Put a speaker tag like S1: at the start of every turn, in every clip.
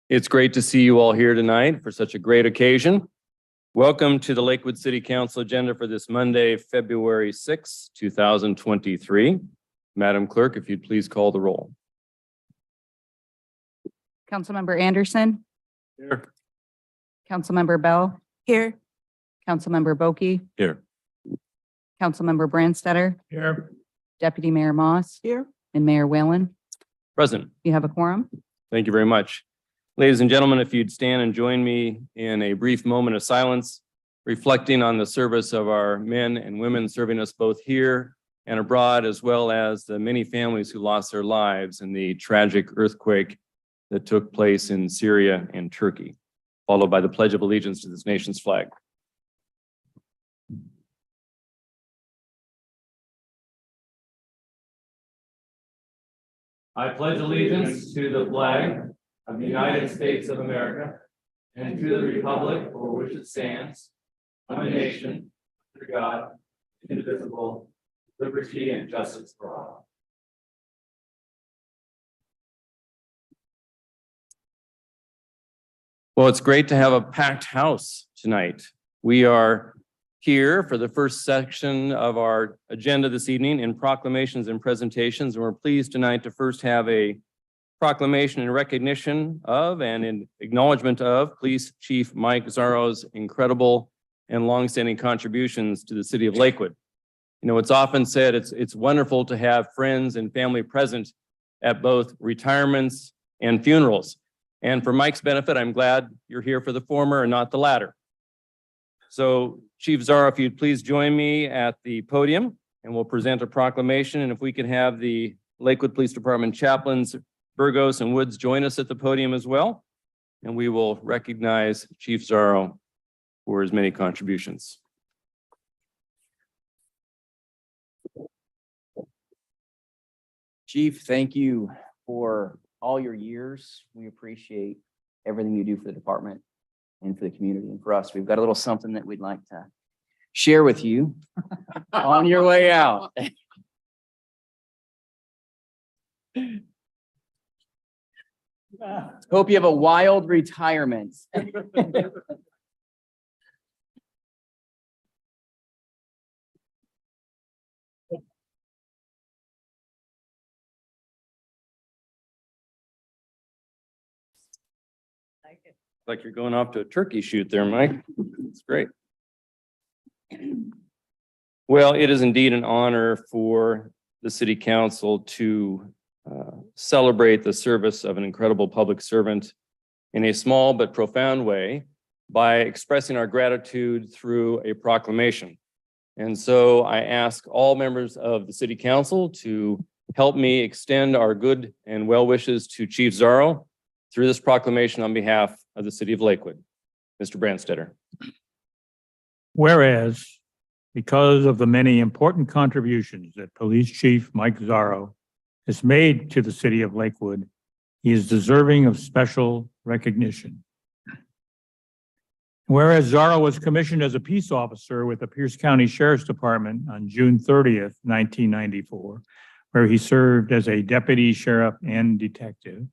S1: It's great to see you all here tonight for such a great occasion. Welcome to the Lakewood City Council agenda for this Monday, February 6, 2023. Madam Clerk, if you'd please call the roll.
S2: Councilmember Anderson.
S1: Here.
S2: Councilmember Bell.
S3: Here.
S2: Councilmember Boki.
S1: Here.
S2: Councilmember Brandstetter.
S1: Here.
S2: Deputy Mayor Moss.
S3: Here.
S2: And Mayor Whalen.
S1: Present.
S2: You have a quorum.
S1: Thank you very much. Ladies and gentlemen, if you'd stand and join me in a brief moment of silence, reflecting on the service of our men and women serving us both here and abroad, as well as the many families who lost their lives in the tragic earthquake that took place in Syria and Turkey, followed by the Pledge of Allegiance to this nation's flag. I pledge allegiance to the flag of the United States of America and to the republic for which it stands, one nation, under God, indivisible, liberty and justice for all. Well, it's great to have a packed house tonight. We are here for the first section of our agenda this evening in proclamations and presentations, and we're pleased tonight to first have a proclamation in recognition of and in acknowledgement of Police Chief Mike Zarro's incredible and longstanding contributions to the city of Lakewood. You know, it's often said it's wonderful to have friends and family present at both retirements and funerals. And for Mike's benefit, I'm glad you're here for the former and not the latter. So Chief Zarro, if you'd please join me at the podium and we'll present a proclamation. And if we could have the Lakewood Police Department chaplains, Burgos and Woods, join us at the podium as well. And we will recognize Chief Zarro for his many contributions.
S4: Chief, thank you for all your years. We appreciate everything you do for the department and for the community and for us. We've got a little something that we'd like to share with you on your way out. Hope you have a wild retirement.
S1: Like you're going off to a turkey shoot there, Mike. It's great. Well, it is indeed an honor for the city council to celebrate the service of an incredible public servant in a small but profound way by expressing our gratitude through a proclamation. And so I ask all members of the city council to help me extend our good and well wishes to Chief Zarro through this proclamation on behalf of the city of Lakewood. Mr. Brandstetter.
S5: Whereas, because of the many important contributions that Police Chief Mike Zarro has made to the city of Lakewood, he is deserving of special recognition. Whereas Zarro was commissioned as a peace officer with the Pierce County Sheriff's Department on June 30th, 1994, where he served as a deputy sheriff and detective.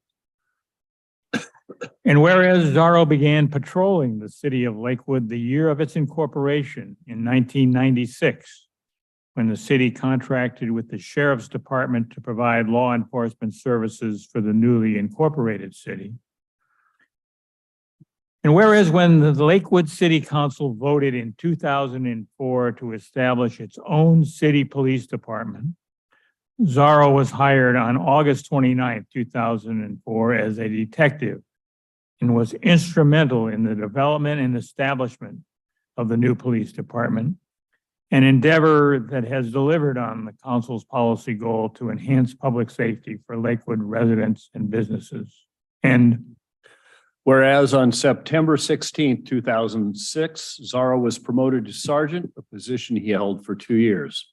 S5: And whereas Zarro began patrolling the city of Lakewood the year of its incorporation in 1996, when the city contracted with the Sheriff's Department to provide law enforcement services for the newly incorporated city. And whereas when the Lakewood City Council voted in 2004 to establish its own city police department, Zarro was hired on August 29, 2004 as a detective and was instrumental in the development and establishment of the new police department, an endeavor that has delivered on the council's policy goal to enhance public safety for Lakewood residents and businesses. And
S6: whereas on September 16, 2006, Zarro was promoted to sergeant, a position he held for 2 years.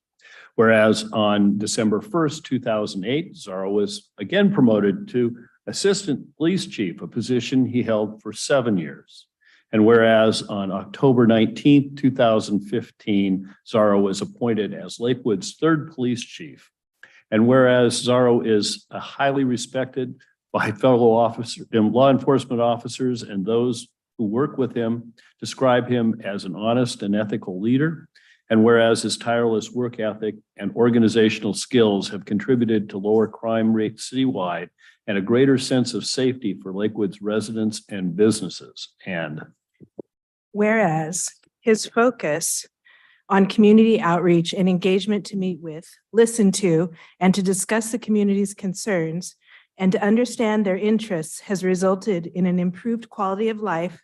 S6: Whereas on December 1st, 2008, Zarro was again promoted to assistant police chief, a position he held for 7 years. And whereas on October 19, 2015, Zarro was appointed as Lakewood's third police chief. And whereas Zarro is a highly respected by fellow officers and law enforcement officers and those who work with him describe him as an honest and ethical leader. And whereas his tireless work ethic and organizational skills have contributed to lower crime rates citywide and a greater sense of safety for Lakewood's residents and businesses. And
S3: whereas his focus on community outreach and engagement to meet with, listen to, and to discuss the community's concerns and to understand their interests has resulted in an improved quality of life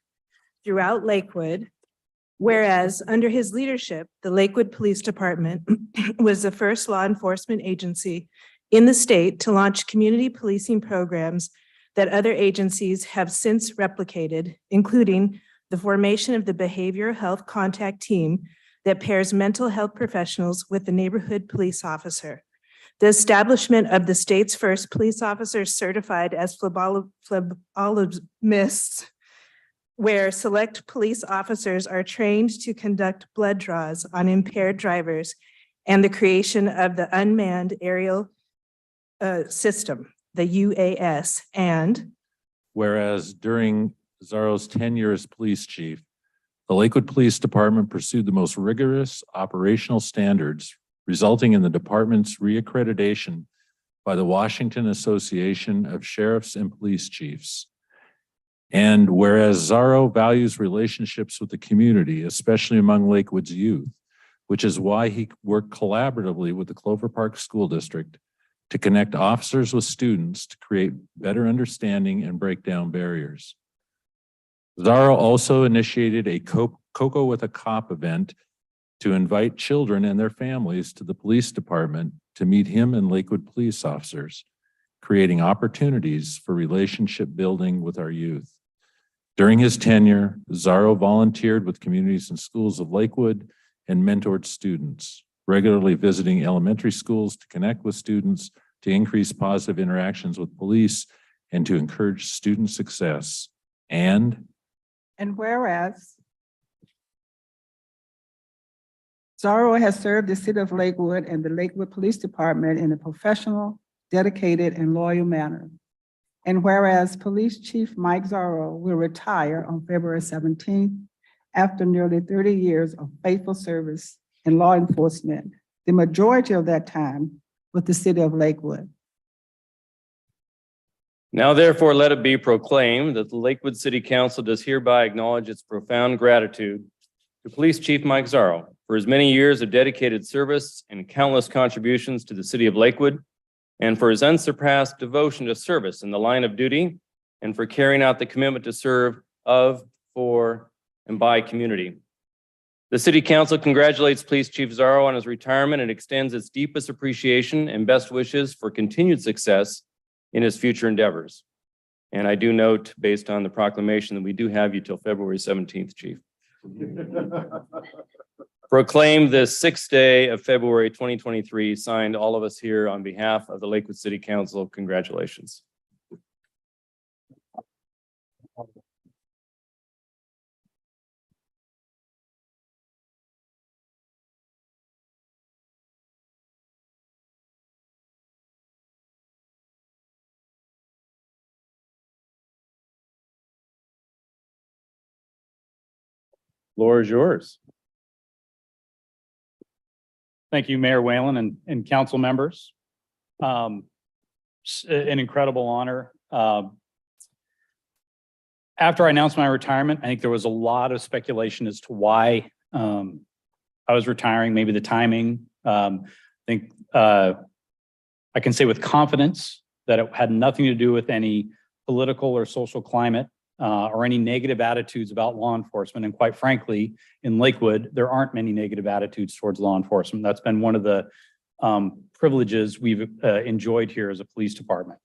S3: throughout Lakewood. Whereas under his leadership, the Lakewood Police Department was the first law enforcement agency in the state to launch community policing programs that other agencies have since replicated, including the formation of the Behavioral Health Contact Team that pairs mental health professionals with the neighborhood police officer, the establishment of the state's first police officers certified as phlebotomists, where select police officers are trained to conduct blood draws on impaired drivers, and the creation of the Unmanned Aerial System, the UAS, and
S7: whereas during Zarro's tenure as police chief, the Lakewood Police Department pursued the most rigorous operational standards, resulting in the department's reaccreditation by the Washington Association of Sheriffs and Police Chiefs. And whereas Zarro values relationships with the community, especially among Lakewood's youth, which is why he worked collaboratively with the Clover Park School District to connect officers with students to create better understanding and break down barriers. Zarro also initiated a Cocoa with a Cop event to invite children and their families to the police department to meet him and Lakewood police officers, creating opportunities for relationship building with our youth. During his tenure, Zarro volunteered with communities and schools of Lakewood and mentored students, regularly visiting elementary schools to connect with students, to increase positive interactions with police, and to encourage student success. And
S8: whereas Zarro has served the city of Lakewood and the Lakewood Police Department in a professional, dedicated, and loyal manner. And whereas Police Chief Mike Zarro will retire on February 17th after nearly 30 years of faithful service in law enforcement, the majority of that time with the city of Lakewood.
S1: Now therefore, let it be proclaimed that the Lakewood City Council does hereby acknowledge its profound gratitude to Police Chief Mike Zarro for his many years of dedicated service and countless contributions to the city of Lakewood, and for his unsurpassed devotion to service in the line of duty, and for carrying out the commitment to serve of, for, and by community. The City Council congratulates Police Chief Zarro on his retirement and extends its deepest appreciation and best wishes for continued success in his future endeavors. And I do note, based on the proclamation, that we do have you till February 17th, Chief. Proclaimed the 6th day of February 2023, signed all of us here on behalf of the Lakewood City Council. Congratulations. Floor is yours.
S9: Thank you, Mayor Whalen and council members. An incredible honor. After I announced my retirement, I think there was a lot of speculation as to why I was retiring, maybe the timing. I think I can say with confidence that it had nothing to do with any political or social climate or any negative attitudes about law enforcement. And quite frankly, in Lakewood, there aren't many negative attitudes towards law enforcement. That's been one of the privileges we've enjoyed here as a police department.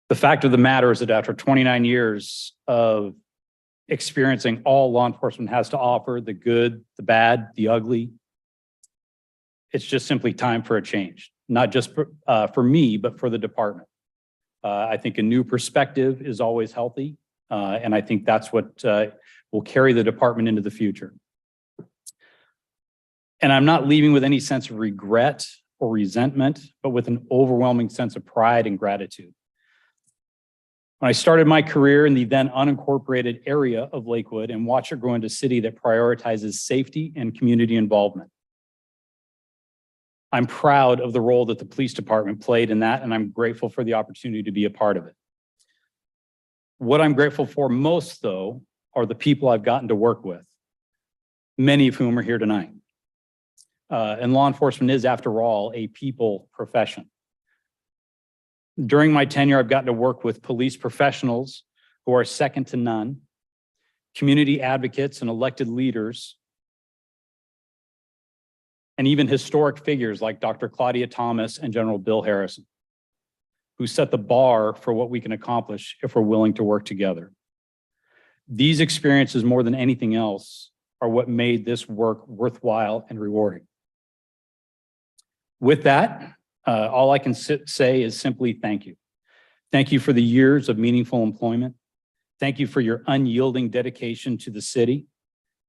S9: The fact of the matter is that after 29 years of experiencing all law enforcement has to offer, the good, the bad, the ugly, it's just simply time for a change, not just for me, but for the department. I think a new perspective is always healthy, and I think that's what will carry the department into the future. And I'm not leaving with any sense of regret or resentment, but with an overwhelming sense of pride and gratitude. I started my career in the then unincorporated area of Lakewood and watched it grow into a city that prioritizes safety and community involvement. I'm proud of the role that the police department played in that, and I'm grateful for the opportunity to be a part of it. What I'm grateful for most, though, are the people I've gotten to work with, many of whom are here tonight. And law enforcement is, after all, a people profession. During my tenure, I've gotten to work with police professionals who are second to none, community advocates and elected leaders, and even historic figures like Dr. Claudia Thomas and General Bill Harrison, who set the bar for what we can accomplish if we're willing to work together. These experiences, more than anything else, are what made this work worthwhile and rewarding. With that, all I can say is simply thank you. Thank you for the years of meaningful employment. Thank you for your unyielding dedication to the city.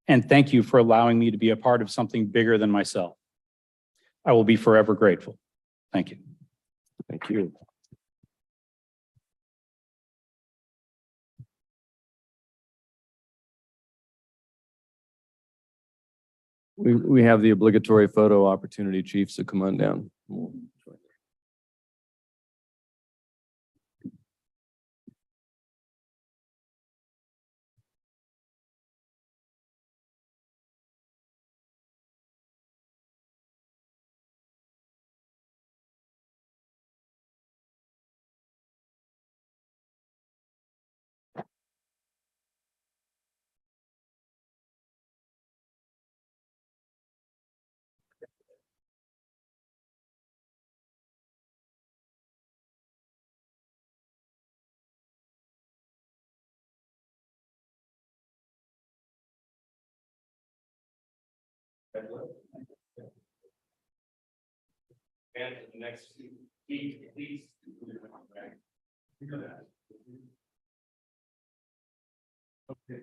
S9: And thank you for allowing me to be a part of something bigger than myself. I will be forever grateful. Thank you.
S1: Thank you. We have the obligatory photo opportunity, Chief, so come on down. And the next week, please. Okay.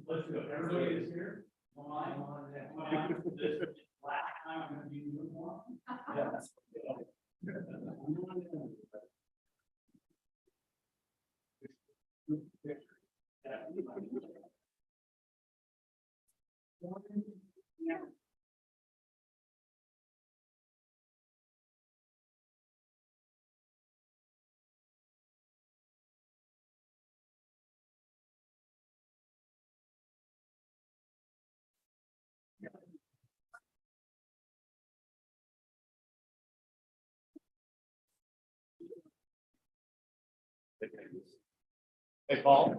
S1: Let's go. Everybody is here. Last time I'm going to be doing one. Hey, Paul,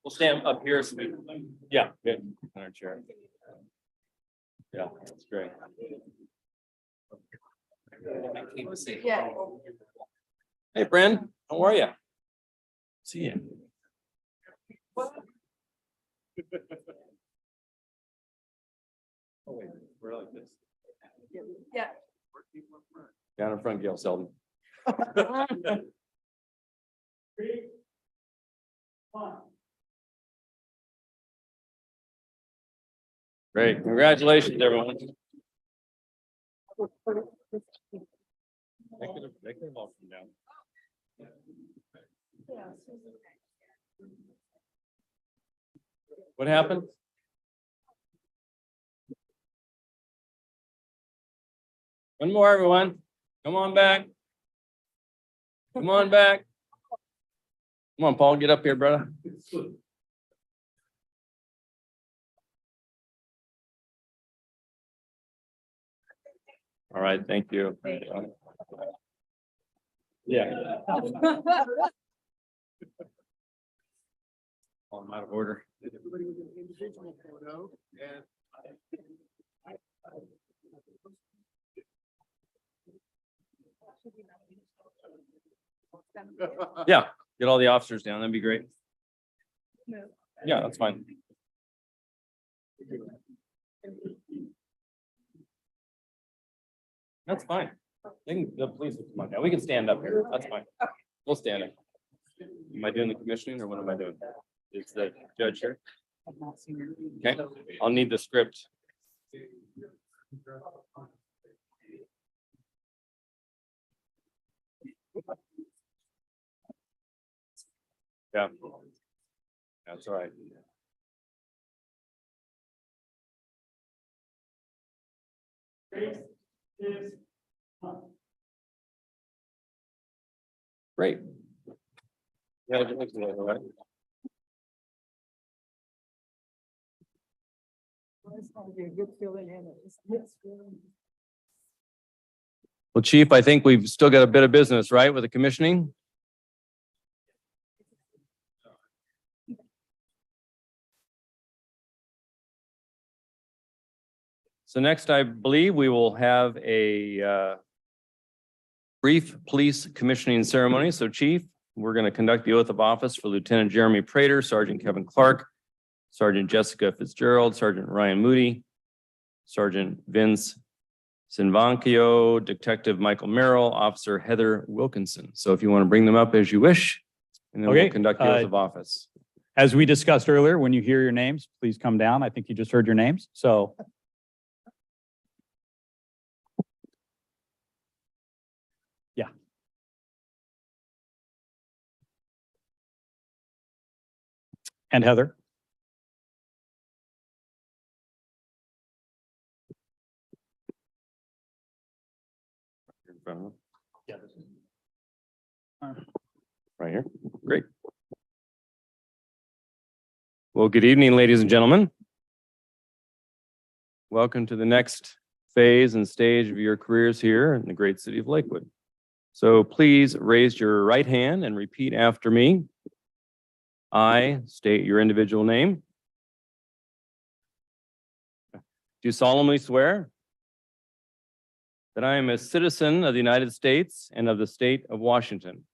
S1: we'll stand up here. So yeah, good. On our chair. Yeah, that's great.
S3: Yeah.
S1: Hey, Bren, how are you? See you. Oh, wait, we're like this.
S3: Yeah.
S1: Down in front, Gail Selden. Great, congratulations, everyone. They could all come down. What happened? One more, everyone. Come on back. Come on back. Come on, Paul, get up here, brother. All right, thank you. Yeah. I'm out of order. Yeah, get all the officers down. That'd be great. Yeah, that's fine. That's fine. The police will come on down. We can stand up here. That's fine. We'll stand it. Am I doing the commissioning or what am I doing? Is the judge here? Okay, I'll need the script Yeah. That's all right. Great. Well, Chief, I think we've still got a bit of business, right, with the commissioning? So next, I believe we will have a brief police commissioning ceremony. So Chief, we're going to conduct the oath of office for Lieutenant Jeremy Prater, Sergeant Kevin Clark, Sergeant Jessica Fitzgerald, Sergeant Ryan Moody, Sergeant Vince Sinvankio, Detective Michael Merrill, Officer Heather Wilkinson. So if you want to bring them up as you wish, and then we'll
S9: Okay,
S1: conduct the oath of office.
S9: As we discussed earlier, when you hear your names, please come down. I think you just heard your names, so. Yeah. And Heather.
S1: In front of them. Right here. Great. Well, good evening, ladies and gentlemen. Welcome to the next phase and stage of your careers here in the great city of Lakewood. So please raise your right hand and repeat after me. I state your individual name. Do solemnly swear that I am a citizen of the United States and of the state of Washington.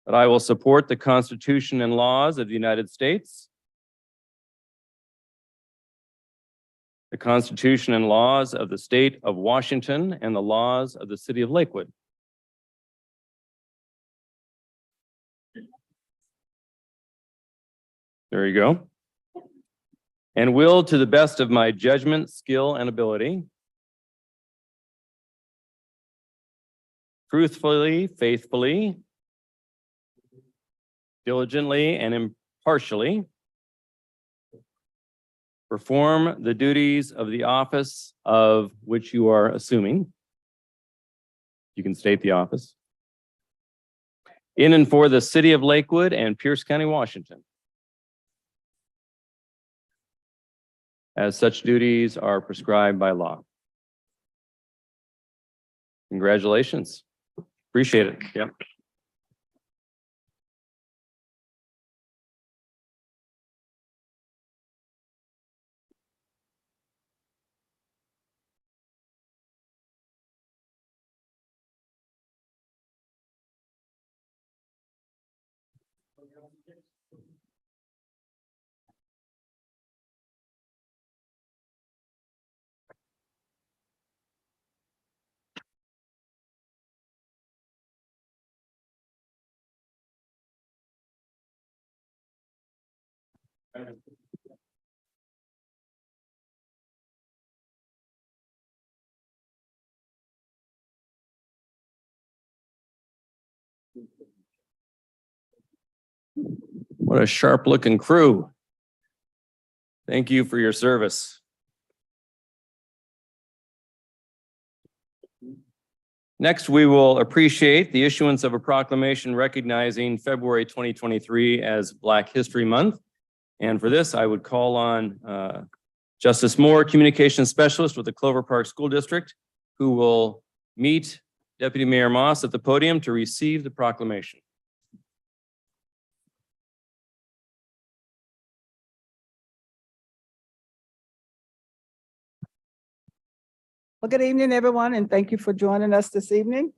S1: That I will support the Constitution and laws of the United States, the Constitution and laws of the state of Washington, and the laws of the city of Lakewood. There you go. And will, to the best of my judgment, skill, and ability, truthfully, faithfully, diligently, and impartially perform the duties of the office of which you are assuming. You can state the office. In and for the city of Lakewood and Pierce County, Washington, as such duties are prescribed by law. Congratulations. Appreciate it. Yep. What a sharp looking crew. Thank you for your service. Next, we will appreciate the issuance of a proclamation recognizing February 2023 as Black History Month. And for this, I would call on Justice Moore, Communications Specialist with the Clover Park School District, who will meet Deputy Mayor Moss at the podium to receive the proclamation.
S8: Well, good evening, everyone, and thank you for joining us this evening.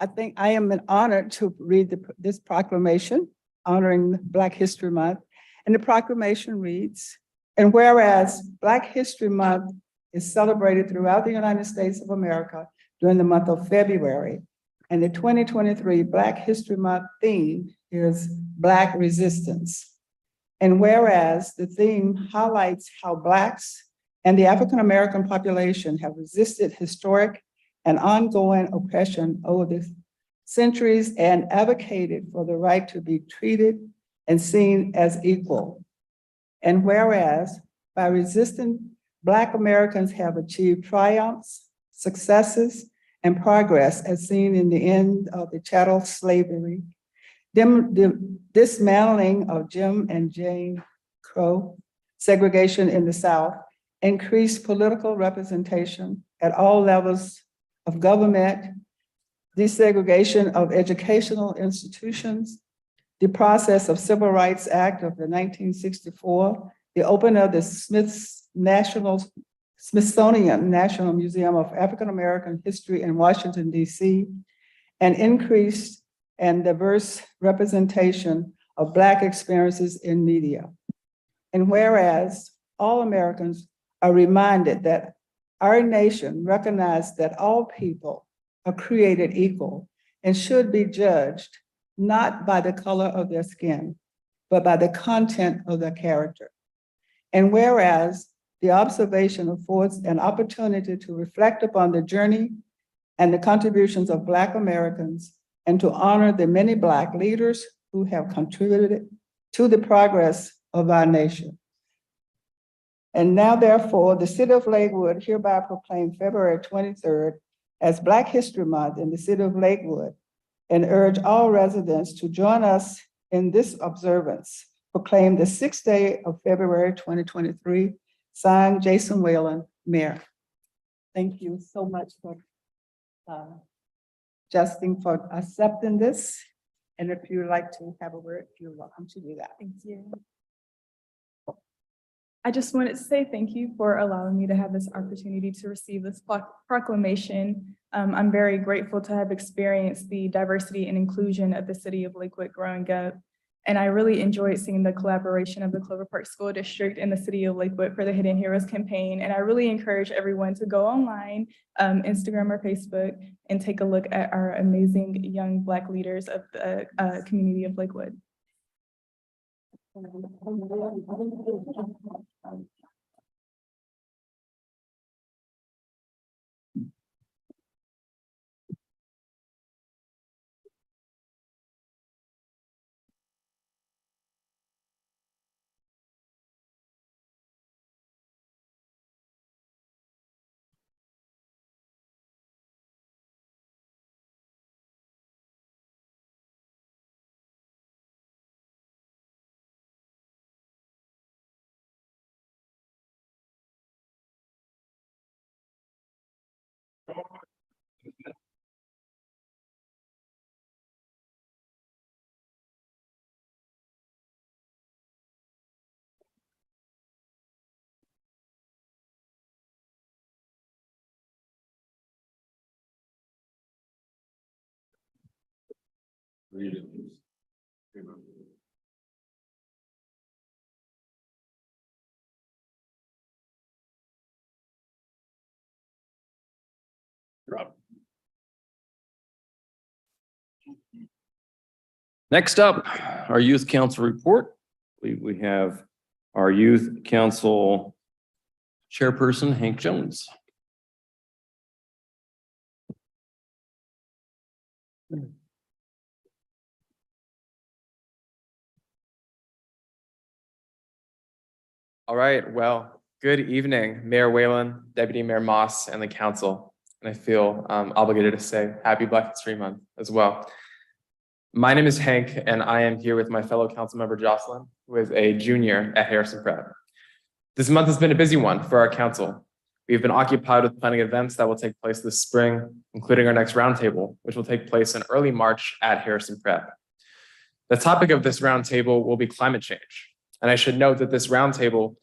S8: I think I am honored to read this proclamation honoring Black History Month. And the proclamation reads, and whereas Black History Month is celebrated throughout the United States of America during the month of February, and the 2023 Black History Month theme is Black Resistance. And whereas the theme highlights how Blacks and the African American population have resisted historic and ongoing oppression over the centuries and advocated for the right to be treated and seen as equal. And whereas by resisting, Black Americans have achieved triumphs, successes, and progress as seen in the end of the chattel slavery, dismantling of Jim and Jane Crow segregation in the South, increased political representation at all levels of government, desegregation of educational institutions, the process of Civil Rights Act of the 1964, the opening of the Smithsonian National Museum of African American History in Washington, D.C., and increased and diverse representation of Black experiences in media. And whereas all Americans are reminded that our nation recognizes that all people are created equal and should be judged not by the color of their skin, but by the content of their character. And whereas the observation affords an opportunity to reflect upon the journey and the contributions of Black Americans and to honor the many Black leaders who have contributed to the progress of our nation. And now therefore, the City of Lakewood hereby proclaim February 23rd as Black History Month in the City of Lakewood and urge all residents to join us in this observance. Proclaim the 6th day of February 2023, signed Jason Whalen, Mayor. Thank you so much for Justin for accepting this. And if you'd like to have a word, you're welcome to do that.
S10: Thank you. I just wanted to say thank you for allowing me to have this opportunity to receive this proclamation. I'm very grateful to have experienced the diversity and inclusion of the city of Lakewood growing up. And I really enjoyed seeing the collaboration of the Clover Park School District and the city of Lakewood for the Hidden Heroes campaign. And I really encourage everyone to go online, Instagram or Facebook, and take a look at our amazing young Black leaders of the community of Lakewood.
S1: Next up, our youth council report. We have our youth council chairperson, Hank Jones.
S11: All right, well, good evening, Mayor Whalen, Deputy Mayor Moss, and the council. And I feel obligated to say Happy Black History Month as well. My name is Hank, and I am here with my fellow council member Jocelyn, who is a junior at Harrison Prep. This month has been a busy one for our council. We've been occupied with planning events that will take place this spring, including our next roundtable, which will take place in early March at Harrison Prep. The topic of this roundtable will be climate change. And I should note that this roundtable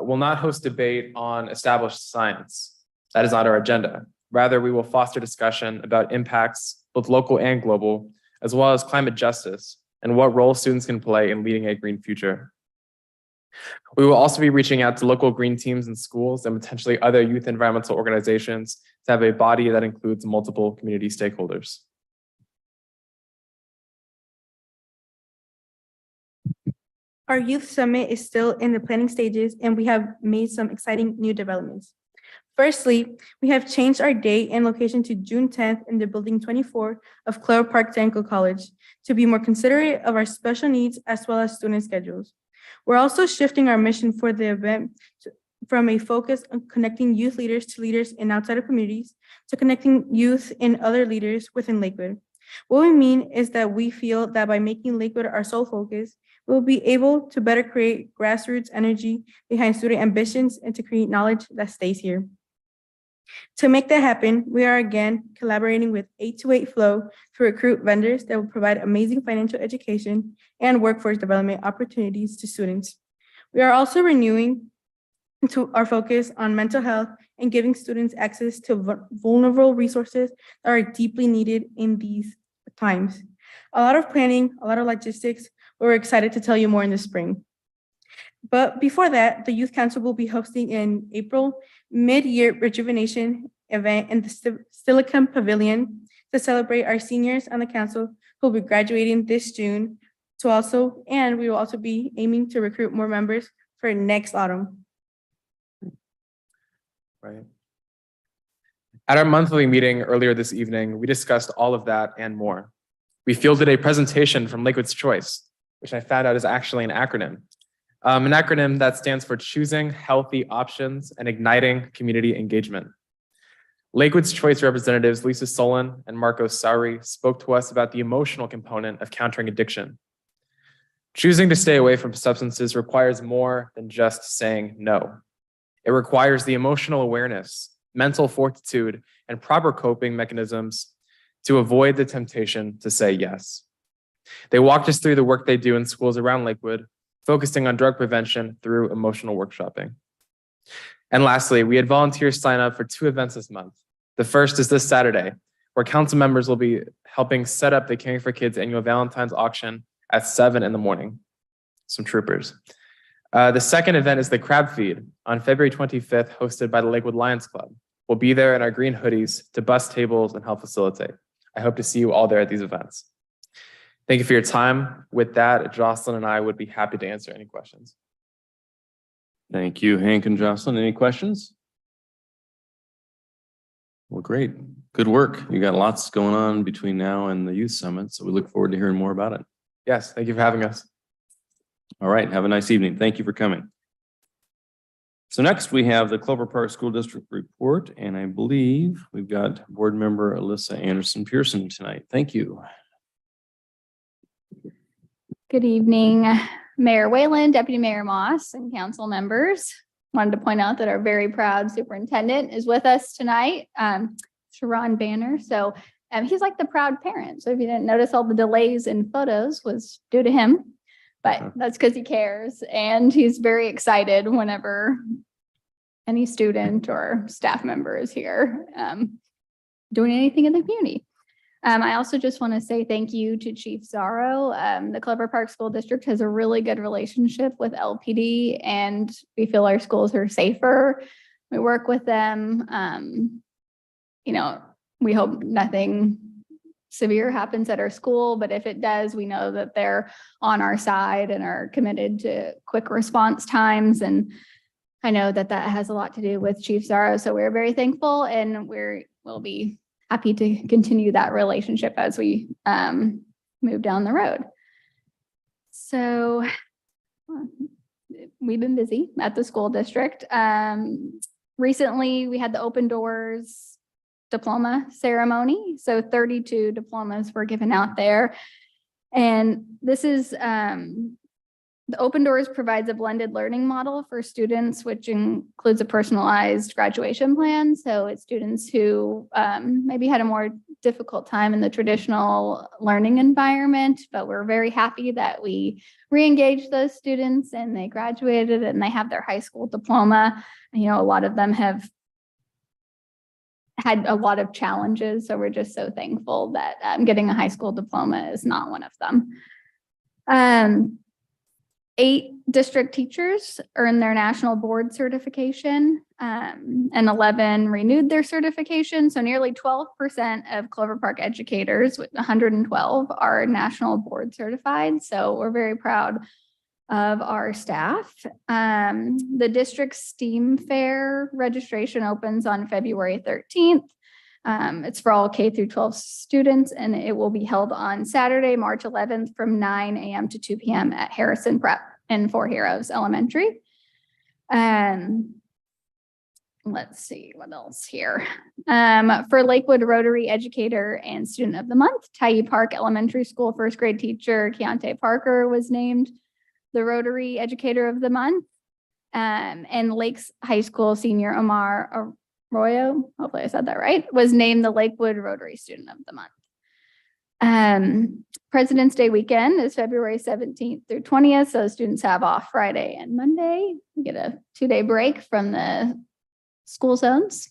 S11: will not host debate on established science. That is not our agenda. Rather, we will foster discussion about impacts, both local and global, as well as climate justice and what role students can play in leading a green future. We will also be reaching out to local green teams in schools and potentially other youth environmental organizations to have a body that includes multiple community stakeholders.
S10: Our youth summit is still in the planning stages, and we have made some exciting new developments. Firstly, we have changed our date and location to June 10th in the Building 24 of Clover Park Technical College to be more considerate of our special needs as well as student schedules. We're also shifting our mission for the event from a focus on connecting youth leaders to leaders in outside of communities to connecting youth and other leaders within Lakewood. What we mean is that we feel that by making Lakewood our sole focus, we'll be able to better create grassroots energy behind student ambitions and to create knowledge that stays here. To make that happen, we are again collaborating with 828 Flow to recruit vendors that will provide amazing financial education and workforce development opportunities to students. We are also renewing to our focus on mental health and giving students access to vulnerable resources that are deeply needed in these times. A lot of planning, a lot of logistics. We're excited to tell you more in the spring. But before that, the Youth Council will be hosting in April mid-year rejuvenation event in the Silicon Pavilion to celebrate our seniors on the council who will be graduating this June. And we will also be aiming to recruit more members for next autumn.
S11: Right. At our monthly meeting earlier this evening, we discussed all of that and more. We fielded a presentation from Lakewood's Choice, which I found out is actually an acronym. An acronym that stands for Choosing Healthy Options and Igniting Community Engagement. Lakewood's Choice representatives Lisa Solon and Marcos Sauri spoke to us about the emotional component of countering addiction. Choosing to stay away from substances requires more than just saying no. It requires the emotional awareness, mental fortitude, and proper coping mechanisms to avoid the temptation to say yes. They walked us through the work they do in schools around Lakewood, focusing on drug prevention through emotional workshopping. And lastly, we had volunteers sign up for 2 events this month. The first is this Saturday, where council members will be helping set up the Caring for Kids annual Valentine's auction at 7 in the morning. Some troopers. The second event is the Crab Feed on February 25th, hosted by the Lakewood Lions Club. We'll be there in our green hoodies to bus tables and help facilitate. I hope to see you all there at these events. Thank you for your time. With that, Jocelyn and I would be happy to answer any questions.
S1: Thank you, Hank and Jocelyn. Any questions? Well, great. Good work. You got lots going on between now and the Youth Summit, so we look forward to hearing more about it.
S11: Yes, thank you for having us.
S1: All right, have a nice evening. Thank you for coming. So next we have the Clover Park School District report, and I believe we've got board member Alyssa Anderson Pearson tonight. Thank you.
S12: Good evening, Mayor Whalen, Deputy Mayor Moss, and council members. Wanted to point out that our very proud superintendent is with us tonight, Sharon Banner. So he's like the proud parent. So if you didn't notice, all the delays in photos was due to him, but that's because he cares. And he's very excited whenever any student or staff member is here doing anything in the community. I also just want to say thank you to Chief Zaro. The Clover Park School District has a really good relationship with LPD, and we feel our schools are safer. We work with them. We hope nothing severe happens at our school, but if it does, we know that they're on our side and are committed to quick response times. And I know that that has a lot to do with Chief Zaro. So we're very thankful, and we'll be happy to continue that relationship as we move down the road. So we've been busy at the school district. Recently, we had the Open Doors diploma ceremony. So 32 diplomas were given out there. And this is, the Open Doors provides a blended learning model for students, which includes a personalized graduation plan. So it's students who maybe had a more difficult time in the traditional learning environment, but we're very happy that we re-engaged those students and they graduated and they have their high school diploma. A lot of them have had a lot of challenges. So we're just so thankful that getting a high school diploma is not one of them. 8 district teachers earned their national board certification, and 11 renewed their certification. So nearly 12% of Clover Park educators, with 112, are national board certified. So we're very proud of our staff. The district's STEAM Fair registration opens on February 13th. It's for all K through 12 students, and it will be held on Saturday, March 11th from 9 a.m. to 2 p.m. at Harrison Prep and Four Heroes Elementary. Let's see what else here. For Lakewood Rotary Educator and Student of the Month, Tye Park Elementary School first grade teacher Keontae Parker was named the Rotary Educator of the Month. And Lakes High School senior Omar Arroyo, hopefully I said that right, was named the Lakewood Rotary Student of the Month. President's Day weekend is February 17th through 20th. So students have off Friday and Monday. You get a 2-day break from the school zones.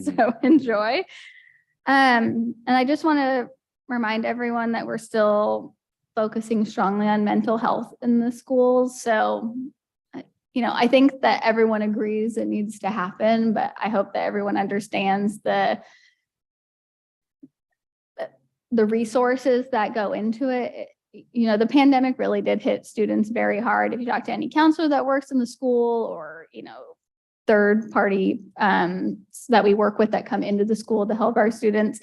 S12: So enjoy. And I just want to remind everyone that we're still focusing strongly on mental health in the schools. So, I think that everyone agrees it needs to happen, but I hope that everyone understands the resources that go into it. The pandemic really did hit students very hard. If you talk to any counselor that works in the school or, third party that we work with that come into the school to help our students,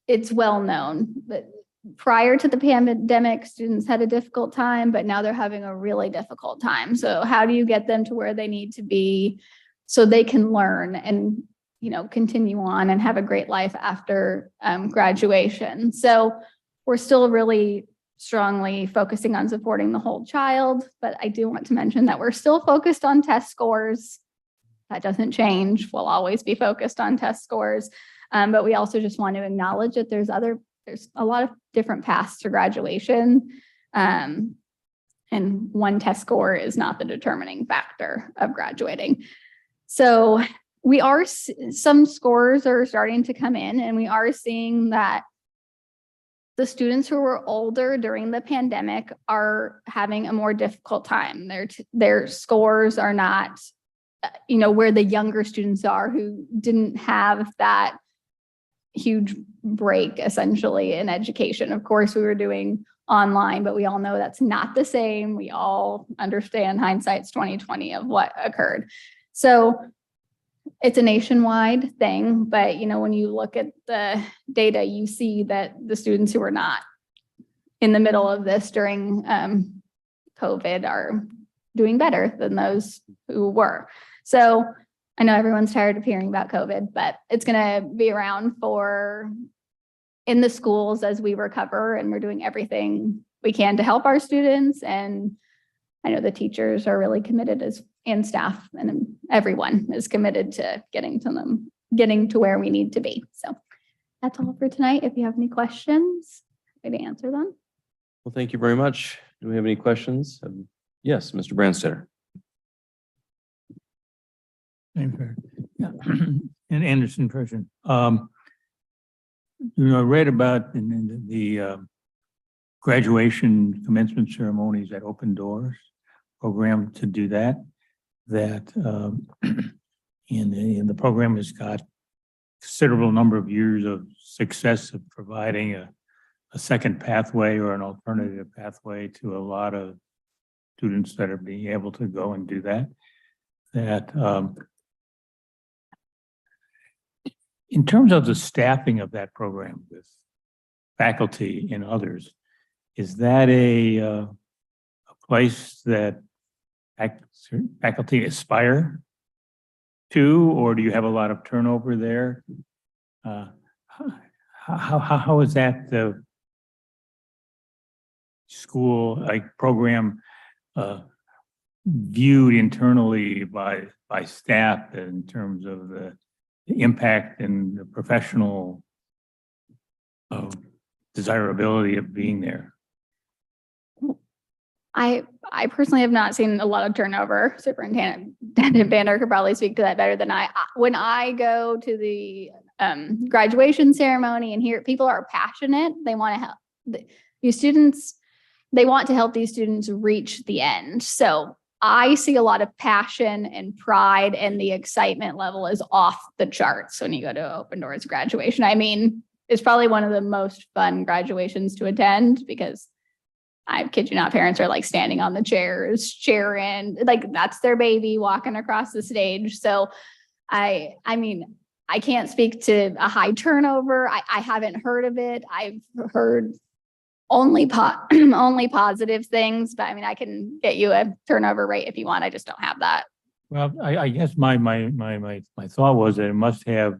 S12: it's well known that prior to the pandemic, students had a difficult time, but now they're having a really difficult time. So how do you get them to where they need to be so they can learn and, continue on and have a great life after graduation? So we're still really strongly focusing on supporting the whole child, but I do want to mention that we're still focused on test scores. That doesn't change. We'll always be focused on test scores. But we also just want to acknowledge that there's a lot of different paths to graduation. And one test score is not the determining factor of graduating. So some scores are starting to come in, and we are seeing that the students who were older during the pandemic are having a more difficult time. Their scores are not, where the younger students are who didn't have that huge break essentially in education. Of course, we were doing online, but we all know that's not the same. We all understand hindsight's 2020 of what occurred. So it's a nationwide thing, but when you look at the data, you see that the students who were not in the middle of this during COVID are doing better than those who were. So I know everyone's tired of hearing about COVID, but it's going to be around in the schools as we recover, and we're doing everything we can to help our students. And I know the teachers are really committed and staff, and everyone is committed to getting to where we need to be. So that's all for tonight. If you have any questions, happy to answer them.
S1: Well, thank you very much. Do we have any questions? Yes, Mr. Branstetter.
S5: Yeah. And Anderson person. I read about in the graduation commencement ceremonies at Open Doors program to do that. And the program has got considerable number of years of success of providing a second pathway or an alternative pathway to a lot of students that are being able to go and do that. In terms of the staffing of that program with faculty and others, is that a place that faculty aspire to, or do you have a lot of turnover there? How is that the school program viewed internally by staff in terms of the impact and the professional desirability of being there?
S12: I personally have not seen a lot of turnover. Superintendent Banner could probably speak to that better than I. When I go to the graduation ceremony and hear people are passionate, they want to help these students. They want to help these students reach the end. So I see a lot of passion and pride, and the excitement level is off the charts when you go to Open Doors graduation. I mean, it's probably one of the most fun graduations to attend because I kid you not, parents are like standing on the chairs, cheering, like that's their baby walking across the stage. So I mean, I can't speak to a high turnover. I haven't heard of it. I've heard only only positive things, but I mean, I can get you a turnover rate if you want. I just don't have that.
S5: Well, I guess my thought was that it must have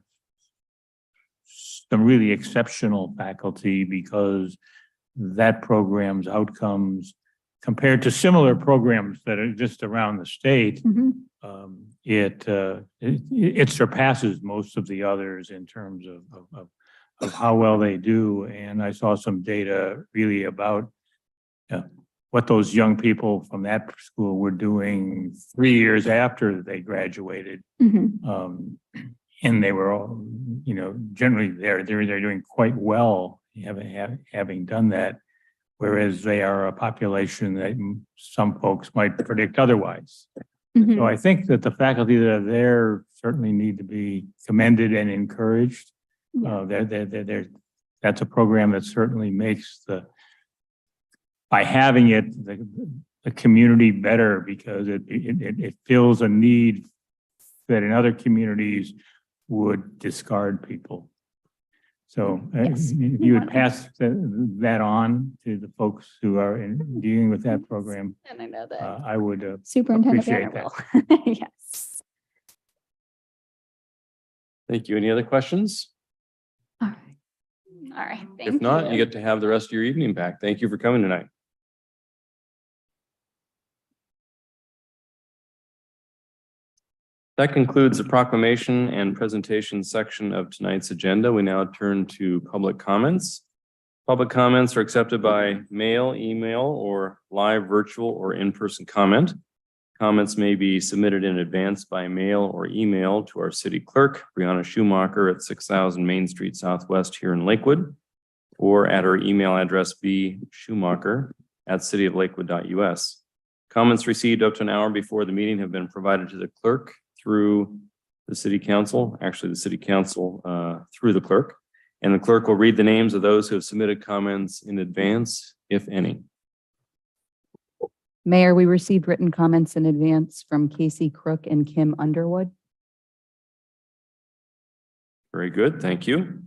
S5: some really exceptional faculty because that program's outcomes compared to similar programs that exist around the state, it surpasses most of the others in terms of how well they do. And I saw some data really about what those young people from that school were doing 3 years after they graduated. And they were all, generally they're doing quite well having done that, whereas they are a population that some folks might predict otherwise. So I think that the faculty that are there certainly need to be commended and encouraged. That's a program that certainly makes by having it, the community better because it fills a need that in other communities would discard people. So
S12: Yes.
S5: if you would pass that on to the folks who are dealing with that program,
S12: And I know that
S5: I would
S12: Superintendent
S5: appreciate
S12: Banner
S5: that.
S12: will. Yes.
S1: Thank you. Any other questions?
S12: All right. All right. Thank
S1: If not, you get to have the rest of your evening back. Thank you for coming tonight. That concludes the proclamation and presentation section of tonight's agenda. We now turn to public comments. Public comments are accepted by mail, email, or live, virtual, or in-person comment. Comments may be submitted in advance by mail or email to our city clerk, Brianna Schumacher at 6000 Main Street Southwest here in Lakewood, or at her email address bschumacher@cityoflakewood.us. Comments received up to an hour before the meeting have been provided to the clerk through the city council, actually the city council through the clerk. And the clerk will read the names of those who have submitted comments in advance, if any.
S2: Mayor, we received written comments in advance from Casey Crook and Kim Underwood.
S1: Very good, thank you.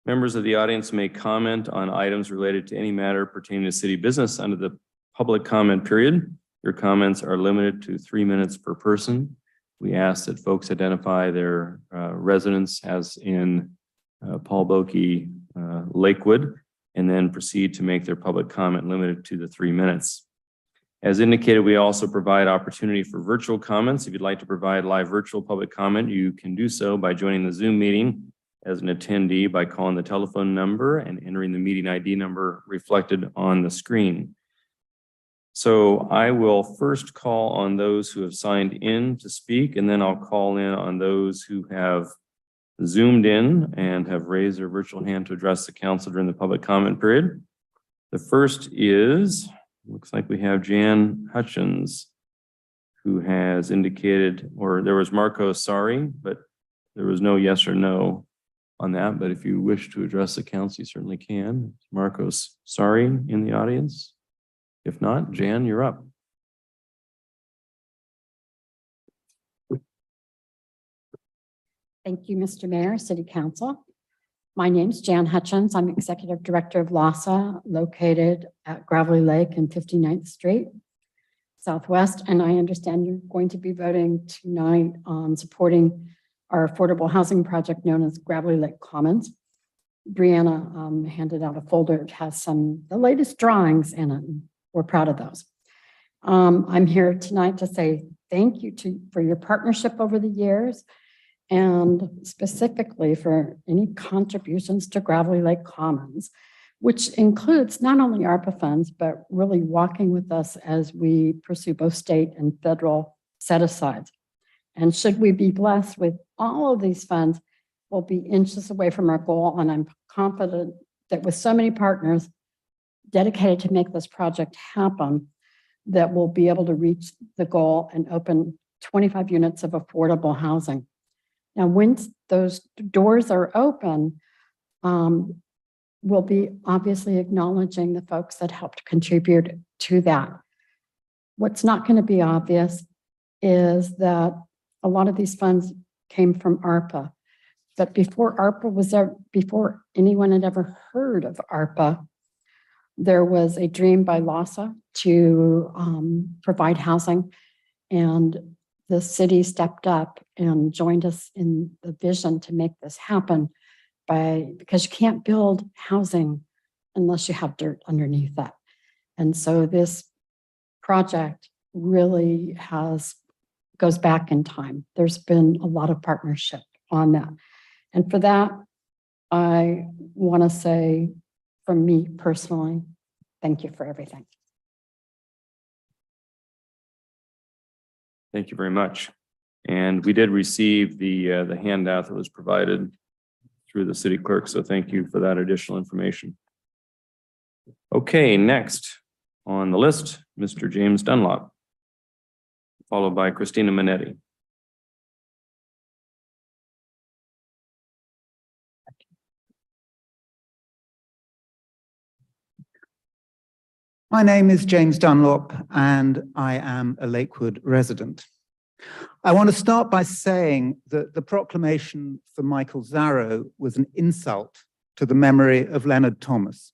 S1: Members of the audience may comment on items related to any matter pertaining to city business under the public comment period. Your comments are limited to 3 minutes per person. We ask that folks identify their residence as in Paul Bokie, Lakewood, and then proceed to make their public comment limited to the 3 minutes. As indicated, we also provide opportunity for virtual comments. If you'd like to provide live virtual public comment, you can do so by joining the Zoom meeting as an attendee by calling the telephone number and entering the meeting ID number reflected on the screen. So I will first call on those who have signed in to speak, and then I'll call in on those who have Zoomed in and have raised their virtual hand to address the council during the public comment period. The first is, looks like we have Jan Hutchins, who has indicated, or there was Marco Sorry, but there was no yes or no on that. But if you wish to address the council, you certainly can. Marcos Sorry in the audience. If not, Jan, you're up.
S13: Thank you, Mr. Mayor, City Council. My name's Jan Hutchins. I'm Executive Director of LASA, located at Gravelly Lake and 59th Street Southwest. And I understand you're going to be voting tonight on supporting our affordable housing project known as Gravelly Lake Commons. Brianna handed out a folder. It has the latest drawings in it. We're proud of those. I'm here tonight to say thank you for your partnership over the years, and specifically for any contributions to Gravelly Lake Commons, which includes not only ARPA funds, but really walking with us as we pursue both state and federal set-asides. And should we be blessed with all of these funds, we'll be inches away from our goal. And I'm confident that with so many partners dedicated to make this project happen, that we'll be able to reach the goal and open 25 units of affordable housing. Now, once those doors are open, we'll be obviously acknowledging the folks that helped contribute to that. What's not going to be obvious is that a lot of these funds came from ARPA. But before ARPA was there, before anyone had ever heard of ARPA, there was a dream by LASA to provide housing, and the city stepped up and joined us in the vision to make this happen because you can't build housing unless you have dirt underneath that. And so this project really goes back in time. There's been a lot of partnership on that. And for that, I want to say, from me personally, thank you for everything.
S1: Thank you very much. And we did receive the handout that was provided through the city clerk, so thank you for that additional information. Okay, next on the list, Mr. James Dunlop, followed by Christina Minetti.
S14: My name is James Dunlop, and I am a Lakewood resident. I want to start by saying that the proclamation for Michael Zarrow was an insult to the memory of Leonard Thomas.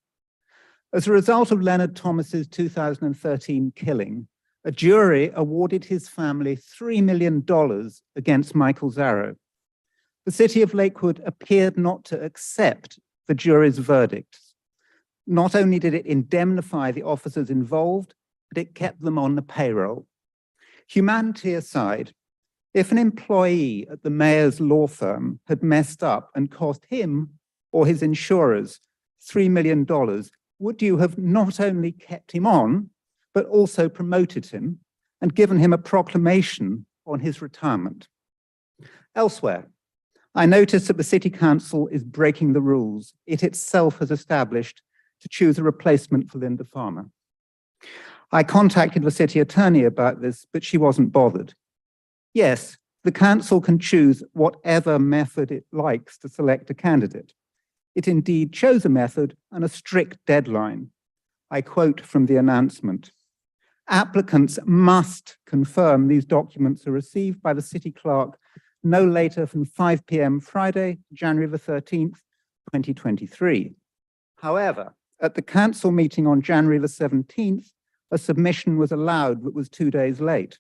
S14: As a result of Leonard Thomas's 2013 killing, a jury awarded his family $3 million against Michael Zarrow. The city of Lakewood appeared not to accept the jury's verdict. Not only did it indemnify the officers involved, but it kept them on the payroll. Humanity aside, if an employee at the mayor's law firm had messed up and cost him or his insurers $3 million, would you have not only kept him on, but also promoted him and given him a proclamation on his retirement? Elsewhere, I notice that the City Council is breaking the rules it itself has established to choose a replacement for Linda Farmer. I contacted the city attorney about this, but she wasn't bothered. Yes, the council can choose whatever method it likes to select a candidate. It indeed chose a method and a strict deadline. I quote from the announcement: applicants must confirm these documents are received by the city clerk no later than 5 p.m. Friday, January the 13th, 2023. However, at the council meeting on January the 17th, a submission was allowed that was 2 days late.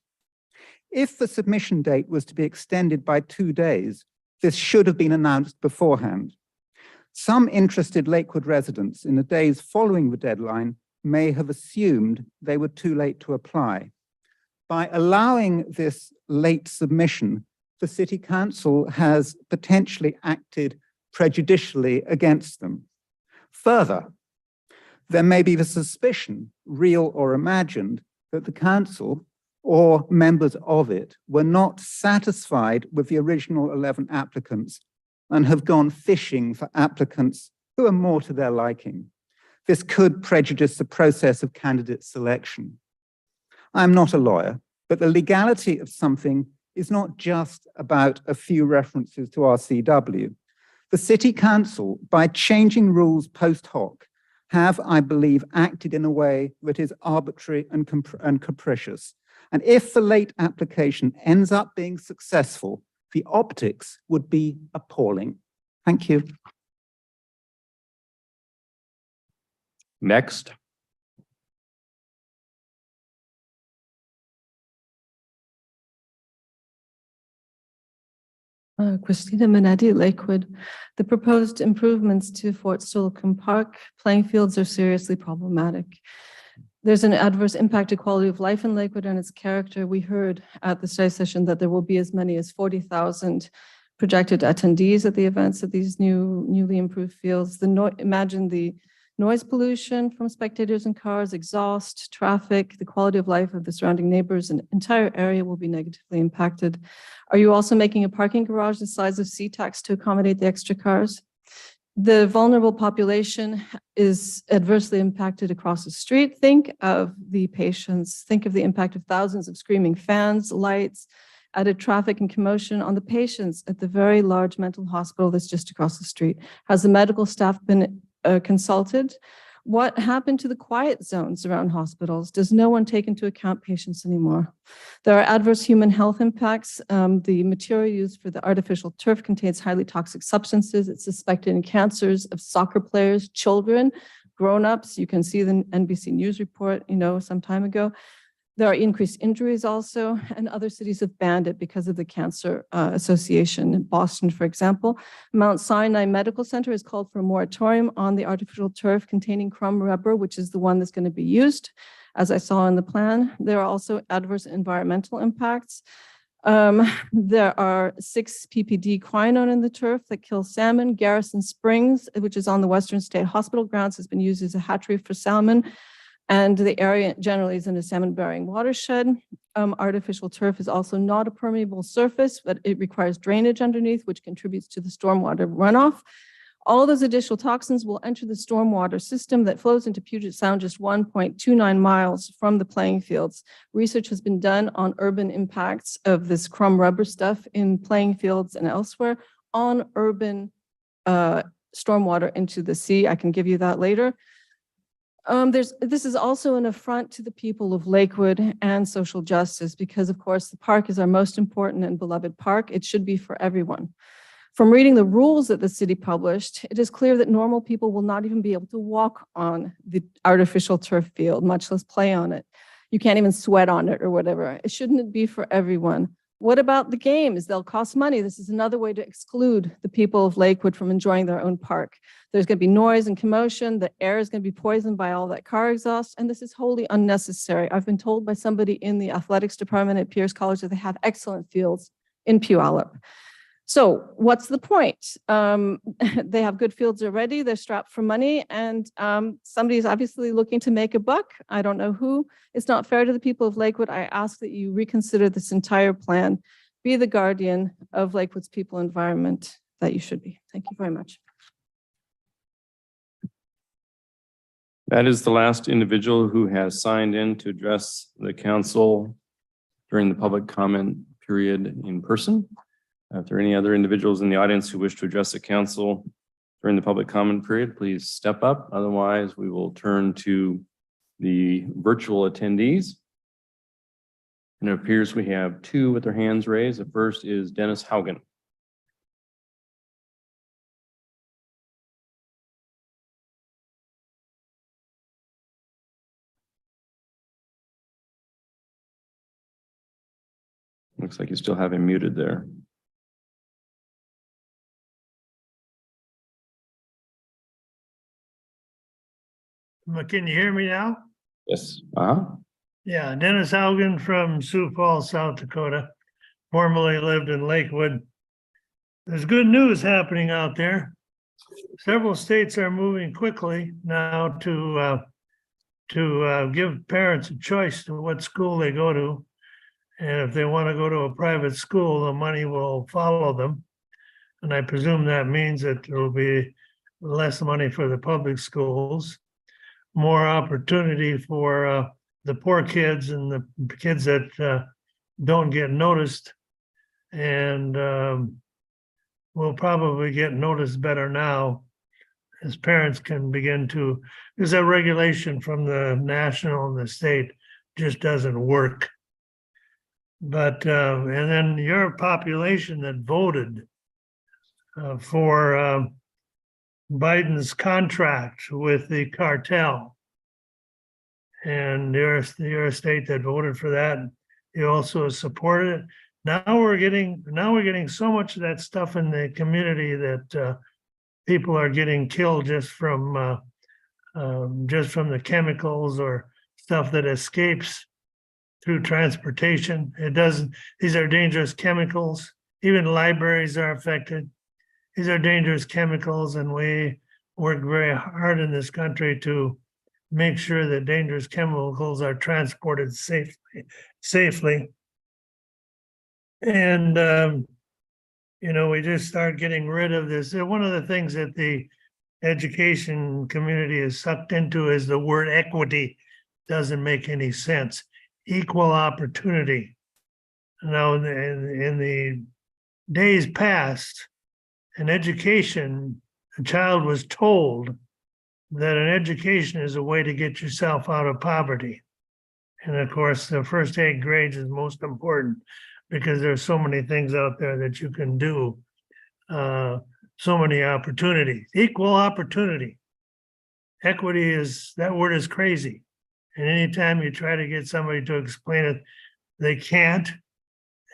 S14: If the submission date was to be extended by 2 days, this should have been announced beforehand. Some interested Lakewood residents in the days following the deadline may have assumed they were too late to apply. By allowing this late submission, the City Council has potentially acted prejudicially against them. Further, there may be the suspicion, real or imagined, that the council or members of it were not satisfied with the original 11 applicants and have gone fishing for applicants who are more to their liking. This could prejudice the process of candidate selection. I'm not a lawyer, but the legality of something is not just about a few references to RCW. The City Council, by changing rules post hoc, have, I believe, acted in a way that is arbitrary and capricious. And if the late application ends up being successful, the optics would be appalling. Thank you.
S1: Next.
S15: Christina Minetti, Lakewood. The proposed improvements to Fort Steilacoom Park playing fields are seriously problematic. There's an adverse impact to quality of life in Lakewood and its character. We heard at the study session that there will be as many as 40,000 projected attendees at the events of these newly improved fields. Imagine the noise pollution from spectators and cars, exhaust, traffic, the quality of life of the surrounding neighbors, and entire area will be negatively impacted. Are you also making a parking garage the size of SeaTax to accommodate the extra cars? The vulnerable population is adversely impacted across the street. Think of the patients. Think of the impact of thousands of screaming fans, lights, added traffic and commotion on the patients at the very large mental hospital that's just across the street. Has the medical staff been consulted. What happened to the quiet zones around hospitals? Does no one take into account patients anymore? There are adverse human health impacts. The material used for the artificial turf contains highly toxic substances. It's suspected in cancers of soccer players, children, grown-ups. You can see the NBC News report, some time ago. There are increased injuries also, and other cities have banned it because of the Cancer Association. In Boston, for example, Mount Sinai Medical Center has called for a moratorium on the artificial turf containing crumb rubber, which is the one that's going to be used, as I saw in the plan. There are also adverse environmental impacts. There are 6 ppd quinone in the turf that kills salmon. Garrison Springs, which is on the Western State Hospital grounds, has been used as a hatchery for salmon. And the area generally is in a salmon-bearing watershed. Artificial turf is also not a permeable surface, but it requires drainage underneath, which contributes to the stormwater runoff. All those additional toxins will enter the stormwater system that flows into Puget Sound just 1.29 miles from the playing fields. Research has been done on urban impacts of this crumb rubber stuff in playing fields and elsewhere on urban stormwater into the sea. I can give you that later. This is also an affront to the people of Lakewood and social justice because, of course, the park is our most important and beloved park. It should be for everyone. From reading the rules that the city published, it is clear that normal people will not even be able to walk on the artificial turf field, much less play on it. You can't even sweat on it or whatever. It shouldn't be for everyone. What about the games? They'll cost money. This is another way to exclude the people of Lakewood from enjoying their own park. There's going to be noise and commotion. The air is going to be poisoned by all that car exhaust, and this is wholly unnecessary. I've been told by somebody in the athletics department at Pierce College that they have excellent fields in Puyallup. So what's the point? They have good fields already. They're strapped for money, and somebody's obviously looking to make a buck. I don't know who. It's not fair to the people of Lakewood. I ask that you reconsider this entire plan. Be the guardian of Lakewood's people environment that you should be. Thank you very much.
S1: That is the last individual who has signed in to address the council during the public comment period in person. If there are any other individuals in the audience who wish to address the council during the public comment period, please step up. Otherwise, we will turn to the virtual attendees. And it appears we have 2 with their hands raised. The first is Dennis Haugen. Looks like you still have him muted there.
S16: Can you hear me now?
S1: Yes.
S16: Yeah, Dennis Haugen from Sioux Falls, South Dakota. Formerly lived in Lakewood. There's good news happening out there. Several states are moving quickly now to give parents a choice to what school they go to. And if they want to go to a private school, the money will follow them. And I presume that means that there will be less money for the public schools, more opportunity for the poor kids and the kids that don't get noticed, and will probably get noticed better now as parents can begin to, because that regulation from the national and the state just doesn't work. But, and then your population that voted for Biden's contract with the cartel, and you're a state that voted for that. You also supported it. Now we're getting so much of that stuff in the community that people are getting killed just from the chemicals or stuff that escapes through transportation. These are dangerous chemicals. Even libraries are affected. These are dangerous chemicals, and we work very hard in this country to make sure that dangerous chemicals are transported safely. And, we just start getting rid of this. One of the things that the education community is sucked into is the word equity. Doesn't make any sense. Equal opportunity. Now, in the days past, in education, a child was told that an education is a way to get yourself out of poverty. And of course, the first 8 grades is most important because there's so many things out there that you can do. So many opportunities, equal opportunity. Equity that word is crazy. And anytime you try to get somebody to explain it, they can't.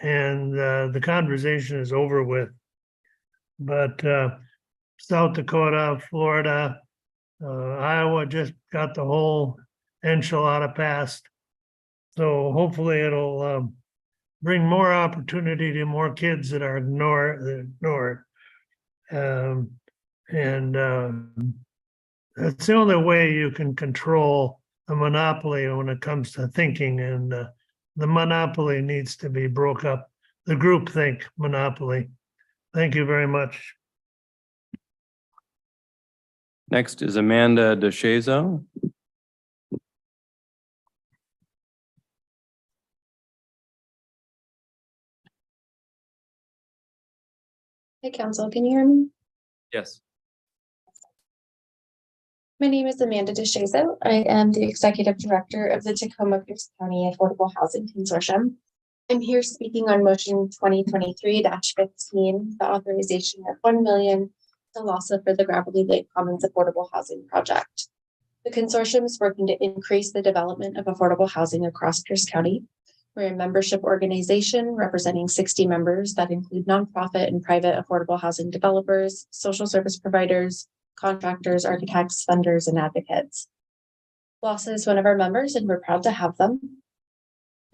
S16: And the conversation is over with. But South Dakota, Florida, Iowa just got the whole enchilada passed. So hopefully it'll bring more opportunity to more kids that are ignored. That's the only way you can control a monopoly when it comes to thinking, and the monopoly needs to be broke up, the groupthink monopoly. Thank you very much.
S1: Next is Amanda DeShazo.
S17: Hey, Council, can you hear me?
S1: Yes.
S17: My name is Amanda DeShazo. I am the Executive Director of the Tacoma Pierce County Affordable Housing Consortium. I'm here speaking on motion 2023-15, the authorization of $1 million to LASA for the Gravelly Lake Commons Affordable Housing Project. The consortium is working to increase the development of affordable housing across Pierce County. We're a membership organization representing 60 members that include nonprofit and private affordable housing developers, social service providers, contractors, architects, funders, and advocates. LASA is one of our members, and we're proud to have them.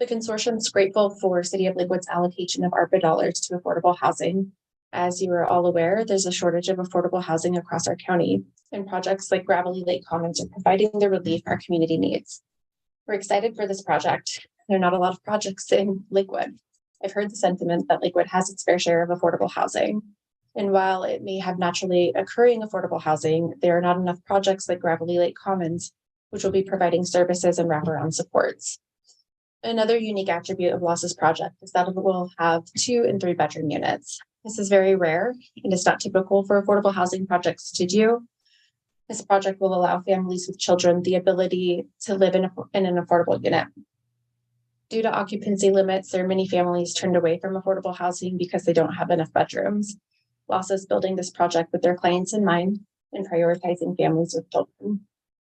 S17: The consortium is grateful for City of Lakewood's allocation of ARPA dollars to affordable housing. As you are all aware, there's a shortage of affordable housing across our county, and projects like Gravelly Lake Commons are providing the relief our community needs. We're excited for this project. There are not a lot of projects in Lakewood. I've heard the sentiment that Lakewood has its fair share of affordable housing. And while it may have naturally occurring affordable housing, there are not enough projects like Gravelly Lake Commons, which will be providing services and wraparound supports. Another unique attribute of LASA's project is that it will have 2 and 3 bedroom units. This is very rare and is not typical for affordable housing projects to do. This project will allow families with children the ability to live in an affordable unit. Due to occupancy limits, there are many families turned away from affordable housing because they don't have enough bedrooms. LASA is building this project with their clients in mind and prioritizing families with children.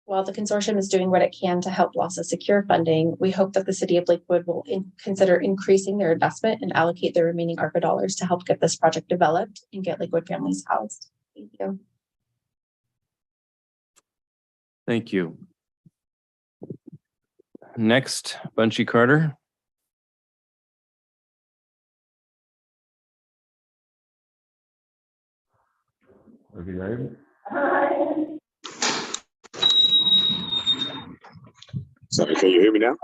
S17: While the consortium is doing what it can to help LASA secure funding, we hope that the City of Lakewood will consider increasing their investment and allocate the remaining ARPA dollars to help get this project developed and get Lakewood families housed. Thank you.
S1: Thank you. Next, Bunchy Carter.
S18: Sorry, can you hear me now?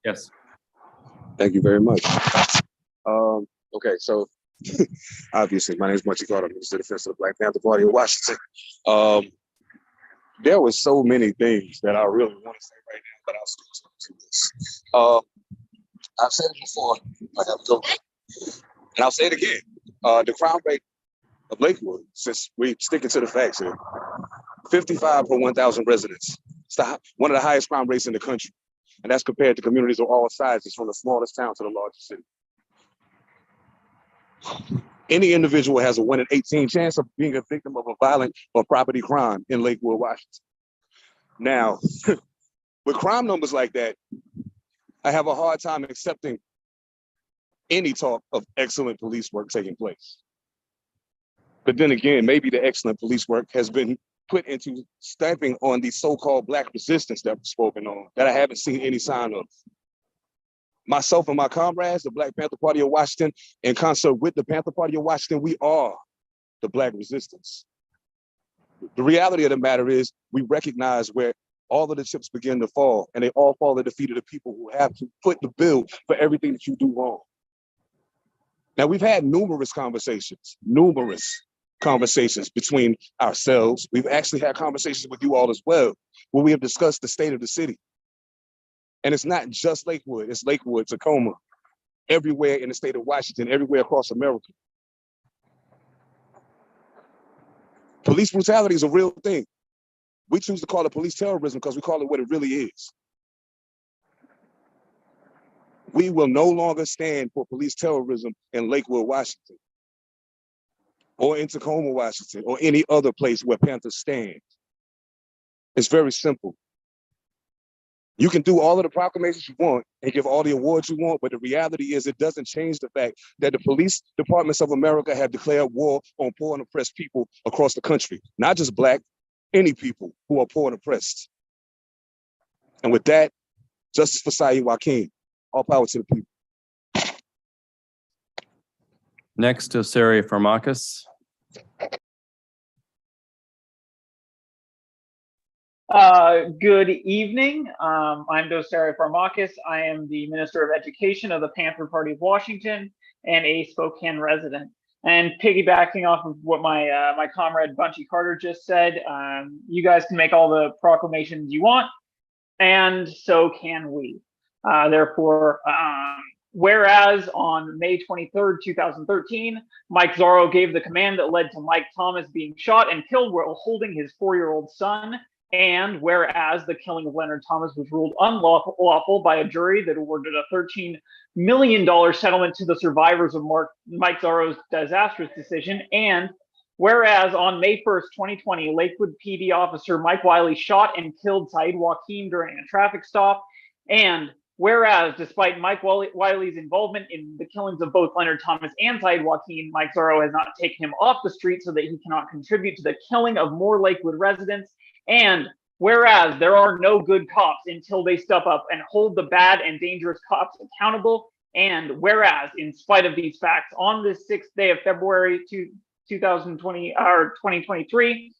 S1: Yes.
S18: Thank you very much. Okay, so obviously my name is Bunchy Carter, Minister of Defense of the Black Panther Party of Washington. There was so many things that I really want to say right now, but I'll stick to this. I've said it before, and I'll say it again. The crime rate of Lakewood, since we're sticking to the facts here, 55 per 1,000 residents. It's one of the highest crime rates in the country. And that's compared to communities of all sizes, from the smallest town to the largest city. Any individual has a 1 in 18 chance of being a victim of a violent or property crime in Lakewood, Washington. Now, with crime numbers like that, I have a hard time accepting any talk of excellent police work taking place. But then again, maybe the excellent police work has been put into stamping on the so-called Black resistance that was spoken on, that I haven't seen any sign of. Myself and my comrades, the Black Panther Party of Washington, in concert with the Panther Party of Washington, we are the Black resistance. The reality of the matter is we recognize where all of the chips begin to fall, and they all fall at the feet of the people who have to put the bill for everything that you do wrong. Now, we've had numerous conversations between ourselves. We've actually had conversations with you all as well, where we have discussed the state of the city. And it's not just Lakewood, it's Lakewood, Tacoma, everywhere in the state of Washington, everywhere across America. Police brutality is a real thing. We choose to call it police terrorism because we call it what it really is. We will no longer stand for police terrorism in Lakewood, Washington, or in Tacoma, Washington, or any other place where Panthers stand. It's very simple. You can do all of the proclamations you want and give all the awards you want, but the reality is it doesn't change the fact that the police departments of America have declared war on poor and oppressed people across the country, not just Black, any people who are poor and oppressed. And with that, justice for Saeed Joaquin. All power to the people.
S1: Next to Sarah Farmakis.
S19: Good evening. I'm Dosari Farmakis. I am the Minister of Education of the Panther Party of Washington and a Spokane resident. And piggybacking off of what my comrade Bunchy Carter just said, you guys can make all the proclamations you want, and so can we. Therefore, whereas on May 23rd, 2013, Mike Zarrow gave the command that led to Mike Thomas being shot and killed while holding his 4-year-old son. And whereas the killing of Leonard Thomas was ruled unlawful by a jury that awarded a $13 million settlement to the survivors of Mike Zarrow's disastrous decision. And whereas on May 1st, 2020, Lakewood PD officer Mike Wiley shot and killed Saeed Joaquin during a traffic stop. And whereas despite Mike Wiley's involvement in the killings of both Leonard Thomas and Saeed Joaquin, Mike Zarrow has not taken him off the street so that he cannot contribute to the killing of more Lakewood residents. And whereas there are no good cops until they step up and hold the bad and dangerous cops accountable. And whereas in spite of these facts, on this 6th day of February 2023,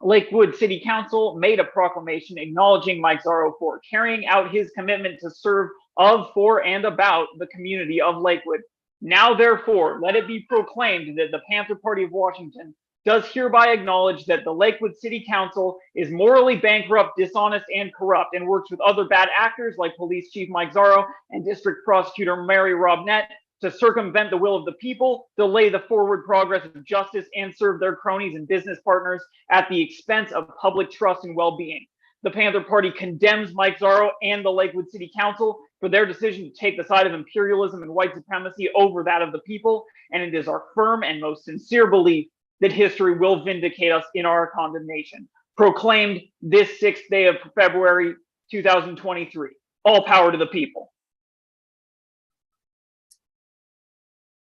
S19: Lakewood City Council made a proclamation acknowledging Mike Zarrow for carrying out his commitment to serve of, for, and about the community of Lakewood. Now, therefore, let it be proclaimed that the Panther Party of Washington does hereby acknowledge that the Lakewood City Council is morally bankrupt, dishonest, and corrupt, and works with other bad actors like Police Chief Mike Zarrow and District Prosecutor Mary Robnett to circumvent the will of the people, delay the forward progress of justice, and serve their cronies and business partners at the expense of public trust and well-being. The Panther Party condemns Mike Zarrow and the Lakewood City Council for their decision to take the side of imperialism and white supremacy over that of the people, and it is our firm and most sincere belief that history will vindicate us in our condemnation. Proclaimed this 6th day of February 2023. All power to the people.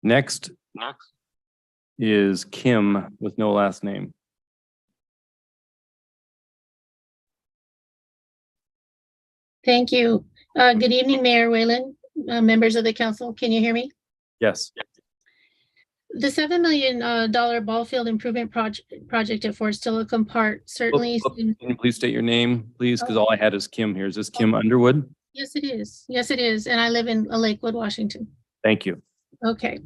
S1: Next is Kim with no last name.
S20: Thank you. Good evening, Mayor Whalen, members of the council. Can you hear me?
S1: Yes.
S20: The $7 million ball field improvement project at Fort Steilacoom Park certainly.
S1: Can you please state your name, please? Because all I had is Kim here. Is this Kim Underwood?
S20: Yes, it is. Yes, it is. And I live in Lakewood, Washington.
S1: Thank you.
S20: Okay,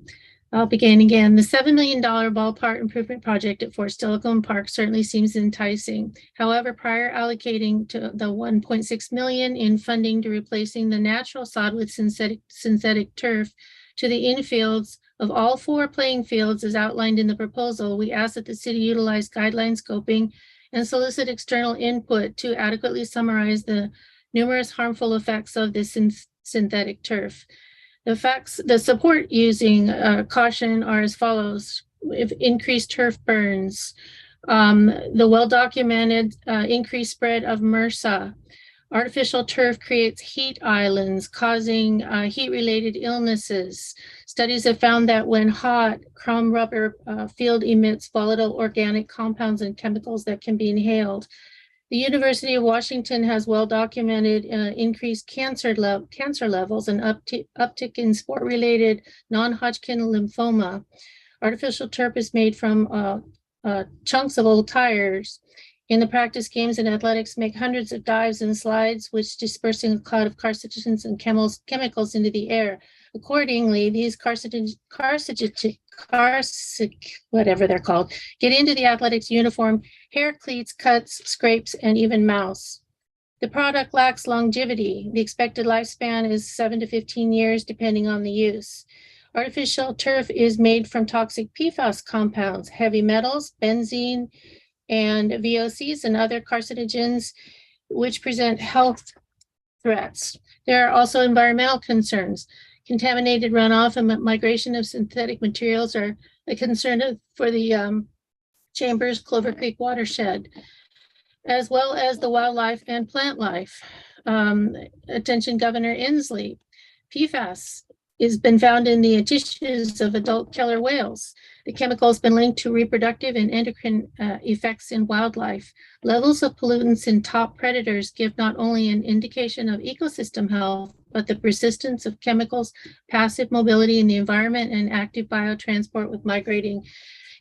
S20: I'll begin again. The $7 million ballpark improvement project at Fort Steilacoom Park certainly seems enticing. However, prior allocating to the $1.6 million in funding to replacing the natural sod with synthetic turf to the infields of all 4 playing fields as outlined in the proposal, we ask that the city utilize guideline scoping and solicit external input to adequately summarize the numerous harmful effects of this synthetic turf. The support using caution are as follows: if increased turf burns, the well-documented increased spread of MRSA. Artificial turf creates heat islands, causing heat-related illnesses. Studies have found that when hot, chrome rubber field emits volatile organic compounds and chemicals that can be inhaled. The University of Washington has well-documented increased cancer levels and uptick in sport-related non-Hodgkin lymphoma. Artificial turf is made from chunks of old tires. In the practice, games and athletics make hundreds of dives and slides, which dispersing a cloud of carcinogens and chemicals into the air. Accordingly, these whatever they're called, get into the athletics uniform, hair, cleats, cuts, scrapes, and even mouse. The product lacks longevity. The expected lifespan is 7 to 15 years, depending on the use. Artificial turf is made from toxic PFAS compounds, heavy metals, benzene, and VOCs and other carcinogens which present health threats. There are also environmental concerns. Contaminated runoff and migration of synthetic materials are a concern for the Chambers Clover Creek watershed, as well as the wildlife and plant life. Attention Governor Inslee, PFAS has been found in the tissues of adult killer whales. The chemical has been linked to reproductive and endocrine effects in wildlife. Levels of pollutants in top predators give not only an indication of ecosystem health, but the persistence of chemicals, passive mobility in the environment, and active biotransport with migrating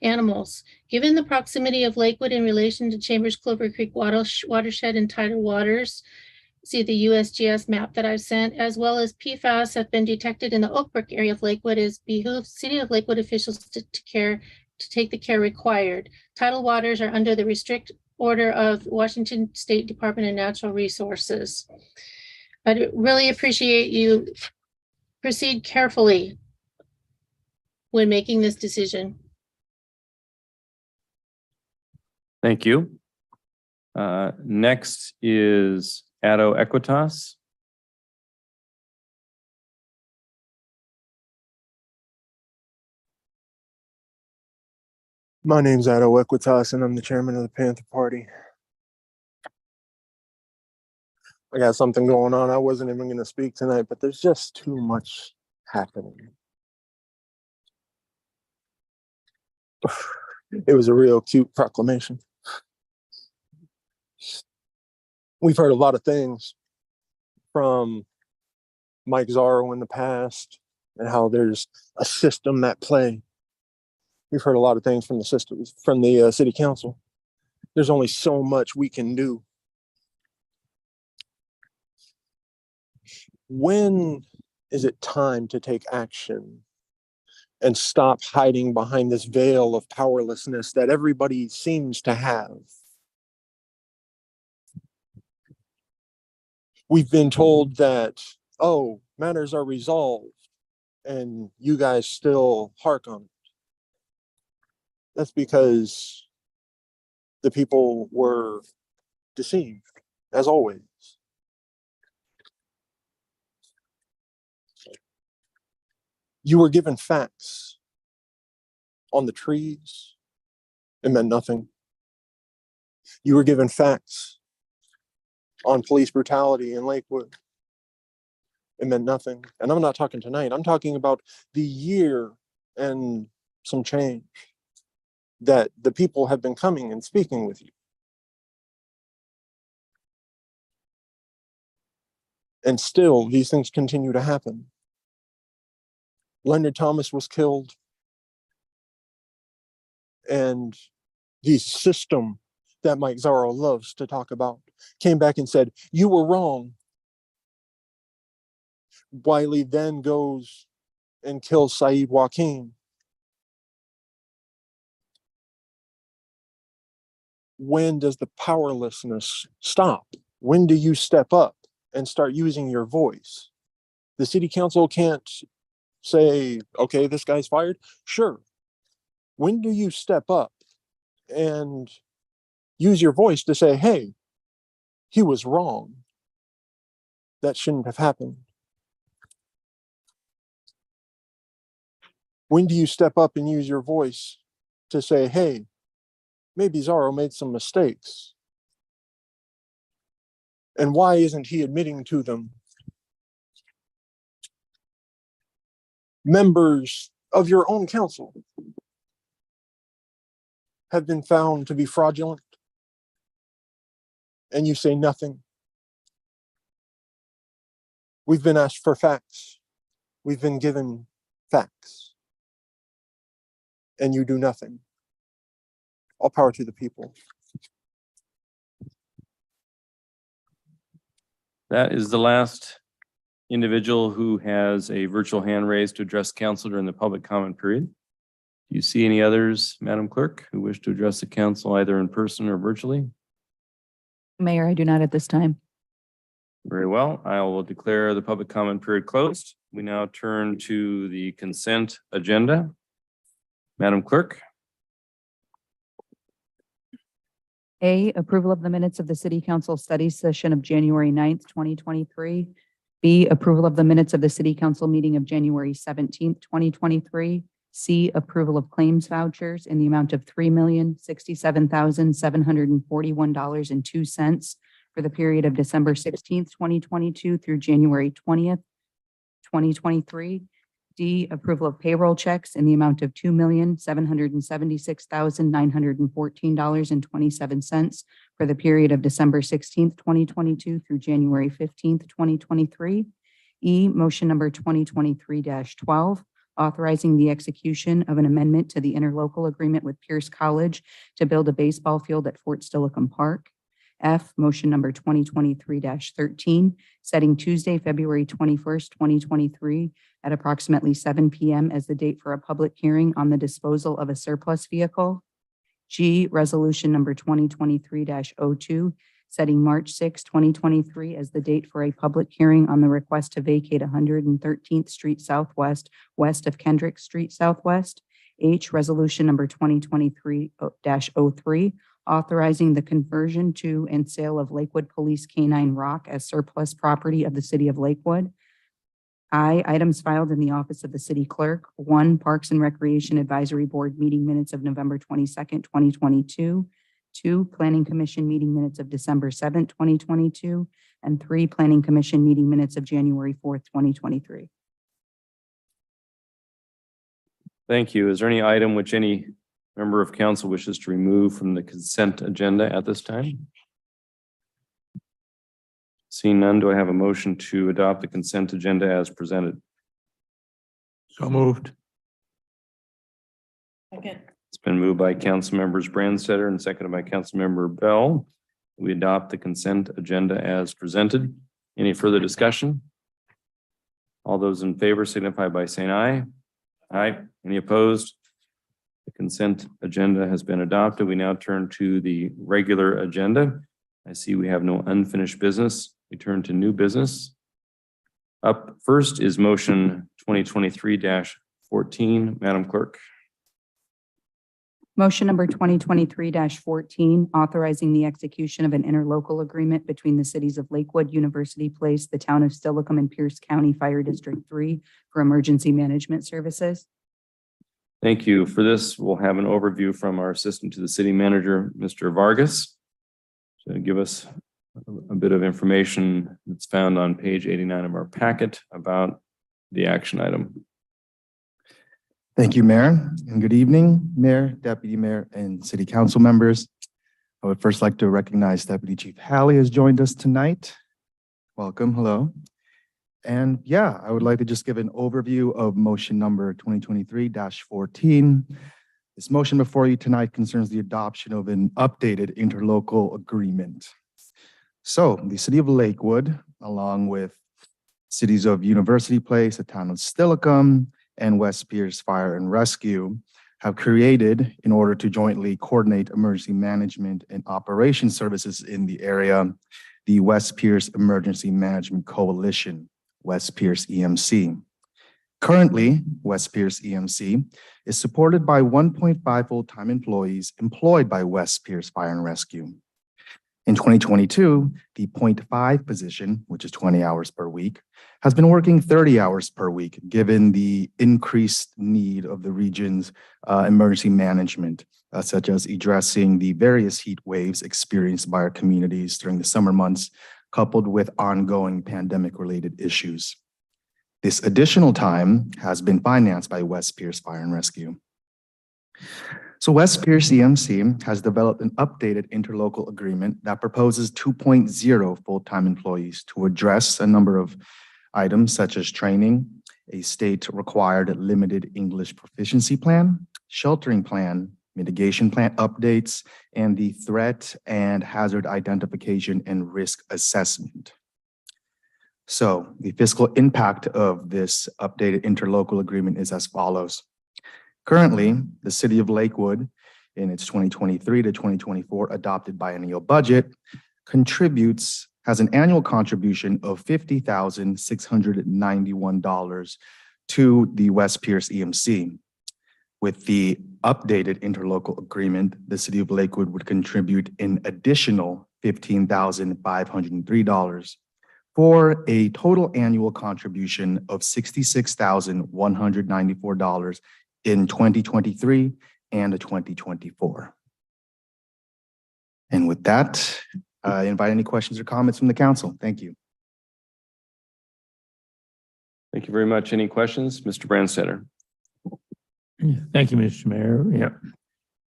S20: animals. Given the proximity of Lakewood in relation to Chambers Clover Creek watershed and tidal waters, see the USGS map that I've sent, as well as PFAS have been detected in the Oak Brook area of Lakewood, it behooves City of Lakewood officials to take the care required. Tidal waters are under the restrict order of Washington State Department of Natural Resources. I'd really appreciate you proceed carefully when making this decision.
S1: Thank you. Next is Addo Equitas.
S21: My name's Addo Equitas, and I'm the chairman of the Panther Party. I got something going on. I wasn't even going to speak tonight, but there's just too much happening. It was a real cute proclamation. We've heard a lot of things from Mike Zarro in the past and how there's a system at play. We've heard a lot of things from the systems, from the city council. There's only so much we can do. When is it time to take action and stop hiding behind this veil of powerlessness that everybody seems to have? We've been told that, oh, matters are resolved, and you guys still hark on it. That's because the people were deceived, as always. You were given facts on the trees. It meant nothing. You were given facts on police brutality in Lakewood. It meant nothing. And I'm not talking tonight. I'm talking about the year and some change that the people have been coming and speaking with you. And still, these things continue to happen. Leonard Thomas was killed. And the system that Mike Zarro loves to talk about came back and said, you were wrong. Wiley then goes and kills Saeed Joaquin. When does the powerlessness stop? When do you step up and start using your voice? The city council can't say, okay, this guy's fired. Sure. When do you step up and use your voice to say, hey, he was wrong. That shouldn't have happened. When do you step up and use your voice to say, hey, maybe Zarro made some mistakes? And why isn't he admitting to them? Members of your own council have been found to be fraudulent, and you say nothing. We've been asked for facts. We've been given facts, and you do nothing. All power to the people.
S1: That is the last individual who has a virtual hand raised to address council during the public comment period. Do you see any others, Madam Clerk, who wish to address the council either in person or virtually?
S2: Mayor, I do not at this time.
S1: Very well. I will declare the public comment period closed. We now turn to the consent agenda. Madam Clerk.
S2: A, approval of the minutes of the city council study session of January 9th, 2023. B, approval of the minutes of the city council meeting of January 17th, 2023. C, approval of claims vouchers in the amount of $3,067,741.02 for the period of December 16th, 2022 through January 20th, 2023. D, approval of payroll checks in the amount of $2,776,914.27 for the period of December 16th, 2022 through January 15th, 2023. E, motion number 2023-12, authorizing the execution of an amendment to the interlocal agreement with Pierce College to build a baseball field at Fort Steilacoom Park. F, motion number 2023-13, setting Tuesday, February 21st, 2023 at approximately 7 p.m. as the date for a public hearing on the disposal of a surplus vehicle. G, resolution number 2023-02, setting March 6, 2023 as the date for a public hearing on the request to vacate 113th Street Southwest, west of Kendrick Street Southwest. H, resolution number 2023-03, authorizing the conversion to and sale of Lakewood Police K-9 Rock as surplus property of the city of Lakewood. I, items filed in the office of the city clerk. 1, Parks and Recreation Advisory Board meeting minutes of November 22nd, 2022. 2, Planning Commission meeting minutes of December 7th, 2022. And 3, Planning Commission meeting minutes of January 4th, 2023.
S1: Thank you. Is there any item which any member of council wishes to remove from the consent agenda at this time? Seeing none, do I have a motion to adopt the consent agenda as presented?
S5: So moved.
S3: Second.
S1: It's been moved by Council Members Brandstetter and seconded by Council Member Bell. We adopt the consent agenda as presented. Any further discussion? All those in favor signify by saying aye. Aye. Any opposed? The consent agenda has been adopted. We now turn to the regular agenda. I see we have no unfinished business. We turn to new business. Up first is motion 2023-14. Madam Clerk.
S2: Motion number 2023-14, authorizing the execution of an interlocal agreement between the cities of Lakewood, University Place, the town of Steilacoom, and Pierce County Fire District 3 for emergency management services.
S1: Thank you. For this, we'll have an overview from our assistant to the city manager, Mr. Vargas, to give us a bit of information that's found on page 89 of our packet about the action item.
S4: Thank you, Mayor, and good evening, Mayor, Deputy Mayor, and City Council members. I would first like to recognize Deputy Chief Halley has joined us tonight. Welcome, hello. And yeah, I would like to just give an overview of motion number 2023-14. This motion before you tonight concerns the adoption of an updated interlocal agreement. So the city of Lakewood, along with cities of University Place, the town of Steilacoom, and West Pierce Fire and Rescue have created in order to jointly coordinate emergency management and operation services in the area, the West Pierce Emergency Management Coalition, West Pierce EMC. Currently, West Pierce EMC is supported by 1.5 full-time employees employed by West Pierce Fire and Rescue. In 2022, the 0.5 position, which is 20 hours per week, has been working 30 hours per week, given the increased need of the region's emergency management, such as addressing the various heat waves experienced by our communities during the summer months, coupled with ongoing pandemic-related issues. This additional time has been financed by West Pierce Fire and Rescue. So West Pierce EMC has developed an updated interlocal agreement that proposes 2.0 full-time employees to address a number of items such as training, a state-required limited English proficiency plan, sheltering plan, mitigation plan updates, and the threat and hazard identification and risk assessment. So the fiscal impact of this updated interlocal agreement is as follows. Currently, the city of Lakewood, in its 2023 to 2024 adopted biennial budget, has an annual contribution of $50,691 to the West Pierce EMC. With the updated interlocal agreement, the city of Lakewood would contribute an additional $15,503 for a total annual contribution of $66,194 in 2023 and 2024. And with that, I invite any questions or comments from the council. Thank you.
S1: Thank you very much. Any questions? Mr. Branstetter.
S5: Thank you, Mr. Mayor.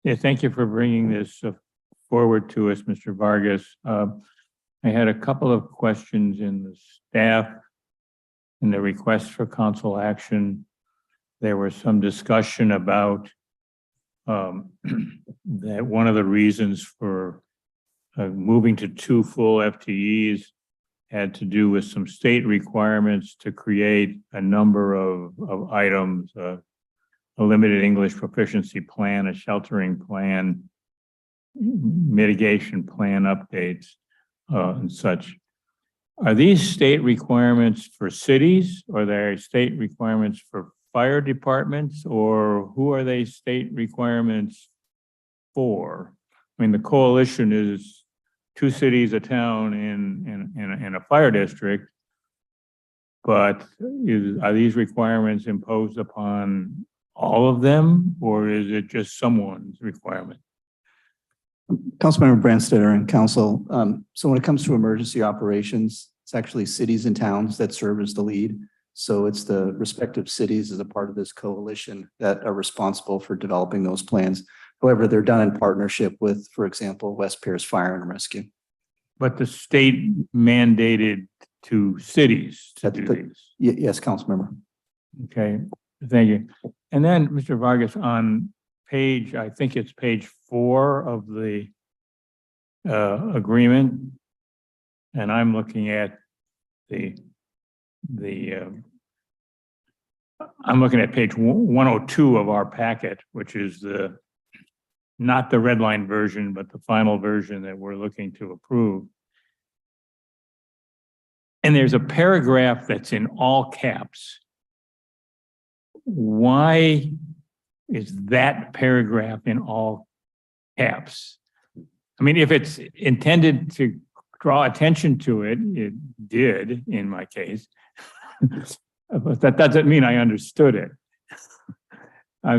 S5: Yeah, thank you for bringing this forward to us, Mr. Vargas. I had a couple of questions in the staff in the request for council action. There was some discussion about that one of the reasons for moving to 2 full FTEs had to do with some state requirements to create a number of items, a limited English proficiency plan, a sheltering plan, mitigation plan updates, and such. Are these state requirements for cities, or are they state requirements for fire departments, or who are they state requirements for? I mean, the coalition is 2 cities, a town, and a fire district. But are these requirements imposed upon all of them, or is it just someone's requirement?
S6: Councilmember Branstetter and council. So when it comes to emergency operations, it's actually cities and towns that serve as the lead. So it's the respective cities as a part of this coalition that are responsible for developing those plans. However, they're done in partnership with, for example, West Pierce Fire and Rescue.
S5: But the state mandated to cities to do these.
S6: Yes, council member.
S5: Okay, thank you. And then, Mr. Vargas, on page, I think it's page 4 of the agreement, and I'm looking at I'm looking at page 102 of our packet, which is not the red line version, but the final version that we're looking to approve. And there's a paragraph that's in all caps. Why is that paragraph in all caps? I mean, if it's intended to draw attention to it, it did in my case. But that doesn't mean I understood it.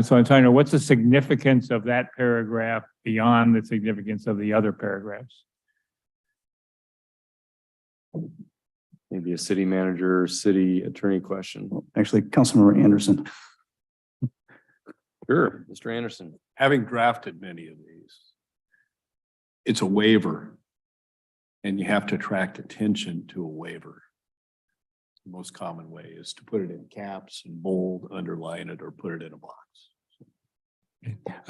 S5: So I'm trying to know what's the significance of that paragraph beyond the significance of the other paragraphs?
S1: Maybe a city manager or city attorney question.
S6: Actually, Councilmember Anderson.
S1: Sure, Mr. Anderson.
S22: Having drafted many of these, it's a waiver, and you have to attract attention to a waiver. The most common way is to put it in caps and bold, underline it, or put it in a box.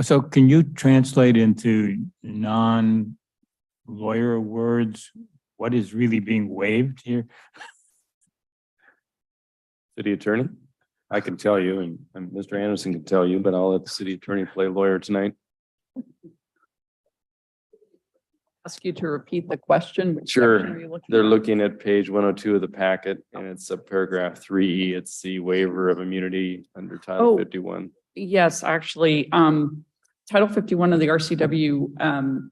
S5: So can you translate into non-lawyer words what is really being waived here?
S1: City attorney? I can tell you, and Mr. Anderson can tell you, but I'll let the city attorney play lawyer tonight.
S23: Ask you to repeat the question. Which
S1: Sure.
S23: section are you looking
S1: They're
S23: at?
S1: looking at page 102 of the packet, and it's paragraph 3E. It's the waiver of immunity under Title 51.
S23: Yes, actually, Title 51 of the RCW,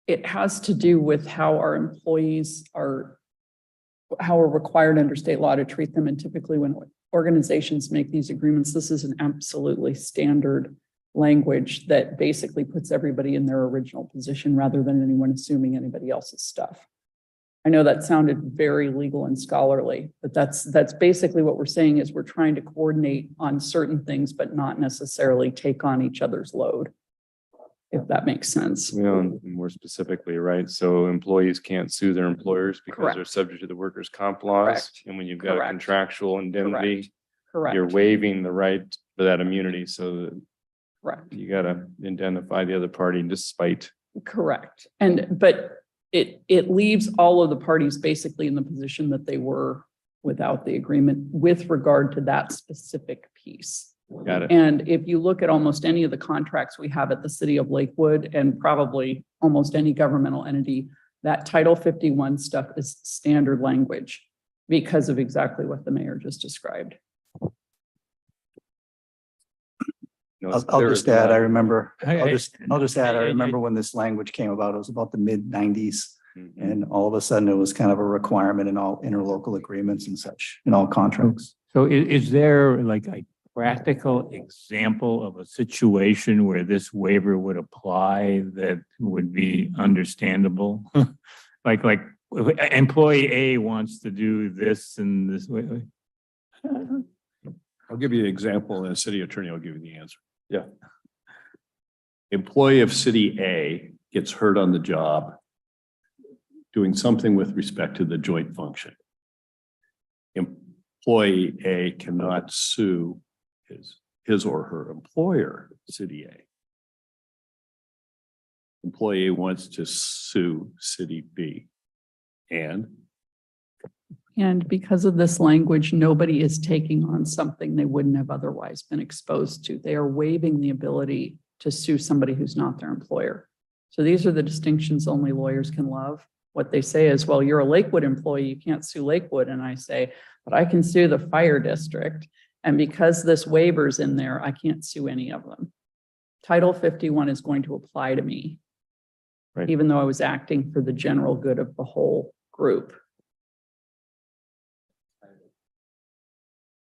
S23: it has to do with how our employees how we're required under state law to treat them. And typically when organizations make these agreements, this is an absolutely standard language that basically puts everybody in their original position rather than anyone assuming anybody else's stuff. I know that sounded very legal and scholarly, but that's basically what we're saying is we're trying to coordinate on certain things, but not necessarily take on each other's load, if that makes sense.
S1: You know, more specifically, right? So employees can't sue their employers because
S23: Correct.
S1: they're subject to the workers' comp laws.
S23: Correct.
S1: And when you've got a
S23: Correct.
S1: contractual indemnity,
S23: Correct.
S1: you're waiving the right for that immunity. So that
S23: Correct.
S1: you got to identify the other party despite.
S23: Correct. But it leaves all of the parties basically in the position that they were without the agreement with regard to that specific piece.
S1: Got it.
S23: And if you look at almost any of the contracts we have at the city of Lakewood and probably almost any governmental entity, that Title 51 stuff is standard language because of exactly what the mayor just described.
S1: No
S6: I'll just add, I remember,
S5: I-
S6: I'll just add, I
S5: I-
S6: remember when this language came about, it was about the mid-90s.
S1: Mm-hmm.
S6: And all of a sudden it was kind of a requirement in all interlocal agreements and such, in all contracts.
S5: So is there like a practical example of a situation where this waiver would apply that would be understandable? Like employee A wants to do this and this way.
S22: I'll give you an example and the city attorney will give you the answer.
S1: Yeah.
S22: Employee of city A gets hurt on the job doing something with respect to the joint function. Employee A cannot sue his or her employer, city A. Employee A wants to sue city B. And
S23: because of this language, nobody is taking on something they wouldn't have otherwise been exposed to. They are waiving the ability to sue somebody who's not their employer. So these are the distinctions only lawyers can love. What they say is, well, you're a Lakewood employee, you can't sue Lakewood. And I say, but I can sue the fire district. And because this waiver's in there, I can't sue any of them. Title 51 is going to apply to me,
S1: Right.
S23: even though I was acting for the general good of the whole group.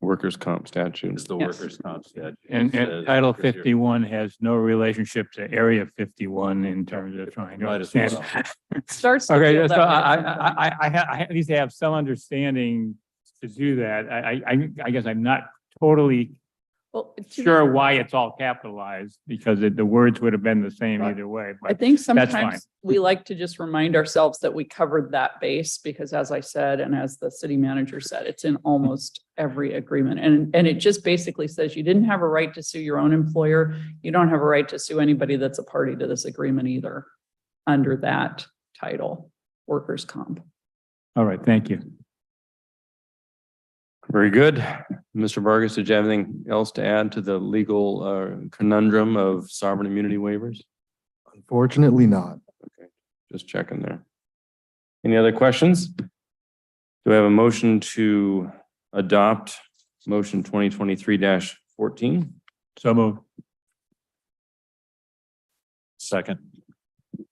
S1: Workers' comp statute.
S22: it's the
S23: Yes.
S22: workers' comp statute.
S5: And
S22: Says
S5: Title
S22: if you're-
S5: 51 has no relationship to Area 51 in terms of trying to
S22: Might as
S5: understand.
S22: well.
S23: Starts to
S5: Okay,
S23: feel
S5: so
S23: that way
S5: I at least have some understanding to do that. I guess I'm not totally
S23: Well, to be-
S5: sure why it's all capitalized because the words would have been the same
S23: Right.
S5: either way.
S23: I
S5: But
S23: think
S5: that's fine.
S23: sometimes we like to just remind ourselves that we covered that base because as I said, and as the city manager said, it's in almost every agreement. And it just basically says you didn't have a right to sue your own employer. You don't have a right to sue anybody that's a party to this agreement either under that title, workers' comp.
S5: All right, thank you.
S1: Very good. Mr. Vargas, did you have anything else to add to the legal conundrum of sovereign immunity waivers?
S4: Unfortunately not.
S1: Okay, just checking there. Any other questions? Do I have a motion to adopt motion 2023-14?
S5: So moved.
S22: Second.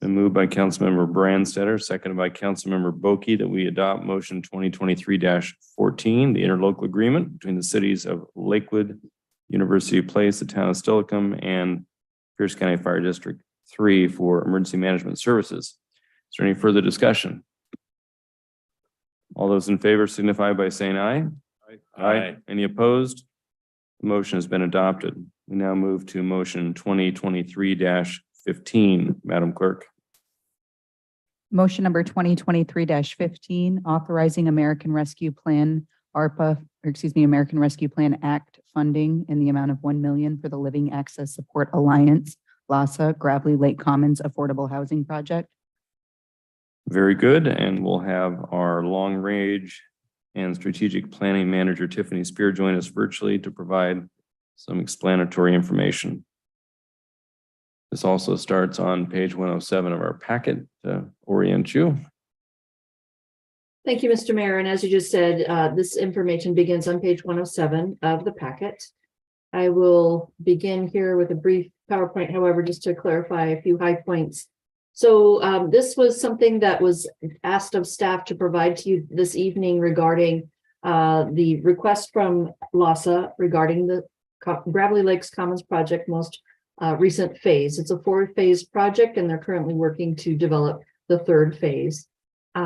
S1: Been moved by Councilmember Brandstetter, seconded by Councilmember Boki, that we adopt motion 2023-14, the interlocal agreement between the cities of Lakewood, University Place, the town of Stillicum, and Pierce County Fire District 3 for emergency management services. Is there any further discussion? All those in favor signify by saying aye. Aye. Any opposed? The motion has been adopted. We now move to motion 2023-15, Madam Clerk.
S2: Motion number 2023-15, authorizing American Rescue Plan, American Rescue Plan Act funding in the amount of $1 million for the Living Access Support Alliance, LASA, Gravely Lake Commons Affordable Housing Project.
S1: Very good, and we'll have our long range and strategic planning manager, Tiffany Spear, join us virtually to provide some explanatory information. This also starts on page 107 of our packet to orient you.
S7: Thank you, Mr. Mayor. And as you just said, this information begins on page 107 of the packet. I will begin here with a brief PowerPoint, however, just to clarify a few high points. So this was something that was asked of staff to provide to you this evening regarding the request from LASA regarding the Gravely Lakes Commons project most recent phase. It's a 4-phase project and they're currently working to develop the 3rd phase.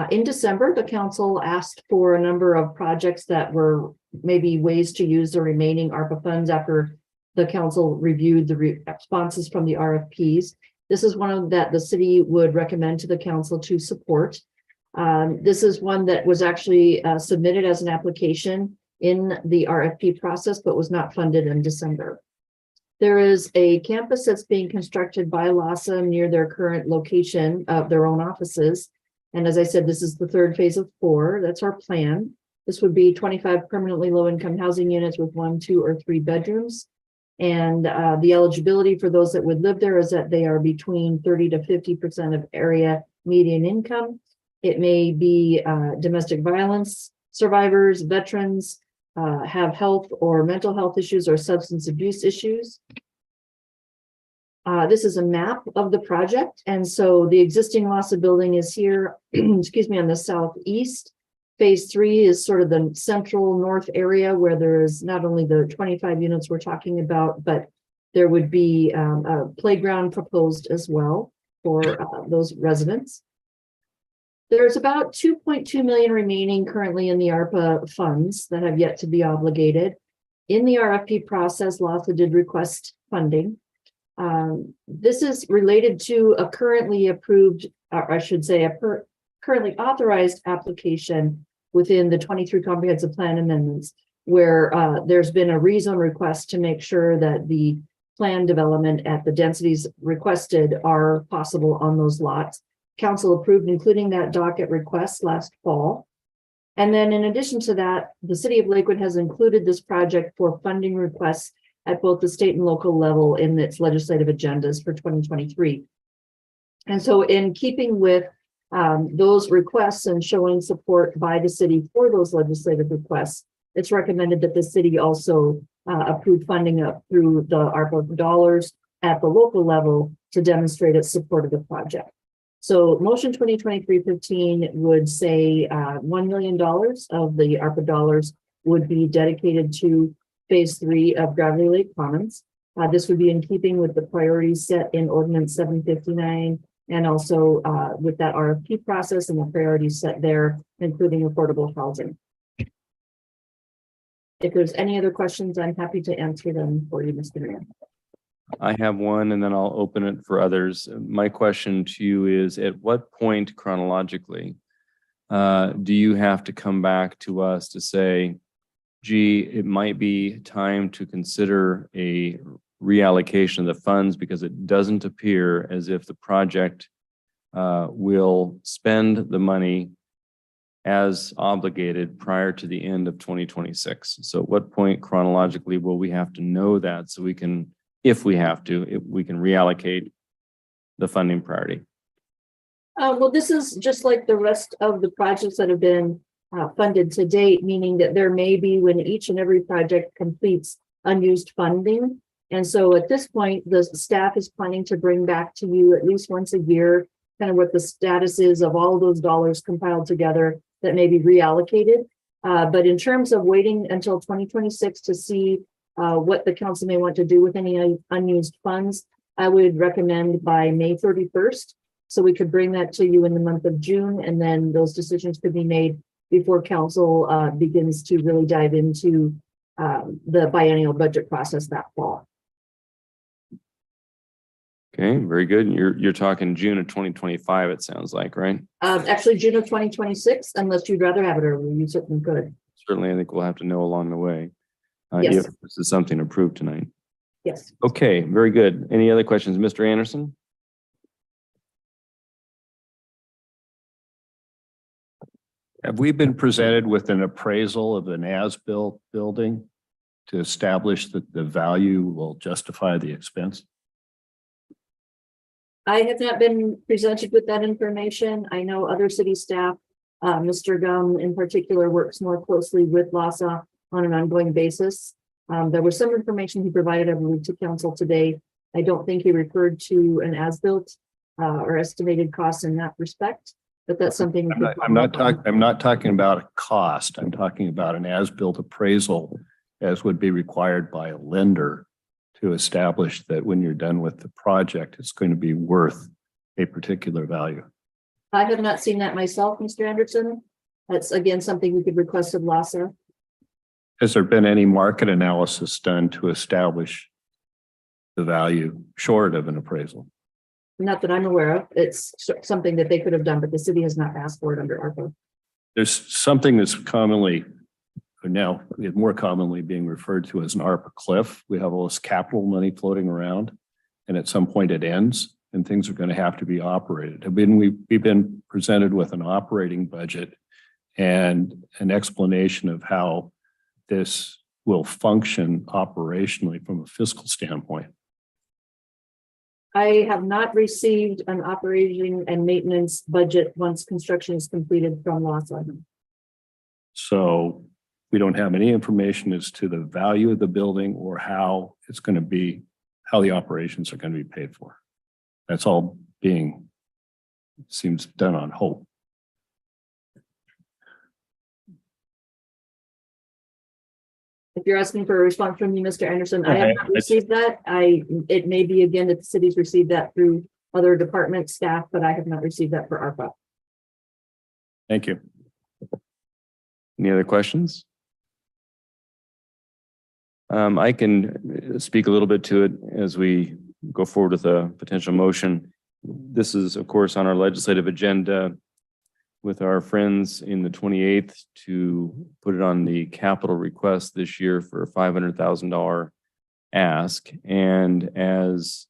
S7: In December, the council asked for a number of projects that were maybe ways to use the remaining ARPA funds after the council reviewed the responses from the RFPs. This is one of that the city would recommend to the council to support. This is one that was actually submitted as an application in the RFP process, but was not funded in December. There is a campus that's being constructed by LASA near their current location of their own offices. And as I said, this is the 3rd phase of 4. That's our plan. This would be 25 permanently low-income housing units with 1, 2, or 3 bedrooms. And the eligibility for those that would live there is that they are between 30 to 50% of area median income. It may be domestic violence survivors, veterans, have health or mental health issues or substance abuse issues. This is a map of the project. And so the existing LASA building is here, excuse me, on the southeast. Phase 3 is sort of the central north area where there is not only the 25 units we're talking about, but there would be a playground proposed as well for those residents. There's about 2.2 million remaining currently in the ARPA funds that have yet to be obligated. In the RFP process, LASA did request funding. This is related to a currently approved, or I should say, currently authorized application within the 23 comprehensive plan amendments, where there's been a rezone request to make sure that the plan development at the densities requested are possible on those lots. Council approved including that docket request last fall. And then in addition to that, the city of Lakewood has included this project for funding requests at both the state and local level in its legislative agendas for 2023. And so in keeping with those requests and showing support by the city for those legislative requests, it's recommended that the city also approve funding up through the ARPA dollars at the local level to demonstrate its support of the project. So motion 2023-15 would say $1 million of the ARPA dollars would be dedicated to phase 3 of Gravely Lake Commons. This would be in keeping with the priorities set in Ordinance 759 and also with that RFP process and the priorities set there, including affordable housing. If there's any other questions, I'm happy to answer them for you, Mr. Mayor.
S1: I have one and then I'll open it for others. My question to you is, at what point chronologically do you have to come back to us to say, gee, it might be time to consider a reallocation of the funds, because it doesn't appear as if the project will spend the money as obligated prior to the end of 2026. So at what point chronologically will we have to know that so we can, if we have to, we can reallocate the funding priority?
S7: Well, this is just like the rest of the projects that have been funded to date, meaning that there may be, when each and every project completes, unused funding. And so at this point, the staff is planning to bring back to you at least once a year, kind of what the status is of all of those dollars compiled together that may be reallocated. But in terms of waiting until 2026 to see what the council may want to do with any unused funds, I would recommend by May 31st. So we could bring that to you in the month of June, and then those decisions could be made before council begins to really dive into the biennial budget process that fall.
S1: Okay, very good. You're talking June of 2025, it sounds like, right?
S7: Actually, June of 2026, unless you'd rather have it earlier, you certainly could.
S1: Certainly, I think we'll have to know along the way.
S7: Yes.
S1: If this is something approved tonight.
S7: Yes.
S1: Okay, very good. Any other questions, Mr. Anderson?
S22: Have we been presented with an appraisal of an as-built building to establish that the value will justify the expense?
S7: I have not been presented with that information. I know other city staff, Mr. Gum in particular, works more closely with LASA on an ongoing basis. There was some information he provided, I believe, to council today. I don't think he referred to an as-built or estimated cost in that respect, but that's something.
S22: I'm not talking about a cost. I'm talking about an as-built appraisal, as would be required by a lender to establish that when you're done with the project, it's going to be worth a particular value.
S7: I have not seen that myself, Mr. Anderson. That's again something we could request of LASA.
S22: Has there been any market analysis done to establish the value short of an appraisal?
S7: Not that I'm aware of. It's something that they could have done, but the city has not asked for it under ARPA.
S22: There's something that's commonly, or now more commonly being referred to as an ARPA cliff. We have all this capital money floating around, and at some point it ends and things are going to have to be operated. We've been presented with an operating budget and an explanation of how this will function operationally from a fiscal standpoint.
S7: I have not received an operating and maintenance budget once construction is completed from LASA.
S22: So we don't have any information as to the value of the building or how it's going to be, how the operations are going to be paid for. That's all being, seems done on hope.
S7: If you're asking for a response from you, Mr. Anderson, I have
S22: Okay.
S7: not received that. It may be again that the city's received that through other department staff, but I have not received that for ARPA.
S22: Thank you.
S1: Any other questions? I can speak a little bit to it as we go forward with a potential motion. This is, of course, on our legislative agenda with our friends in the 28th to put it on the capital request this year for a $500,000 ask. And as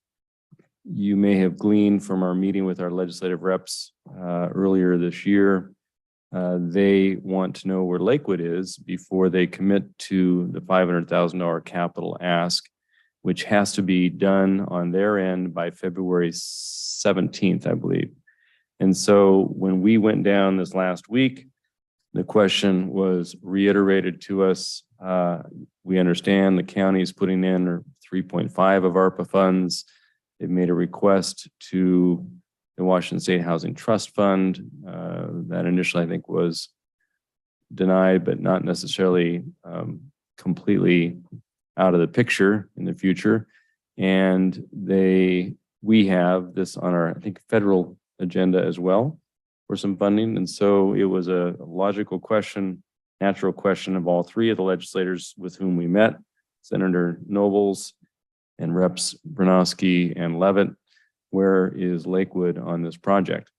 S1: you may have gleaned from our meeting with our legislative reps earlier this year, they want to know where Lakewood is before they commit to the $500,000 capital ask, which has to be done on their end by February 17th, I believe. And so when we went down this last week, the question was reiterated to us. We understand the county is putting in 3.5 of ARPA funds. They've made a request to the Washington State Housing Trust Fund. That initially, I think, was denied, but not necessarily completely out of the picture in the future. And we have this on our, I think, federal agenda as well for some funding. And so it was a logical question, natural question of all three of the legislators with whom we met, Senator Nobles and Reps Bronowski and Levitt. Where is Lakewood on this project?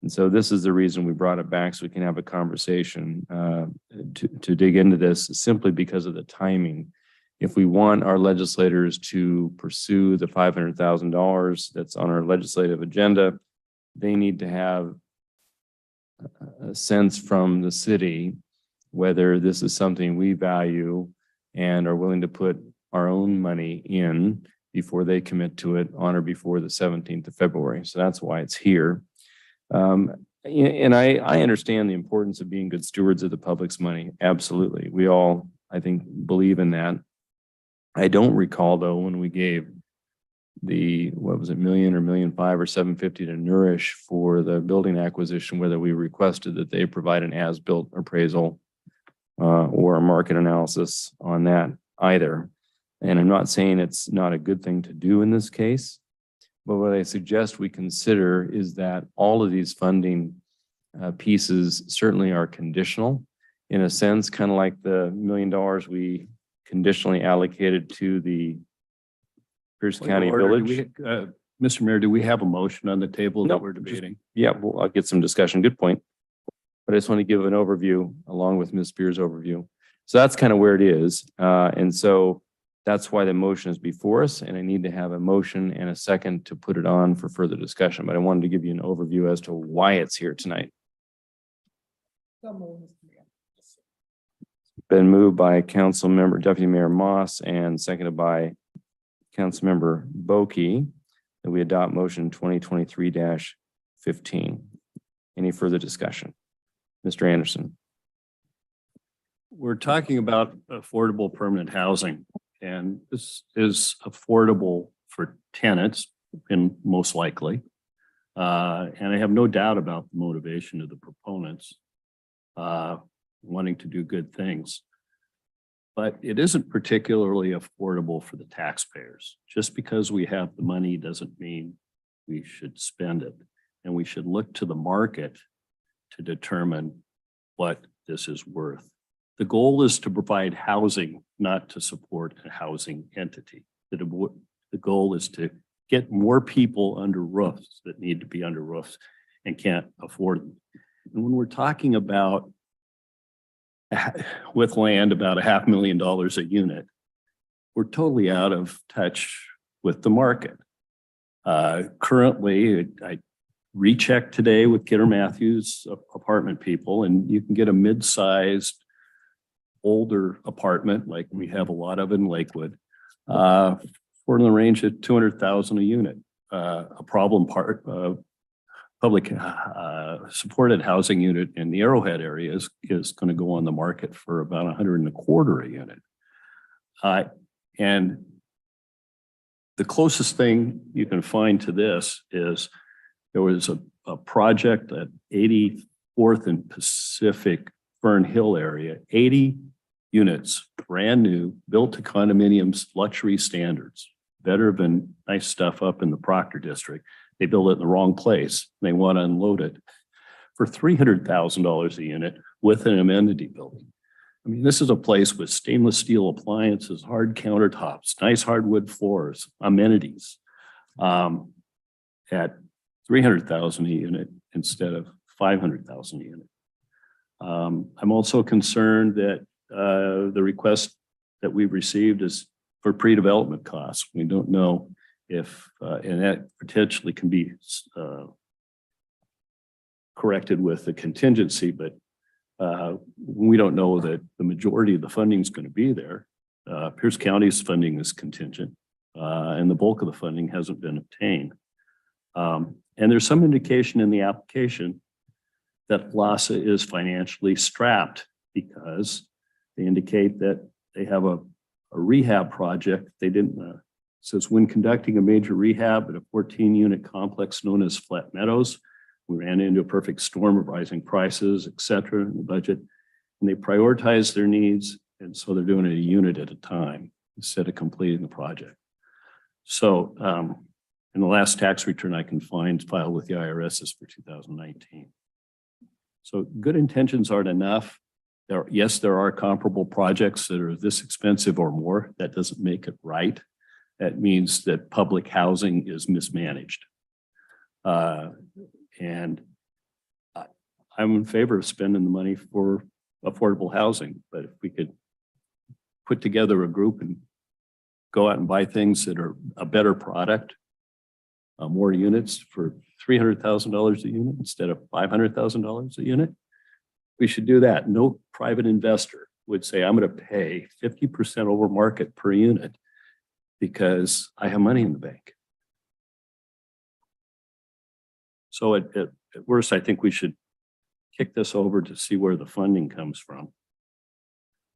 S1: And so this is the reason we brought it back, so we can have a conversation to dig into this, simply because of the timing. If we want our legislators to pursue the $500,000 that's on our legislative agenda, they need to have a sense from the city whether this is something we value and are willing to put our own money in before they commit to it on or before the 17th of February. So that's why it's here. And I understand the importance of being good stewards of the public's money. Absolutely. We all, I think, believe in that. I don't recall, though, when we gave the, what was it, million or $1.5 million or $750 to Nourish for the building acquisition, whether we requested that they provide an as-built appraisal or a market analysis on that either. And I'm not saying it's not a good thing to do in this case, but what I suggest we consider is that all of these funding pieces certainly are conditional in a sense, kind of like the $1 million we conditionally allocated to the Pierce County Village.
S22: Mr. Mayor, do we have a motion on the table
S1: No,
S22: that we're debating?
S1: Yeah, well, I'll get some discussion. Good point. But I just want to give an overview along with Ms. Spears' overview. So that's kind of where it is. And so that's why the motion is before us, and I need to have a motion and a second to put it on for further discussion. But I wanted to give you an overview as to why it's here tonight. Been moved by Council Member Deputy Mayor Moss and seconded by Council Member Boki that we adopt motion 2023-15. Any further discussion? Mr. Anderson.
S22: We're talking about affordable permanent housing, and this is affordable for tenants, and most likely. And I have no doubt about the motivation of the proponents wanting to do good things. But it isn't particularly affordable for the taxpayers. Just because we have the money doesn't mean we should spend it. And we should look to the market to determine what this is worth. The goal is to provide housing, not to support a housing entity. The goal is to get more people under roofs that need to be under roofs and can't afford them. And when we're talking about with land about $500,000 a unit, we're totally out of touch with the market. Currently, I rechecked today with Kidder Matthews apartment people, and you can get a mid-sized older apartment like we have a lot of in Lakewood for in the range of $200,000 a unit. A problem part of public supported housing unit in the Arrowhead area is going to go on the market for about $125,000 a unit. And the closest thing you can find to this is there was a project at 84th and Pacific Fern Hill area, 80 units, brand new, built to condominiums, luxury standards, better than nice stuff up in the Proctor district. They built it in the wrong place. They want to unload it for $300,000 a unit with an amenity building. I mean, this is a place with stainless steel appliances, hard countertops, nice hardwood floors, amenities, at $300,000 a unit instead of $500,000 a unit. I'm also concerned that the request that we've received is for pre-development costs. We don't know if, and that potentially can be corrected with the contingency, but we don't know that the majority of the funding is going to be there. Pierce County's funding is contingent, and the bulk of the funding hasn't been obtained. And there's some indication in the application that LASA is financially strapped because they indicate that they have a rehab project. They didn't, says when conducting a major rehab at a 14-unit complex known as Flat Meadows, we ran into a perfect storm of rising prices, et cetera, in the budget, and they prioritized their needs. And so they're doing it a unit at a time instead of completing the project. So in the last tax return I can find filed with the IRS is for 2019. So good intentions aren't enough. Yes, there are comparable projects that are this expensive or more. That doesn't make it right. That means that public housing is mismanaged. And I'm in favor of spending the money for affordable housing, but if we could put together a group and go out and buy things that are a better product, more units for $300,000 a unit instead of $500,000 a unit, we should do that. No private investor would say, I'm going to pay 50% over market per unit because I have money in the bank. So at worst, I think we should kick this over to see where the funding comes from,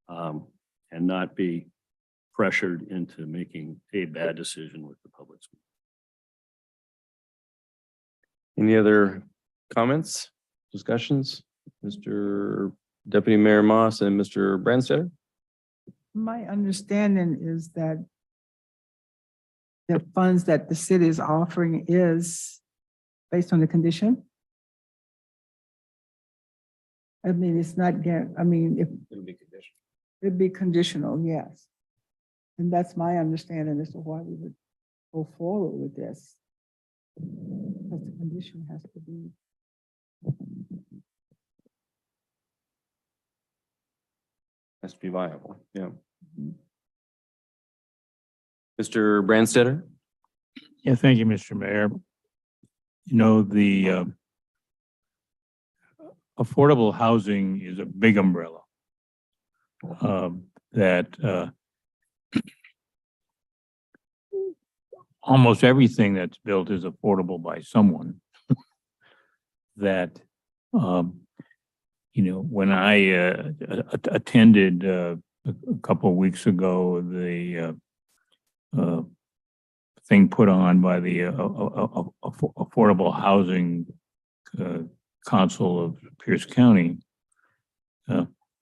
S22: and not be pressured into making a bad decision with the public school.
S1: Any other comments, discussions? Mr. Deputy Mayor Moss and Mr. Branstetter?
S8: My understanding is that the funds that the city is offering is based on the condition. I mean, it's not, I mean, if it'd be conditional, yes. And that's my understanding as to why we would go forward with this. Because the condition has to be.
S1: Has to be viable, yeah. Mr. Branstetter?
S5: Yeah, thank you, Mr. Mayor. You know, the affordable housing is a big umbrella that almost everything that's built is affordable by someone. That, you know, when I attended a couple of weeks ago, the thing put on by the Affordable Housing Council of Pierce County,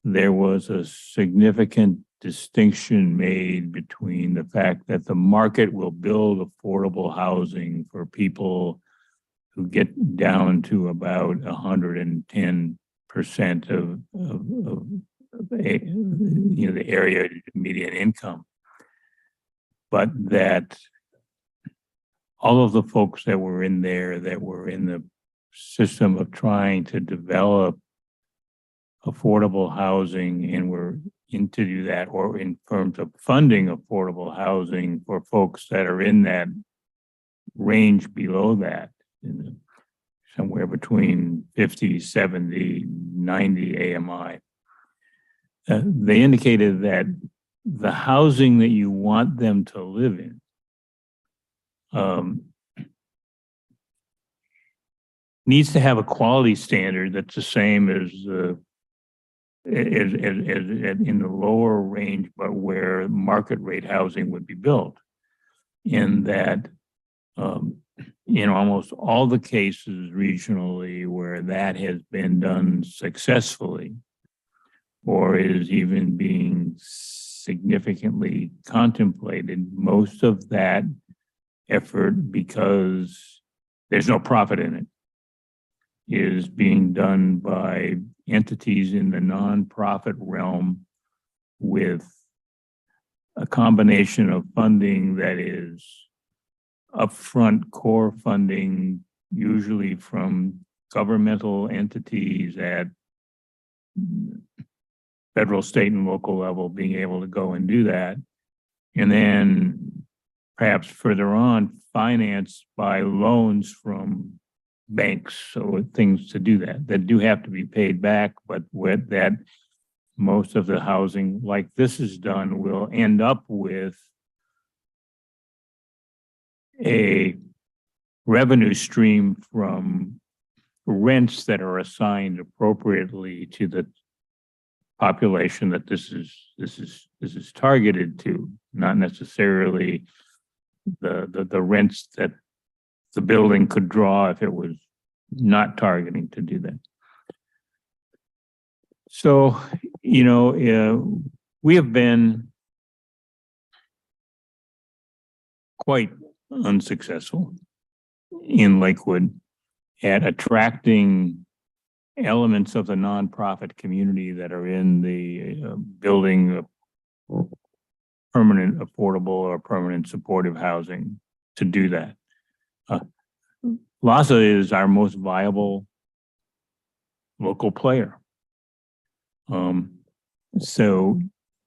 S5: there was a significant distinction made between the fact that the market will build affordable housing for people who get down to about 110% of you know, the area median income, but that all of the folks that were in there that were in the system of trying to develop affordable housing and were into do that, or in terms of funding affordable housing for folks that are in that range below that, somewhere between 50, 70, 90 AMI. They indicated that the housing that you want them to live in needs to have a quality standard that's the same as in the lower range, but where market rate housing would be built. in that in almost all the cases regionally where that has been done successfully or is even being significantly contemplated, most of that effort, because there's no profit in it, is being done by entities in the nonprofit realm with a combination of funding that is upfront core funding, usually from governmental entities at federal, state, and local level, being able to go and do that. And then perhaps further on, financed by loans from banks, so things to do that do have to be paid back, but with that, most of the housing like this is done will end up with a revenue stream from rents that are assigned appropriately to the population that this is targeted to, not necessarily the rents that the building could draw if it was not targeting to do that. So, we have been quite unsuccessful in Lakewood at attracting elements of the nonprofit community that are in the building permanent affordable or permanent supportive housing to do that. LAHSA is our most viable local player. So,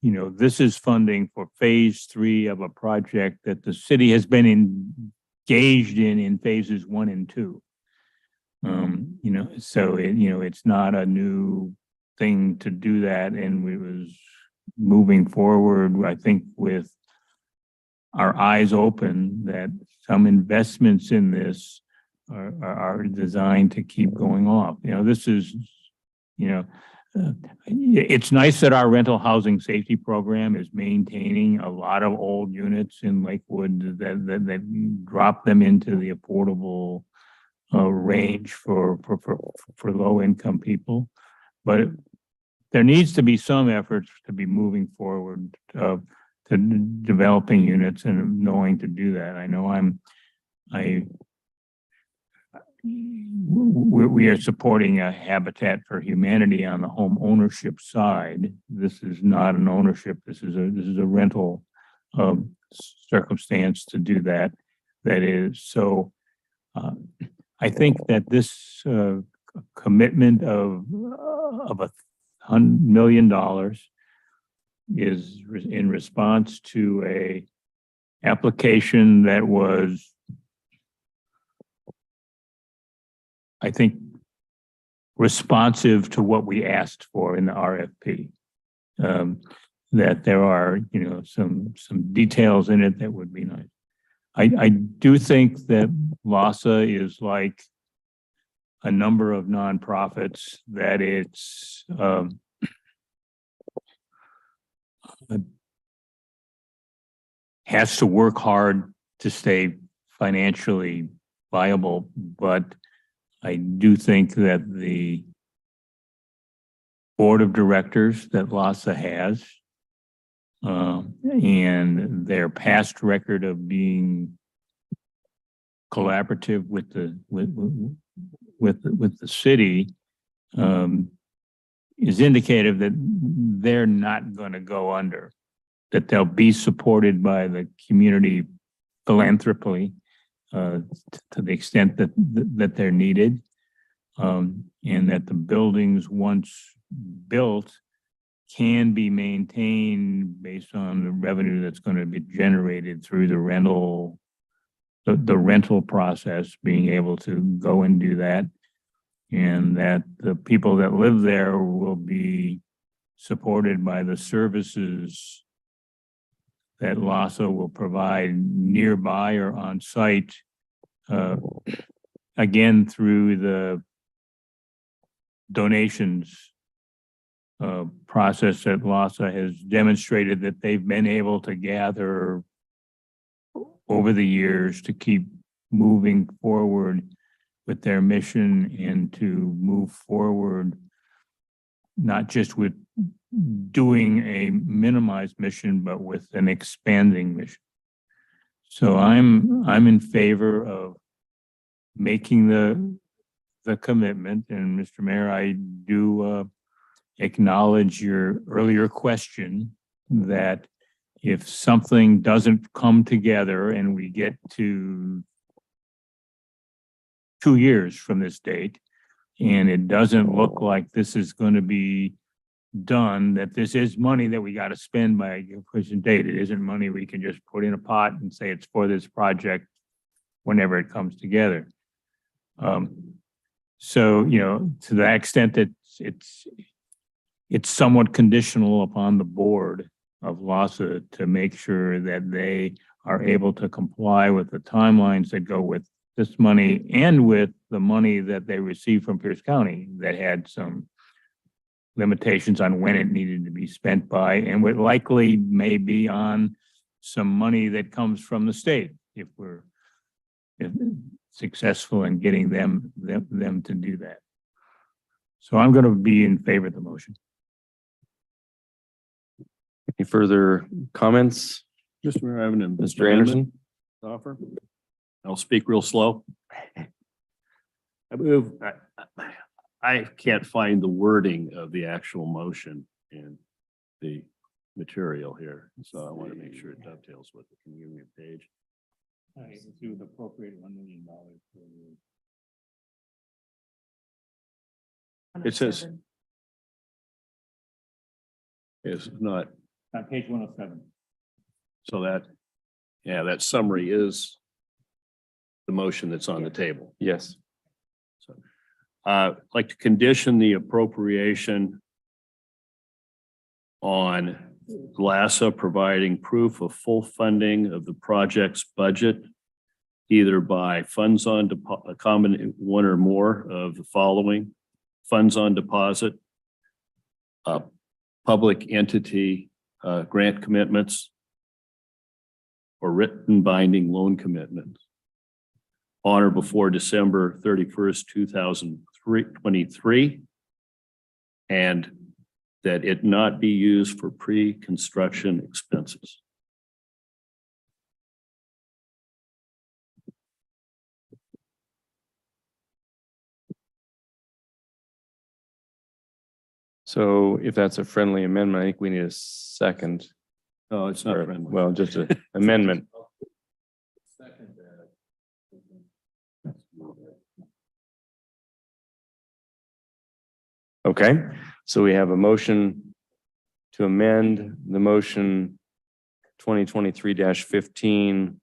S5: this is funding for phase 3 of a project that the city has been engaged in phases 1 and 2. So it's not a new thing to do that, and we was moving forward, I think, with our eyes open that some investments in this are designed to keep going off. This is, it's nice that our rental housing safety program is maintaining a lot of old units in Lakewood that drop them into the affordable range for low income people. But there needs to be some efforts to be moving forward to developing units and knowing to do that. I know we are supporting a Habitat for Humanity on the home ownership side. This is not an ownership. This is a rental circumstance to do that. That is so. I think that this commitment of $100 million is in response to a application that was, I think, responsive to what we asked for in the RFP. That there are, some details in it that would be nice. I do think that LAHSA is like a number of nonprofits, that it's has to work hard to stay financially viable, but I do think that the board of directors that LAHSA has and their past record of being collaborative with the city is indicative that they're not going to go under, that they'll be supported by the community philanthropy to the extent that they're needed, and that the buildings, once built, can be maintained based on the revenue that's going to be generated through the rental process, being able to go and do that, and that the people that live there will be supported by the services that LAHSA will provide nearby or on site, again, through the donations process that LAHSA has demonstrated that they've been able to gather over the years to keep moving forward with their mission and to move forward, not just with doing a minimized mission, but with an expanding mission. So I'm in favor of making the commitment. And Mr. Mayor, I do acknowledge your earlier question that if something doesn't come together and we get to 2 years from this date, and it doesn't look like this is going to be done, that this is money that we got to spend by a pushing date. It isn't money we can just put in a pot and say it's for this project whenever it comes together. So, you know, to the extent that it's somewhat conditional upon the board of LASA to make sure that they are able to comply with the timelines that go with this money and with the money that they received from Pierce County that had some limitations on when it needed to be spent by, and would likely may be on some money that comes from the state if we're successful in getting them to do that. So I'm going to be in favor of the motion.
S1: Any further comments?
S22: Mr. Mayor, I have an
S1: Mr. Anderson?
S22: to offer. I'll speak real slow. I move, I can't find the wording of the actual motion in the material here, so I want to make sure it dovetails with the community page.
S5: To appropriate $1 million.
S22: It says it's not,
S5: On page 107.
S22: so that, yeah, that summary is the motion that's on the table.
S1: Yes.
S22: So, I'd like to condition the appropriation on LASA providing proof of full funding of the project's budget, either by funds on deposit, a common one or more of the following: funds on deposit, public entity grant commitments, or written binding loan commitments on or before December 31st, 2023, and that it not be used for pre-construction expenses.
S1: So if that's a friendly amendment, I think we need a second.
S22: No, it's not
S1: Or,
S22: friendly.
S1: well, just an amendment. Okay, so we have a motion to amend the motion 2023-15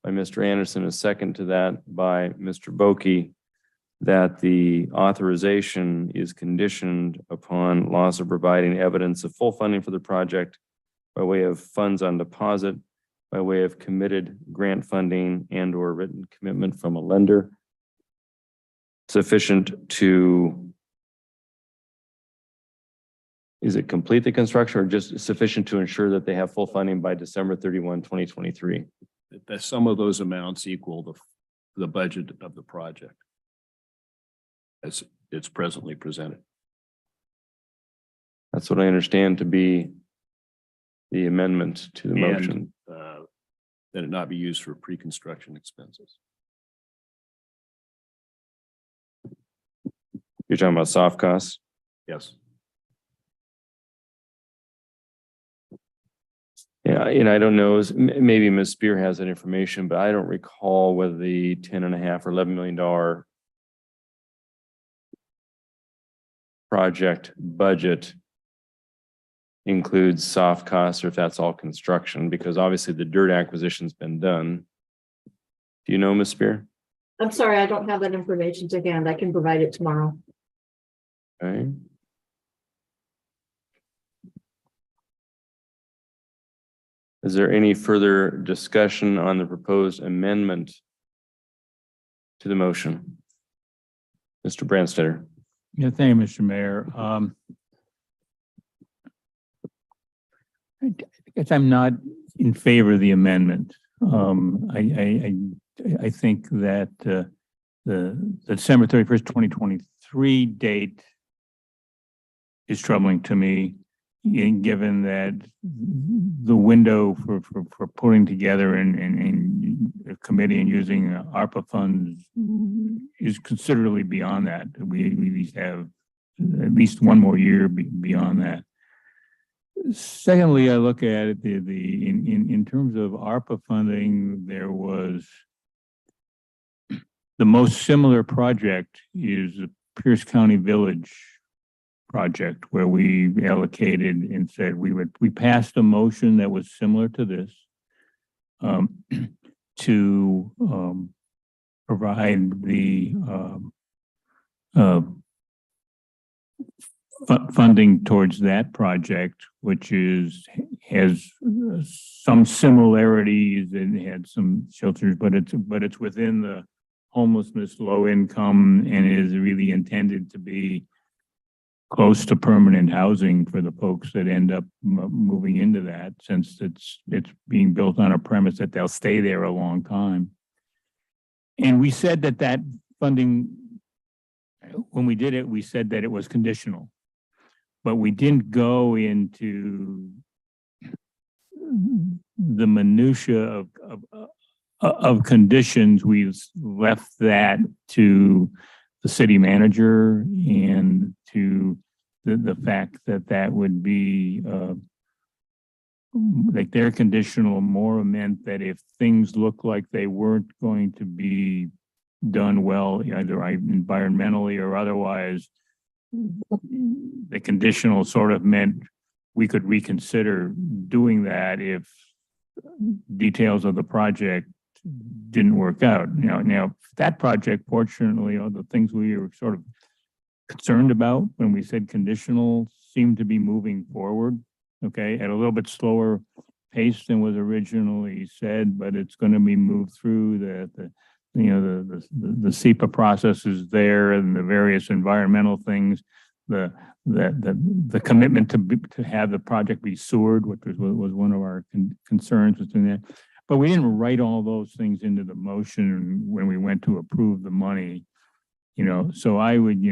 S1: by Mr. Anderson, a second to that by Mr. Boki, that the authorization is conditioned upon LASA providing evidence of full funding for the project by way of funds on deposit, by way of committed grant funding and or written commitment from a lender sufficient to, is it complete the construction or just sufficient to ensure that they have full funding by December 31, 2023?
S22: That some of those amounts equal the budget of the project as it's presently presented.
S1: That's what I understand to be the amendment to the motion.
S22: And that it not be used for pre-construction expenses.
S1: You're talking about soft costs?
S22: Yes.
S1: Yeah, and I don't know, maybe Ms. Spear has that information, but I don't recall whether the 10.5 or $11 million project budget includes soft costs or if that's all construction, because obviously the dirt acquisition's been done. Do you know, Ms. Spear?
S7: I'm sorry, I don't have that information to hand. I can provide it tomorrow.
S1: Okay. Is there any further discussion on the proposed amendment to the motion? Mr. Branstetter.
S5: Yeah, thank you, Mr. Mayor. I guess I'm not in favor of the amendment. I think that the December 31st, 2023 date is troubling to me, given that the window for putting together and a committee and using ARPA funds is considerably beyond that. We at least have at least one more year beyond that. Secondly, I look at it, in terms of ARPA funding, there was the most similar project is the Pierce County Village project, where we allocated and said we passed a motion that was similar to this to provide the funding towards that project, which has some similarities and had some shelters, but it's within the homelessness, low income, and is really intended to be close to permanent housing for the folks that end up moving into that, since it's being built on a premise that they'll stay there a long time. And we said that funding, when we did it, we said that it was conditional, but we didn't go into the minutia of conditions. We left that to the city manager and to the fact that would be like their conditional more meant that if things look like they weren't going to be done well, either environmentally or otherwise, the conditional sort of meant we could reconsider doing that if details of the project didn't work out. Now that project, fortunately, all the things we were sort of concerned about when we said conditional seem to be moving forward, okay, at a little bit slower pace than was originally said, but it's going to be moved through the SEPA process is there, and the various environmental things, the commitment to have the project be sewered, which was one of our concerns within that. But we didn't write all those things into the motion when we went to approve the money, so I would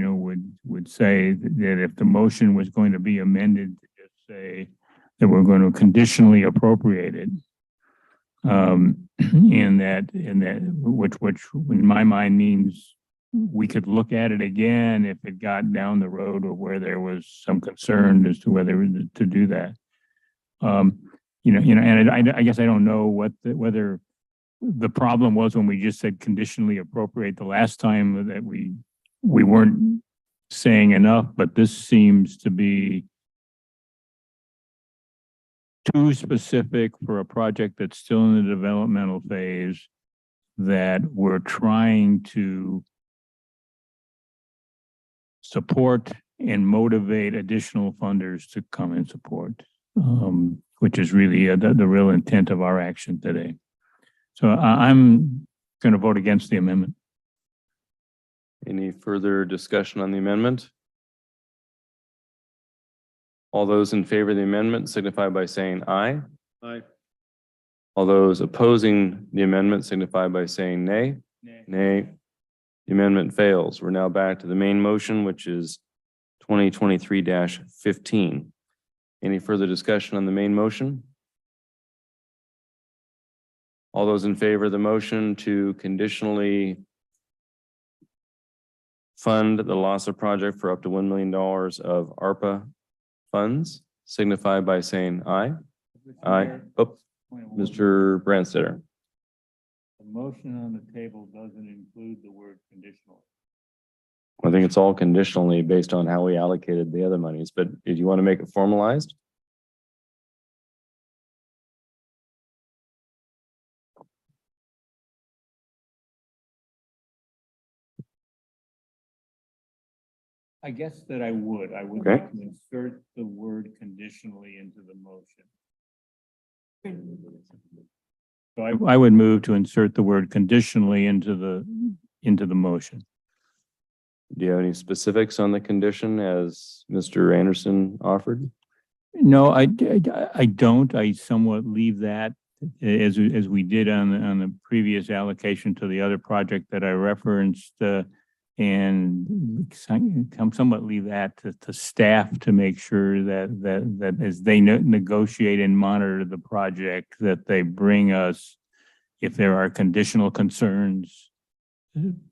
S5: say that if the motion was going to be amended to just say that we're going to conditionally appropriate it, and that which in my mind means we could look at it again if it got down the road or where there was some concern as to whether to do that. And I guess I don't know whether the problem was when we just said conditionally appropriate the last time, that we weren't saying enough, but this seems to be too specific for a project that's still in the developmental phase, that we're trying to support and motivate additional funders to come and support, which is really the real intent of our action today. So I'm going to vote against the amendment.
S1: Any further discussion on the amendment? All those in favor of the amendment signify by saying aye.
S22: Aye.
S1: All those opposing the amendment signify by saying nay. Nay. The amendment fails. We're now back to the main motion, which is 2023-15. Any further discussion on the main motion? All those in favor of the motion to conditionally fund the LASA project for up to $1 million of ARPA funds signify by saying aye. Aye. Oh, Mr. Branstetter.
S5: The motion on the table doesn't include the word conditional.
S1: I think it's all conditionally based on how we allocated the other monies, but did you want to make it formalized?
S5: I guess that I would
S1: Okay.
S5: like to insert the word conditionally into the motion. So I would move to insert the word conditionally into the motion.
S1: Do you have any specifics on the condition as Mr. Anderson offered?
S5: No, I don't. I somewhat leave that as we did on the previous allocation to the other project that I referenced, and somewhat leave that to staff to make sure that as they negotiate and monitor the project, that they bring us, if there are conditional concerns,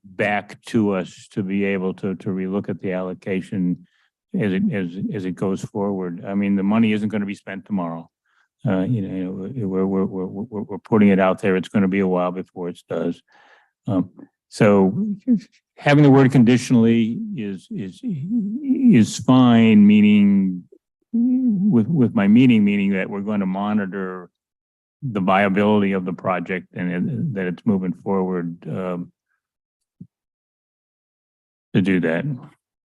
S5: back to us to be able to relook at the allocation as it goes forward. I mean, the money isn't going to be spent tomorrow. We're putting it out there. It's going to be a while before it does. So having the word conditionally is fine, meaning with my meaning that we're going to monitor the viability of the project and that it's moving forward to do that.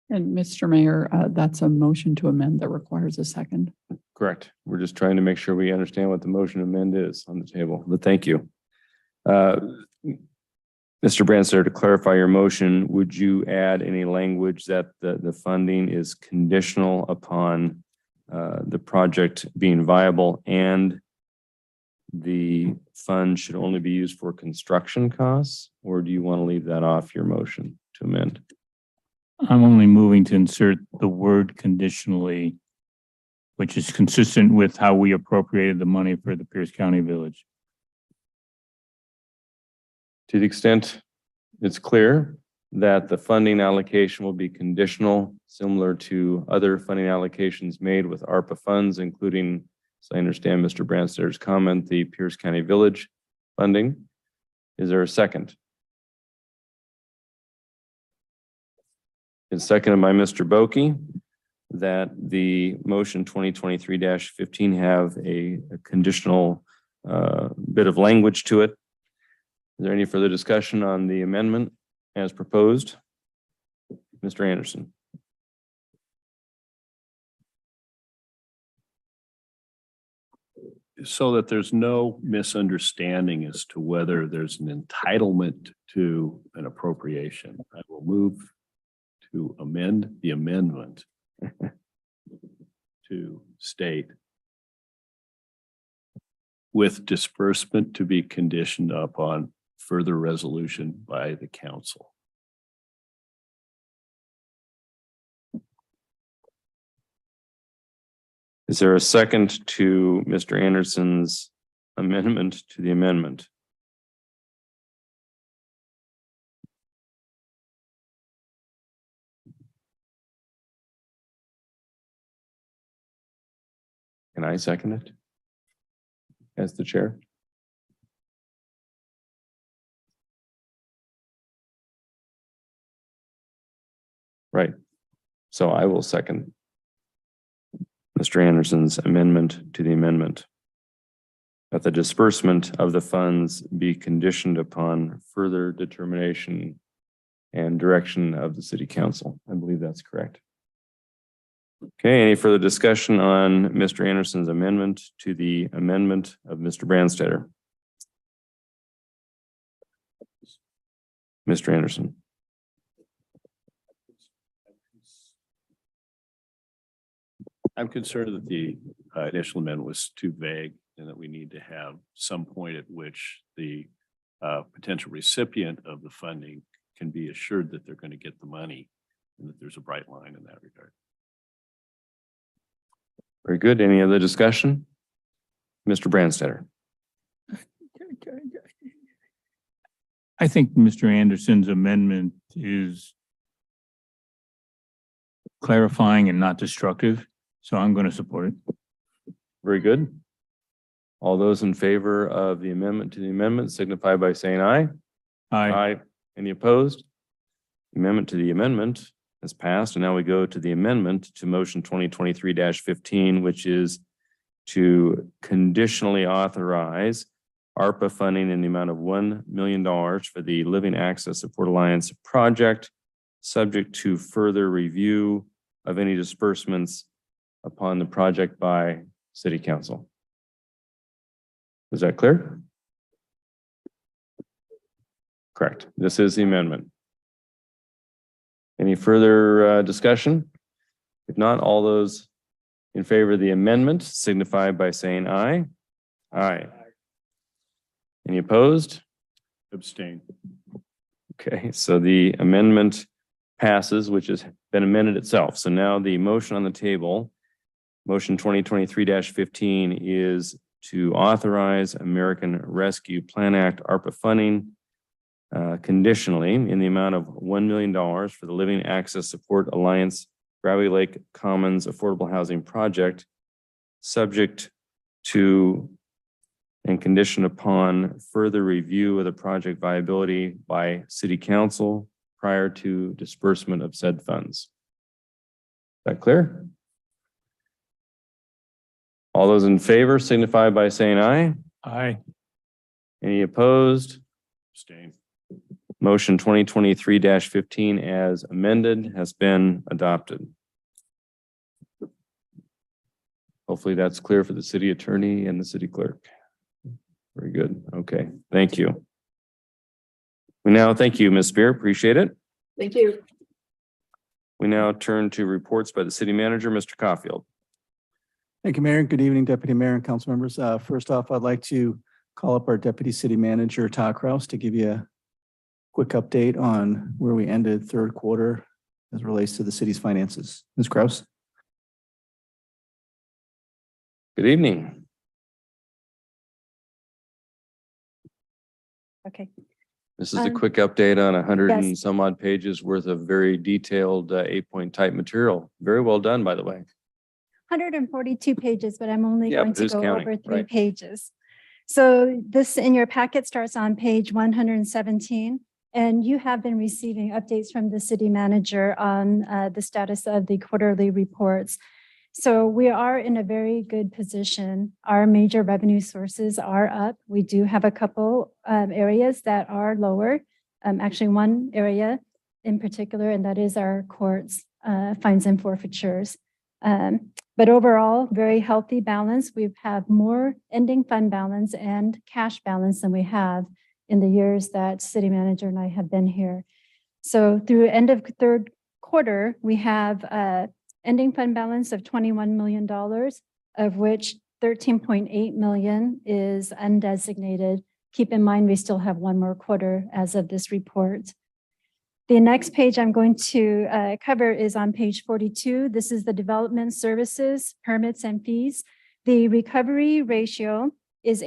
S23: And Mr. Mayor, that's a motion to amend that requires a second.
S1: Correct. We're just trying to make sure we understand what the motion to amend is on the table, but thank you. Mr. Branstad, to clarify your motion, would you add any language that the funding is conditional upon the project being viable and the fund should only be used for construction costs? Or do you want to leave that off your motion to amend?
S5: I'm only moving to insert the word conditionally, which is consistent with how we appropriated the money for the Pierce County Village.
S1: To the extent it's clear that the funding allocation will be conditional, similar to other funding allocations made with ARPA funds, including, as I understand Mr. Branstad's comment, the Pierce County Village funding. Is there a second? It's seconded by Mr. Boki that the motion 2023-15 have a conditional bit of language to it. Is there any further discussion on the amendment as proposed? Mr. Anderson.
S22: So that there's no misunderstanding as to whether there's an entitlement to an appropriation, I will move to amend the amendment to state with disbursement to be conditioned upon further resolution by the council.
S1: Is there a second to Mr. Anderson's amendment to the amendment? Can I second it as the chair? Right. So I will second Mr. Anderson's amendment to the amendment that the disbursement of the funds be conditioned upon further determination and direction of the city council. I believe that's correct. Okay, any further discussion on Mr. Anderson's amendment to the amendment of Mr. Branstad? Mr. Anderson.
S22: I'm concerned that the initial amendment was too vague and that we need to have some point at which the potential recipient of the funding can be assured that they're going to get the money and that there's a bright line in that regard.
S1: Very good. Any other discussion? Mr. Branstad.
S5: I think Mr. Anderson's amendment is clarifying and not destructive, so I'm going to support it.
S1: Very good. All those in favor of the amendment to the amendment signify by saying aye.
S5: Aye.
S1: Any opposed? Amendment to the amendment has passed, and now we go to the amendment to motion 2023-15, which is to conditionally authorize ARPA funding in the amount of $1 million for the Living Access at Fort Alliance project, subject to further review of any disbursements upon the project by City Council. Is that clear? Correct. This is the amendment. Any further discussion? If not, all those in favor of the amendment signify by saying aye. Aye. Any opposed?
S22: Abstain.
S1: Okay, so the amendment passes, which has been amended itself. So now the motion on the table, motion 2023-15, is to authorize American Rescue Plan Act ARPA funding conditionally in the amount of $1 million for the Living Access Support Alliance Gravelly Lake Commons Affordable Housing Project, subject to and conditioned upon further review of the project viability by City Council prior to disbursement of said funds. Is that clear? All those in favor signify by saying aye.
S5: Aye.
S1: Any opposed?
S22: Abstain.
S1: Motion 2023-15 as amended has been adopted. Hopefully that's clear for the city attorney and the city clerk. Very good. Okay, thank you. We now thank you, Ms. Spear. Appreciate it.
S7: Thank you.
S1: We now turn to reports by the city manager, Mr. Caulfield.
S6: Thank you, Mayor. Good evening, Deputy Mayor and council members. First off, I'd like to call up our Deputy City Manager, Todd Kraus, to give you a quick update on where we ended third quarter as it relates to the city's finances. Ms. Kraus?
S1: Good evening.
S9: Okay.
S1: This is a quick update on 100
S9: yes.
S1: and some odd pages worth of very detailed 8-point type material. Very well done, by the way.
S9: 142 pages, but I'm only
S1: Yeah,
S9: going
S1: but
S9: to
S1: who's
S9: go
S1: counting,
S9: over 3
S1: right.
S9: pages. So this in your packet starts on page 117, and you have been receiving updates from the city manager on the status of the quarterly reports. So we are in a very good position. Our major revenue sources are up. We do have a couple areas that are lower. Actually, one area in particular, and that is our courts, fines and forfeitures. But overall, very healthy balance. We have more ending fund balance and cash balance than we have in the years that city manager and I have been here. So through end of third quarter, we have ending fund balance of $21 million, of which 13.8 million is undesignated. Keep in mind, we still have one more quarter as of this report. The next page I'm going to cover is on page 42. This is the development services, permits and fees. The recovery ratio is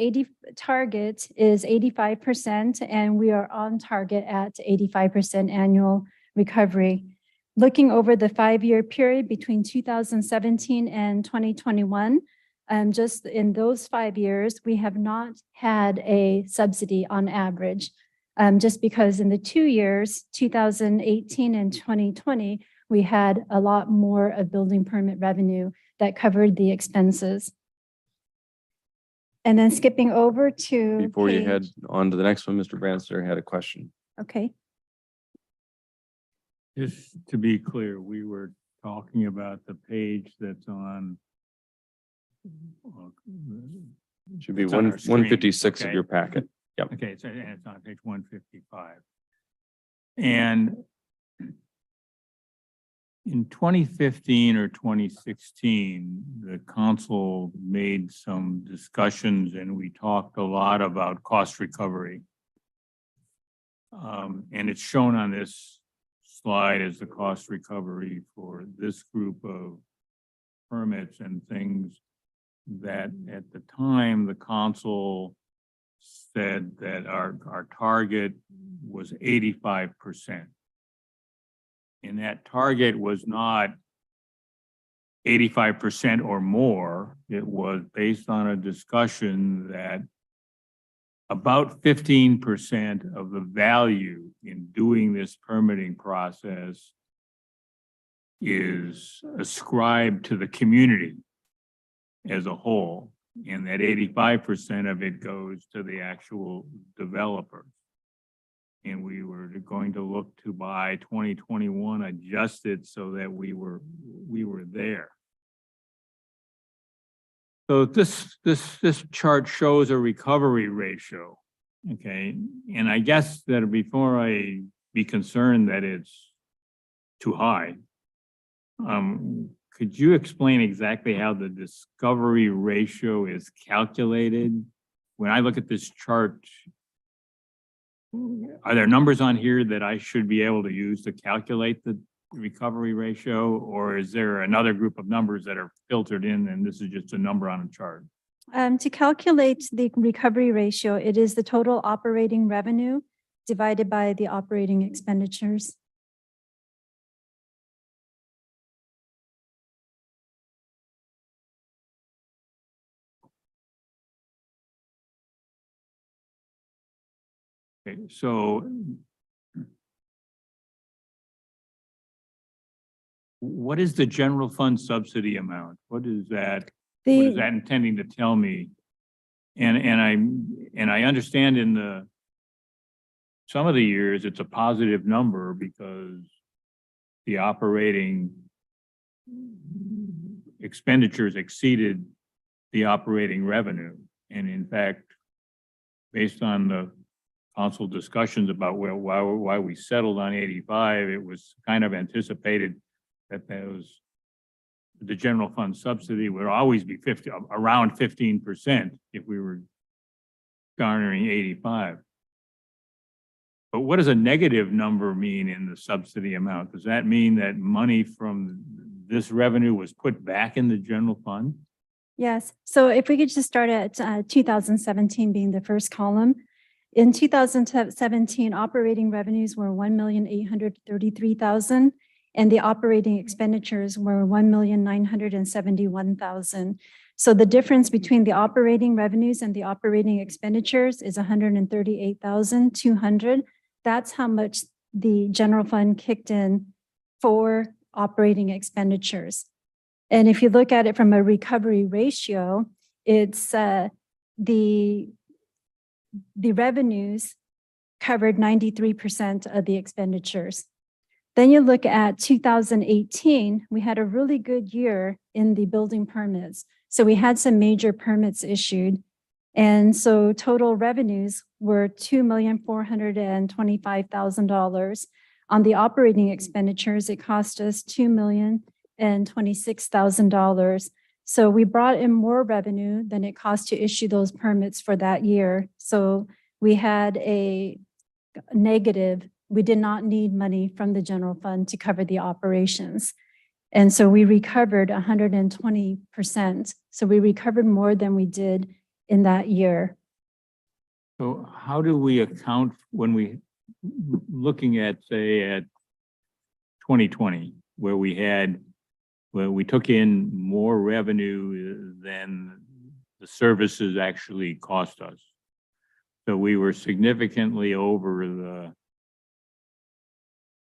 S9: target is 85%, and we are on target at 85% annual recovery. Looking over the 5-year period between 2017 and 2021, just in those 5 years, we have not had a subsidy on average. Just because in the 2 years, 2018 and 2020, we had a lot more of building permit revenue that covered the expenses. And then skipping over to
S1: Before you head on to the next one, Mr. Branster had a question.
S9: Okay.
S5: Just to be clear, we were talking about the page that's on.
S1: Should be
S5: It's on our screen.
S1: 156 of
S5: Okay.
S1: your packet. Yep.
S5: Okay, so and it's on page 155. And in 2015 or 2016, the council made some discussions and we talked a lot about cost recovery. And it's shown on this slide as the cost recovery for this group of permits and things that at the time the council said that our target was 85%. And that target was not 85% or more. It was based on a discussion that about 15% of the value in doing this permitting process is ascribed to the community as a whole, and that 85% of it goes to the actual developers. And we were going to look to by 2021 adjust it so that we were there. So this chart shows a recovery ratio, okay? And I guess that before I be concerned that it's too high, could you explain exactly how the discovery ratio is calculated? when I look at this chart, are there numbers on here that I should be able to use to calculate the recovery ratio? Or is there another group of numbers that are filtered in and this is just a number on a chart?
S9: To calculate the recovery ratio, it is the total operating revenue divided by the operating expenditures.
S5: Okay, so what is the general fund subsidy amount? What is that? What is that intending to tell me? And I understand in some of the years, it's a positive number because the operating expenditures exceeded the operating revenue. And in fact, based on the council discussions about why we settled on 85, it was kind of anticipated that the general fund subsidy would always be around 15% if we were garnering 85. But what does a negative number mean in the subsidy amount? Does that mean that money from this revenue was put back in the general fund?
S9: Yes. So if we could just start at 2017 being the first column. In 2017, operating revenues were $1,833,000 and the operating expenditures were $1,971,000. So the difference between the operating revenues and the operating expenditures is $138,200. That's how much the general fund kicked in for operating expenditures. And if you look at it from a recovery ratio, it's the revenues covered 93% of the expenditures. Then you look at 2018, we had a really good year in the building permits. So we had some major permits issued. And so total revenues were $2,425,000. On the operating expenditures, it cost us $2,026,000. So we brought in more revenue than it cost to issue those permits for that year. So we had a negative. We did not need money from the general fund to cover the operations. And so we recovered 120%. So we recovered more than we did in that year.
S5: So how do we account when we looking at, say, at 2020, where we took in more revenue than the services actually cost us? So we were significantly over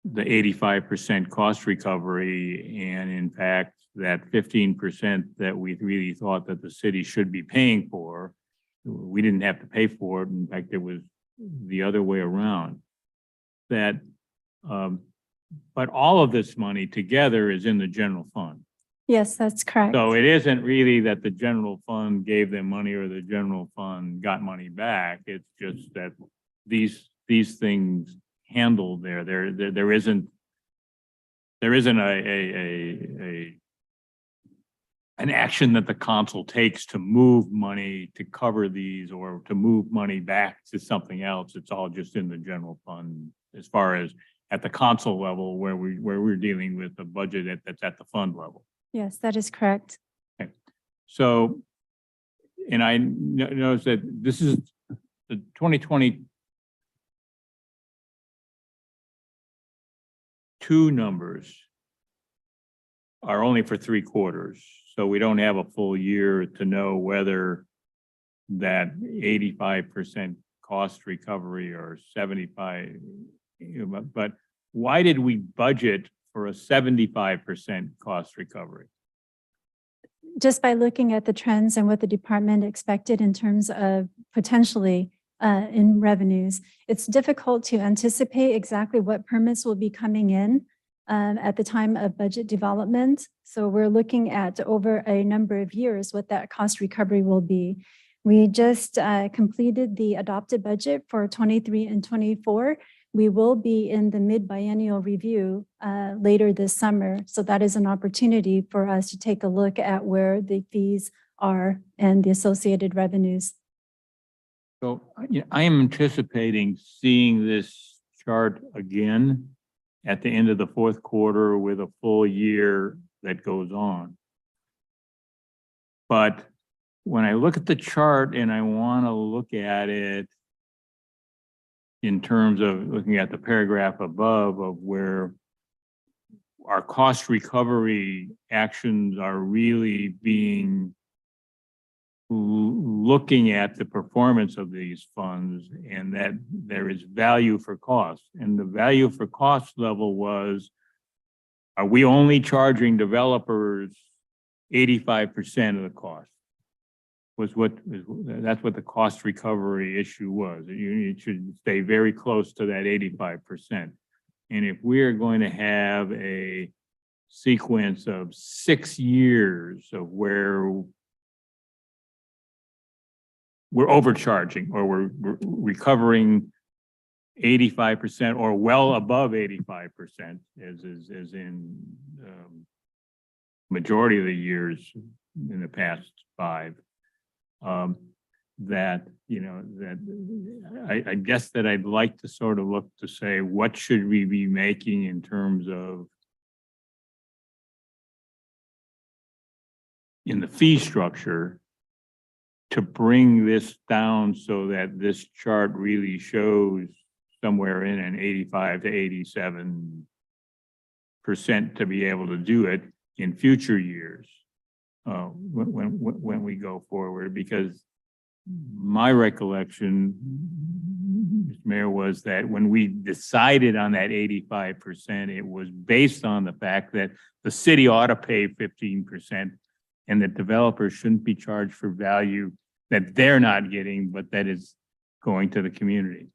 S5: the 85% cost recovery. And in fact, that 15% that we really thought that the city should be paying for, we didn't have to pay for it. In fact, it was the other way around. But all of this money together is in the general fund.
S9: Yes, that's correct.
S5: So it isn't really that the general fund gave them money or the general fund got money back. It's just that these things handled there. There isn't an action that the council takes to move money to cover these or to move money back to something else. It's all just in the general fund as far as at the council level where we're dealing with a budget that's at the fund level.
S9: Yes, that is correct.
S5: Okay. So, and I noticed that this is the 2022 numbers are only for 3 quarters. So we don't have a full year to know whether that 85% cost recovery or 75, but why did we budget for a 75% cost recovery?
S9: Just by looking at the trends and what the department expected in terms of potentially in revenues, it's difficult to anticipate exactly what permits will be coming in at the time of budget development. So we're looking at over a number of years what that cost recovery will be. We just completed the adopted budget for 23 and 24. We will be in the mid-biennial review later this summer. So that is an opportunity for us to take a look at where the fees are and the associated revenues.
S5: So I am anticipating seeing this chart again at the end of the fourth quarter with a full year that goes on. But when I look at the chart and I want to look at it in terms of looking at the paragraph above of where our cost recovery actions are really being looking at the performance of these funds and that there is value for cost. And the value for cost level was, are we only charging developers 85% of the cost? That's what the cost recovery issue was. You should stay very close to that 85%. And if we're going to have a sequence of 6 years of where we're overcharging or we're recovering 85% or well above 85%, as in majority of the years in the past 5, that, you know, that I guess that I'd like to sort of look to say, what should we be making in terms of in the fee structure to bring this down so that this chart really shows somewhere in an 85 to 87% to be able to do it in future years when we go forward. Because my recollection, Mr. Mayor, was that when we decided on that 85%, it was based on the fact that the city ought to pay 15% and that developers shouldn't be charged for value that they're not getting, but that is going to the community.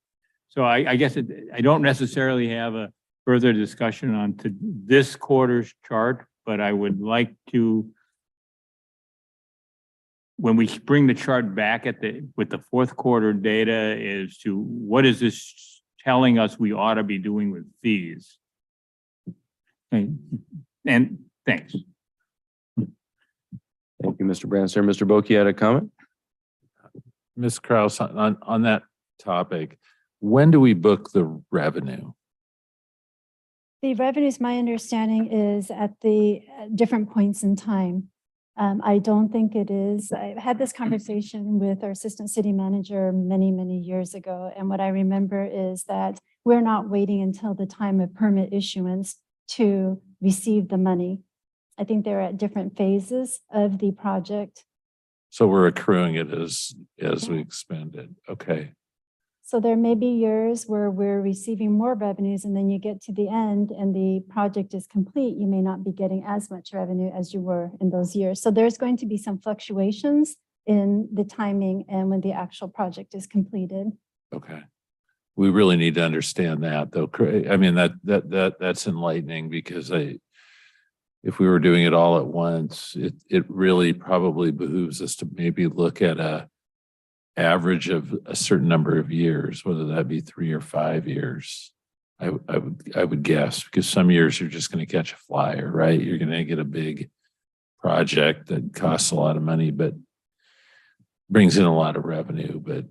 S5: So I guess I don't necessarily have a further discussion on to this quarter's chart, but I would like to, when we bring the chart back with the fourth quarter data, as to what is this telling us we ought to be doing with fees? And thanks.
S1: Thank you, Mr. Branster. Mr. Boki had a comment?
S10: Ms. Kraus, on that topic, when do we book the revenue?
S9: The revenues, my understanding, is at the different points in time. I don't think it is. I had this conversation with our assistant city manager many, many years ago. And what I remember is that we're not waiting until the time of permit issuance to receive the money. I think they're at different phases of the project.
S10: So we're accruing it as we expend it. Okay.
S9: So there may be years where we're receiving more revenues and then you get to the end and the project is complete, you may not be getting as much revenue as you were in those years. So there's going to be some fluctuations in the timing and when the actual project is completed.
S10: Okay. We really need to understand that though. I mean, that's enlightening because if we were doing it all at once, it really probably behooves us to maybe look at a average of a certain number of years, whether that be 3 or 5 years. I would guess, because some years you're just going to catch a flyer, right? You're going to get a big project that costs a lot of money, but brings in a lot of revenue. But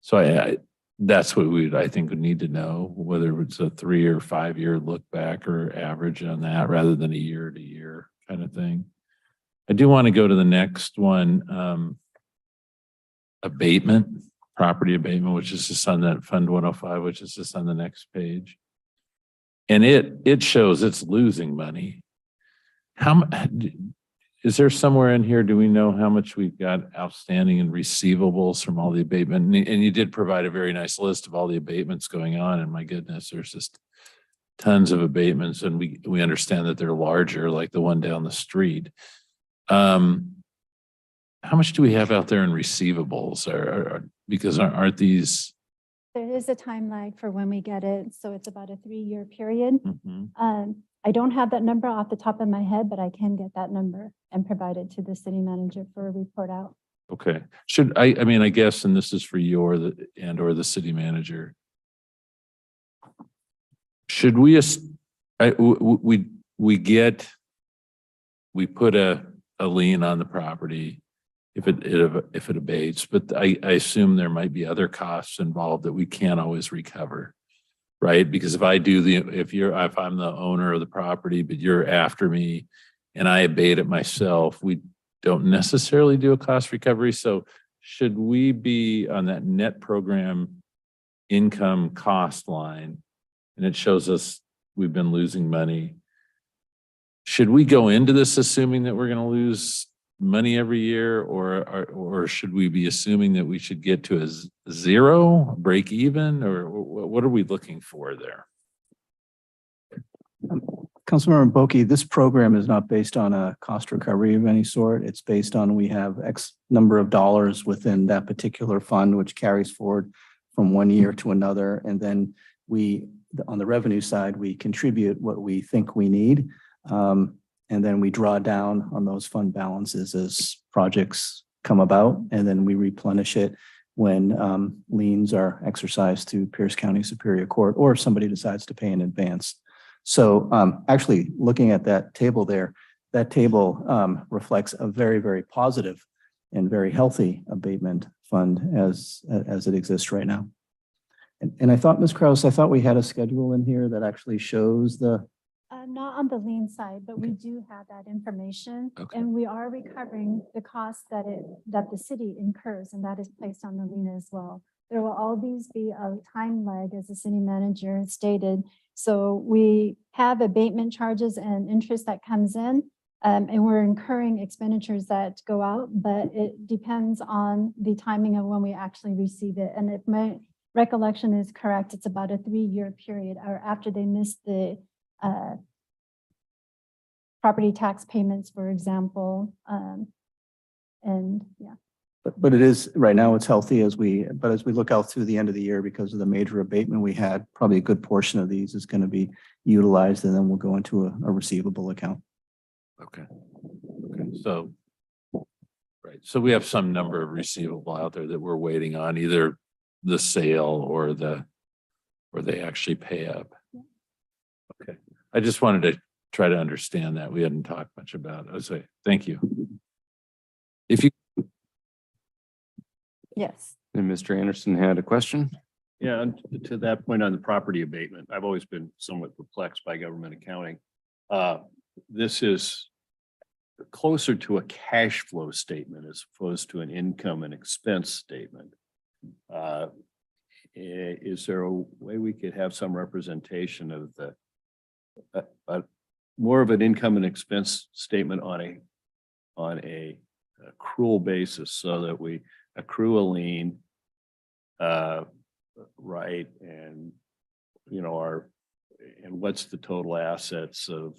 S10: so that's what I think would need to know, whether it's a 3 or 5 year look back or average on that rather than a year to year kind of thing. I do want to go to the next one. Abatement, property abatement, which is just on that Fund 105, which is just on the next page. And it shows it's losing money. Is there somewhere in here, do we know how much we've got outstanding in receivables from all the abatement? And you did provide a very nice list of all the abatements going on, and my goodness, there's just tons of abatements, and we understand that they're larger, like the one down the street. How much do we have out there in receivables? Because aren't these?
S9: There is a time lag for when we get it. So it's about a 3-year period.
S10: Mm-hmm.
S9: I don't have that number off the top of my head, but I can get that number and provide it to the city manager for a report out.
S10: Okay. I mean, I guess, and this is for you or the city manager. Should we put a lien on the property if it abates, but I assume there might be other costs involved that we can't always recover. Right? Because if I'm the owner of the property, but you're after me and I abate it myself, we don't necessarily do a cost recovery. So should we be on that net program income cost line, and it shows us we've been losing money? Should we go into this assuming that we're going to lose money every year, or should we be assuming that we should get to a zero, break even, or what are we looking for there?
S6: Councilmember Boki, this program is not based on a cost recovery of any sort. It's based on we have X number of dollars within that particular fund, which carries forward from one year to another. And then on the revenue side, we contribute what we think we need. And then we draw down on those fund balances as projects come about, and then we replenish it when liens are exercised to Pierce County Superior Court, or if somebody decides to pay in advance. So actually looking at that table there, that table reflects a very, very positive and very healthy abatement fund as it exists right now. And I thought, Ms. Kraus, I thought we had a schedule in here that actually shows the
S9: Not on the lien side, but we do have that information.
S10: Okay.
S9: And we are recovering the costs that the city incurs, and that is placed on the lien as well. There will always be a time lag, as the city manager stated. So we have abatement charges and interest that comes in, and we're incurring expenditures that go out, but it depends on the timing of when we actually receive it. And if my recollection is correct, it's about a 3-year period, or after they miss the property tax payments, for example. And yeah.
S6: But it is, right now it's healthy as we look out through the end of the year, because of the major abatement we had, probably a good portion of these is going to be utilized, and then we'll go into a receivable account.
S10: Okay. So, right. So we have some number of receivable out there that we're waiting on, either the sale or they actually pay up. Okay. I just wanted to try to understand that. We hadn't talked much about it. I was like, thank you. If you.
S9: Yes.
S1: And Mr. Anderson had a question?
S22: Yeah, and to that point on the property abatement, I've always been somewhat perplexed by government accounting. This is closer to a cash flow statement as opposed to an income and expense statement. Is there a way we could have some representation of the more of an income and expense statement on a accrual basis, so that we accrue a lien, right, and and what's the total assets of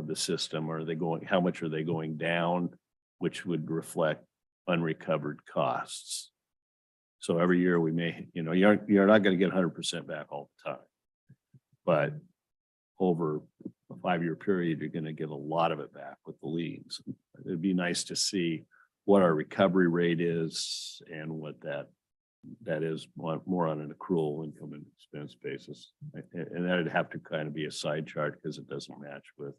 S22: the system? How much are they going down, which would reflect unrecovered costs? So every year we may, you're not going to get 100% back all the time, but over a 5-year period, you're going to get a lot of it back with the liens. It'd be nice to see what our recovery rate is and what that is more on an accrual income and expense basis. And that'd have to kind of be a side chart, because it doesn't match with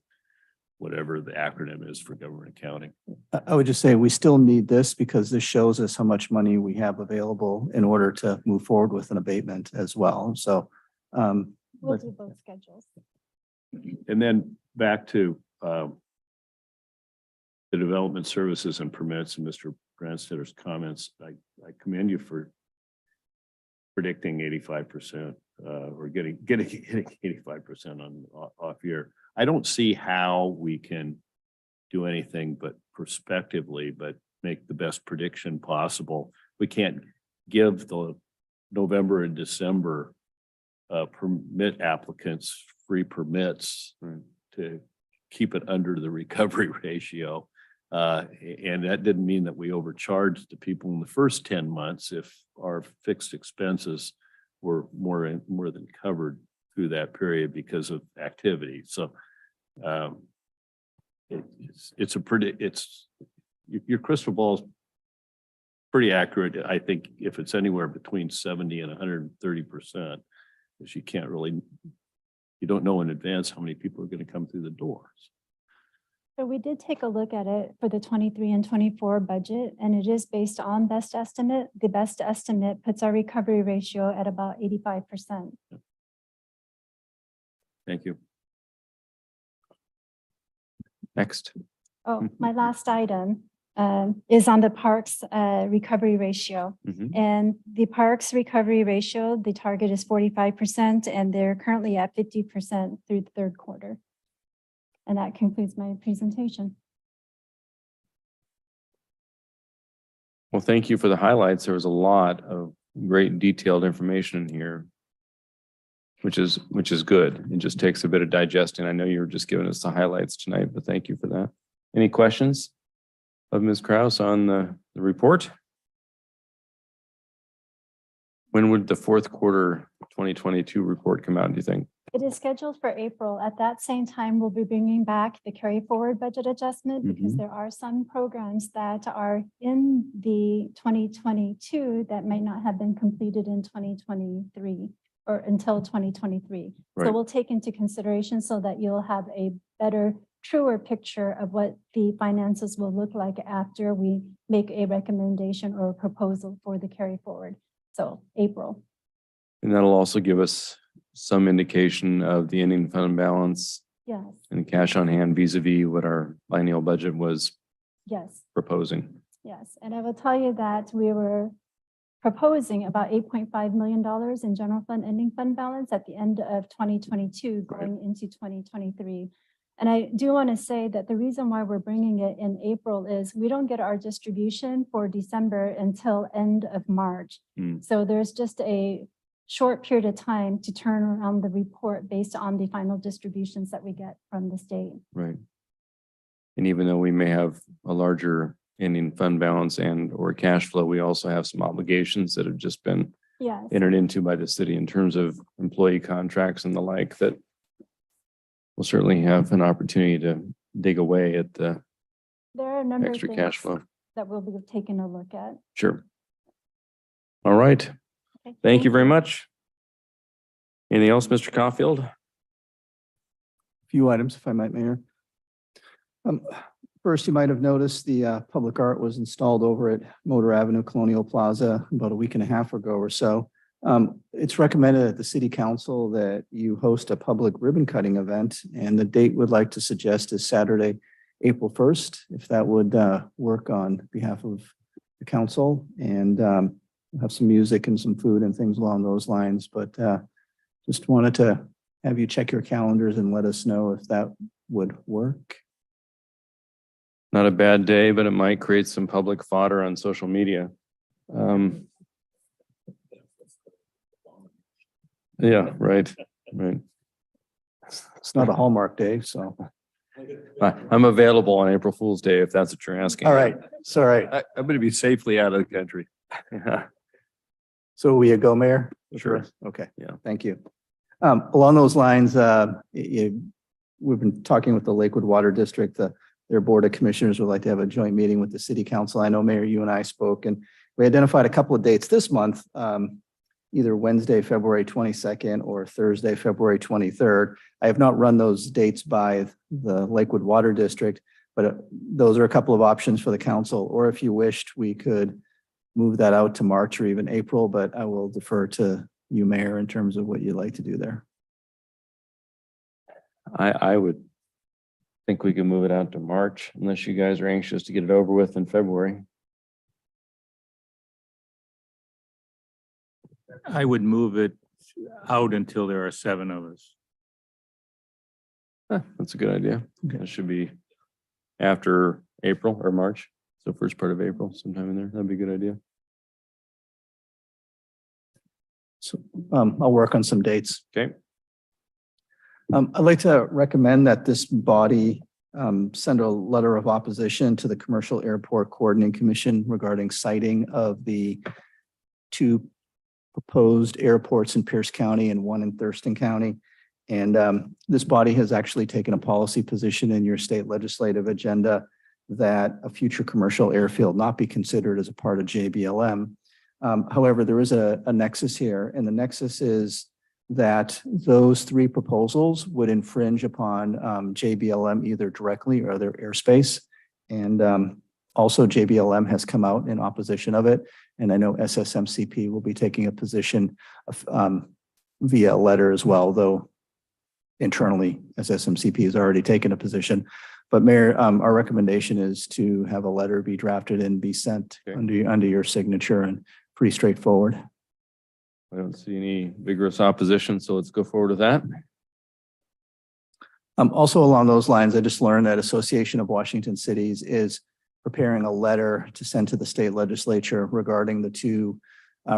S22: whatever the acronym is for government accounting.
S6: I would just say we still need this, because this shows us how much money we have available in order to move forward with an abatement as well. So
S9: We'll do both schedules.
S22: And then back to the development services and permits and Mr. Branstadter's comments. I commend you for predicting 85% or getting 85% on off year. I don't see how we can do anything but prospectively, but make the best prediction possible. We can't give the November and December permit applicants free permits to keep it under the recovery ratio. And that didn't mean that we overcharged the people in the first 10 months if our fixed expenses were more than covered through that period because of activity. So your crystal ball is pretty accurate. I think if it's anywhere between 70 and 130%, because you don't know in advance how many people are going to come through the doors.
S9: So we did take a look at it for the 23 and 24 budget, and it is based on best estimate. The best estimate puts our recovery ratio at about 85%.
S1: Thank you. Next.
S9: Oh, my last item is on the parks recovery ratio.
S1: Mhm.
S9: And the parks recovery ratio, the target is 45%, and they're currently at 50% through the third quarter. And that concludes my presentation.
S1: Well, thank you for the highlights. There was a lot of great detailed information in here, which is good. It just takes a bit of digesting. I know you were just giving us the highlights tonight, but thank you for that. Any questions of Ms. Kraus on the report? When would the fourth quarter 2022 report come out, do you think?
S9: It is scheduled for April. At that same time, we'll be bringing back the carry forward budget adjustment because
S1: Mhm.
S9: there are some programs that are in the 2022 that might not have been completed in 2023 or until 2023. So
S1: Right.
S9: we'll take into consideration so that you'll have a better, truer picture of what the finances will look like after we make a recommendation or a proposal for the carry forward. So April.
S1: And that'll also give us some indication of the ending fund balance
S9: Yes,
S1: and cash on hand vis-a-vis what our biennial budget was
S9: yes.
S1: proposing.
S9: Yes, and I will tell you that we were proposing about $8.5 million in general fund ending fund balance at the end of 2022 going into 2023. And I do want to say that the reason why we're bringing it in April is we don't get our distribution for December until end of March.
S1: Mm.
S9: So there's just a short period of time to turn around the report based on the final distributions that we get from the state.
S1: Right. And even though we may have a larger ending fund balance and or cash flow, we also have some obligations that have just been
S9: Yes.
S1: entered into by the city in terms of employee contracts and the like that we'll certainly have an opportunity to dig away at the
S9: There are a number of
S1: extra cash
S9: things
S1: flow.
S9: that we'll be taking a look at.
S1: Sure. All right.
S9: Okay,
S1: Thank you very much. Anything else, Mr. Caulfield?
S6: Few items, if I might, Mayor. First, you might have noticed the public art was installed over at Motor Avenue Colonial Plaza about a week and a half ago or so. It's recommended at the city council that you host a public ribbon cutting event, and the date would like to suggest is Saturday, April 1st, if that would work on behalf of the council, and have some music and some food and things along those lines. But just wanted to have you check your calendars and let us know if that would work.
S1: Not a bad day, but it might create some public fodder on social media. Yeah, right, right.
S6: It's not a Hallmark day, so.
S1: I'm available on April Fool's Day if that's what you're asking.
S6: All right, it's all right.
S22: I'm going to be safely out of the country.
S1: Yeah,
S6: So we go, Mayor?
S1: Sure.
S6: Okay.
S1: Yeah.
S6: Thank you. Along those lines, we've been talking with the Lakewood Water District. Their Board of Commissioners would like to have a joint meeting with the City Council. I know, Mayor, you and I spoke, and we identified a couple of dates this month, either Wednesday, February 22nd or Thursday, February 23rd. I have not run those dates by the Lakewood Water District, but those are a couple of options for the council. Or if you wished, we could move that out to March or even April, but I will defer to you, Mayor, in terms of what you'd like to do there.
S1: I would think we can move it out to March unless you guys are anxious to get it over with in February.
S5: I would move it out until there are 7 of us.
S1: That's a good idea. That should be after April or March. So first part of April, sometime in there. That'd be a good idea.
S6: So I'll work on some dates.
S1: Okay.
S6: I'd like to recommend that this body send a letter of opposition to the Commercial Airport Coordinating Commission regarding siting of the 2 proposed airports in Pierce County and 1 in Thurston County. And this body has actually taken a policy position in your state legislative agenda that a future commercial airfield not be considered as a part of JBLM. However, there is a nexus here, and the nexus is that those three proposals would infringe upon JBLM either directly or their airspace. And also JBLM has come out in opposition of it. And I know SSMCP will be taking a position of, via letter as well, though internally SSMCP has already taken a position. But Mayor, our recommendation is to have a letter be drafted and be sent under your signature, and pretty straightforward.
S1: I don't see any vigorous opposition, so let's go forward with that.
S6: Also along those lines, I just learned that Association of Washington Cities is preparing a letter to send to the state legislature regarding the two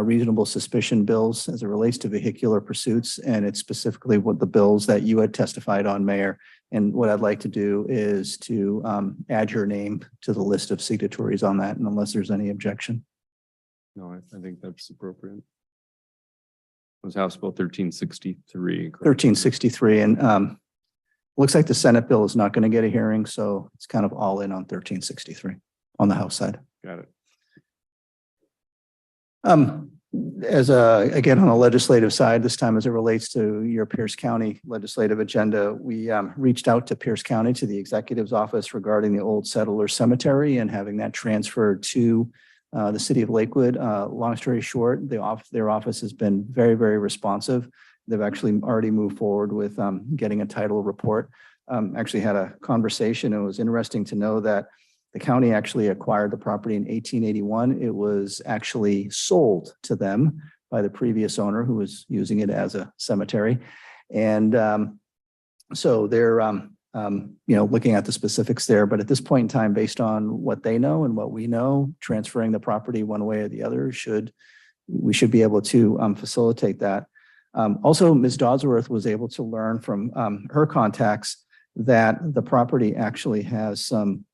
S6: reasonable suspicion bills as it relates to vehicular pursuits. And it's specifically what the bills that you had testified on, Mayor. And what I'd like to do is to add your name to the list of signatories on that, and unless there's any objection.
S1: No, I think that's appropriate. It was House Bill 1363.
S6: 1363, and looks like the Senate bill is not going to get a hearing, so it's kind of all in on 1363 on the House side.
S1: Got it.
S6: Again, on the legislative side, this time as it relates to your Pierce County legislative agenda, we reached out to Pierce County, to the executive's office regarding the Old Settler Cemetery and having that transferred to the city of Lakewood. Long story short, their office has been very, very responsive. They've actually already moved forward with getting a title report. Actually had a conversation. It was interesting to know that the county actually acquired the property in 1881. It was actually sold to them by the previous owner who was using it as a cemetery. And so they're, looking at the specifics there. But at this point in time, based on what they know and what we know, transferring the property one way or the other we should be able to facilitate that. Also, Ms. Dodsworth was able to learn from her contacts that the property actually has some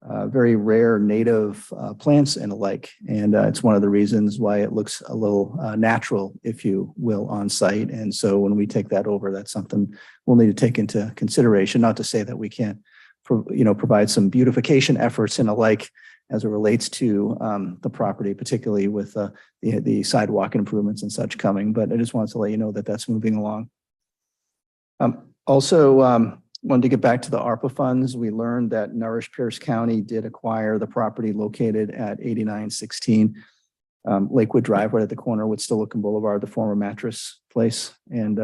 S6: very rare native plants and alike. And it's one of the reasons why it looks a little natural, if you will, on site. And so when we take that over, that's something we'll need to take into consideration. Not to say that we can't, provide some beautification efforts and alike as it relates to the property, particularly with the sidewalk improvements and such coming. But I just wanted to let you know that that's moving along. Also, wanted to get back to the ARPA funds. We learned that Nourish Pierce County did acquire the property located at 8916 Lakewood Drive, right at the corner with Stilican Boulevard, the former mattress place. And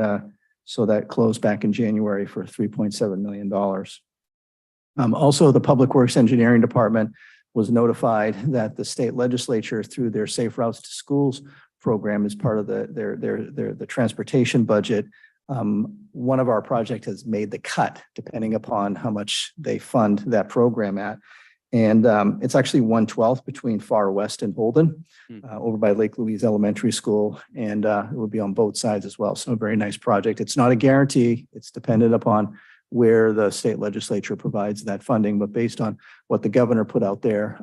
S6: so that closed back in January for $3.7 million. Also, the Public Works Engineering Department was notified that the state legislature, through their Safe Routes to Schools program, as part of the transportation budget, one of our projects has made the cut, depending upon how much they fund that program at. And it's actually 1/12 between Far West and Holden, over by Lake Louise Elementary School. And it will be on both sides as well. So a very nice project. It's not a guarantee. It's dependent upon where the state legislature provides that funding. But based on what the governor put out there,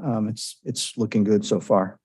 S6: it's looking good so far.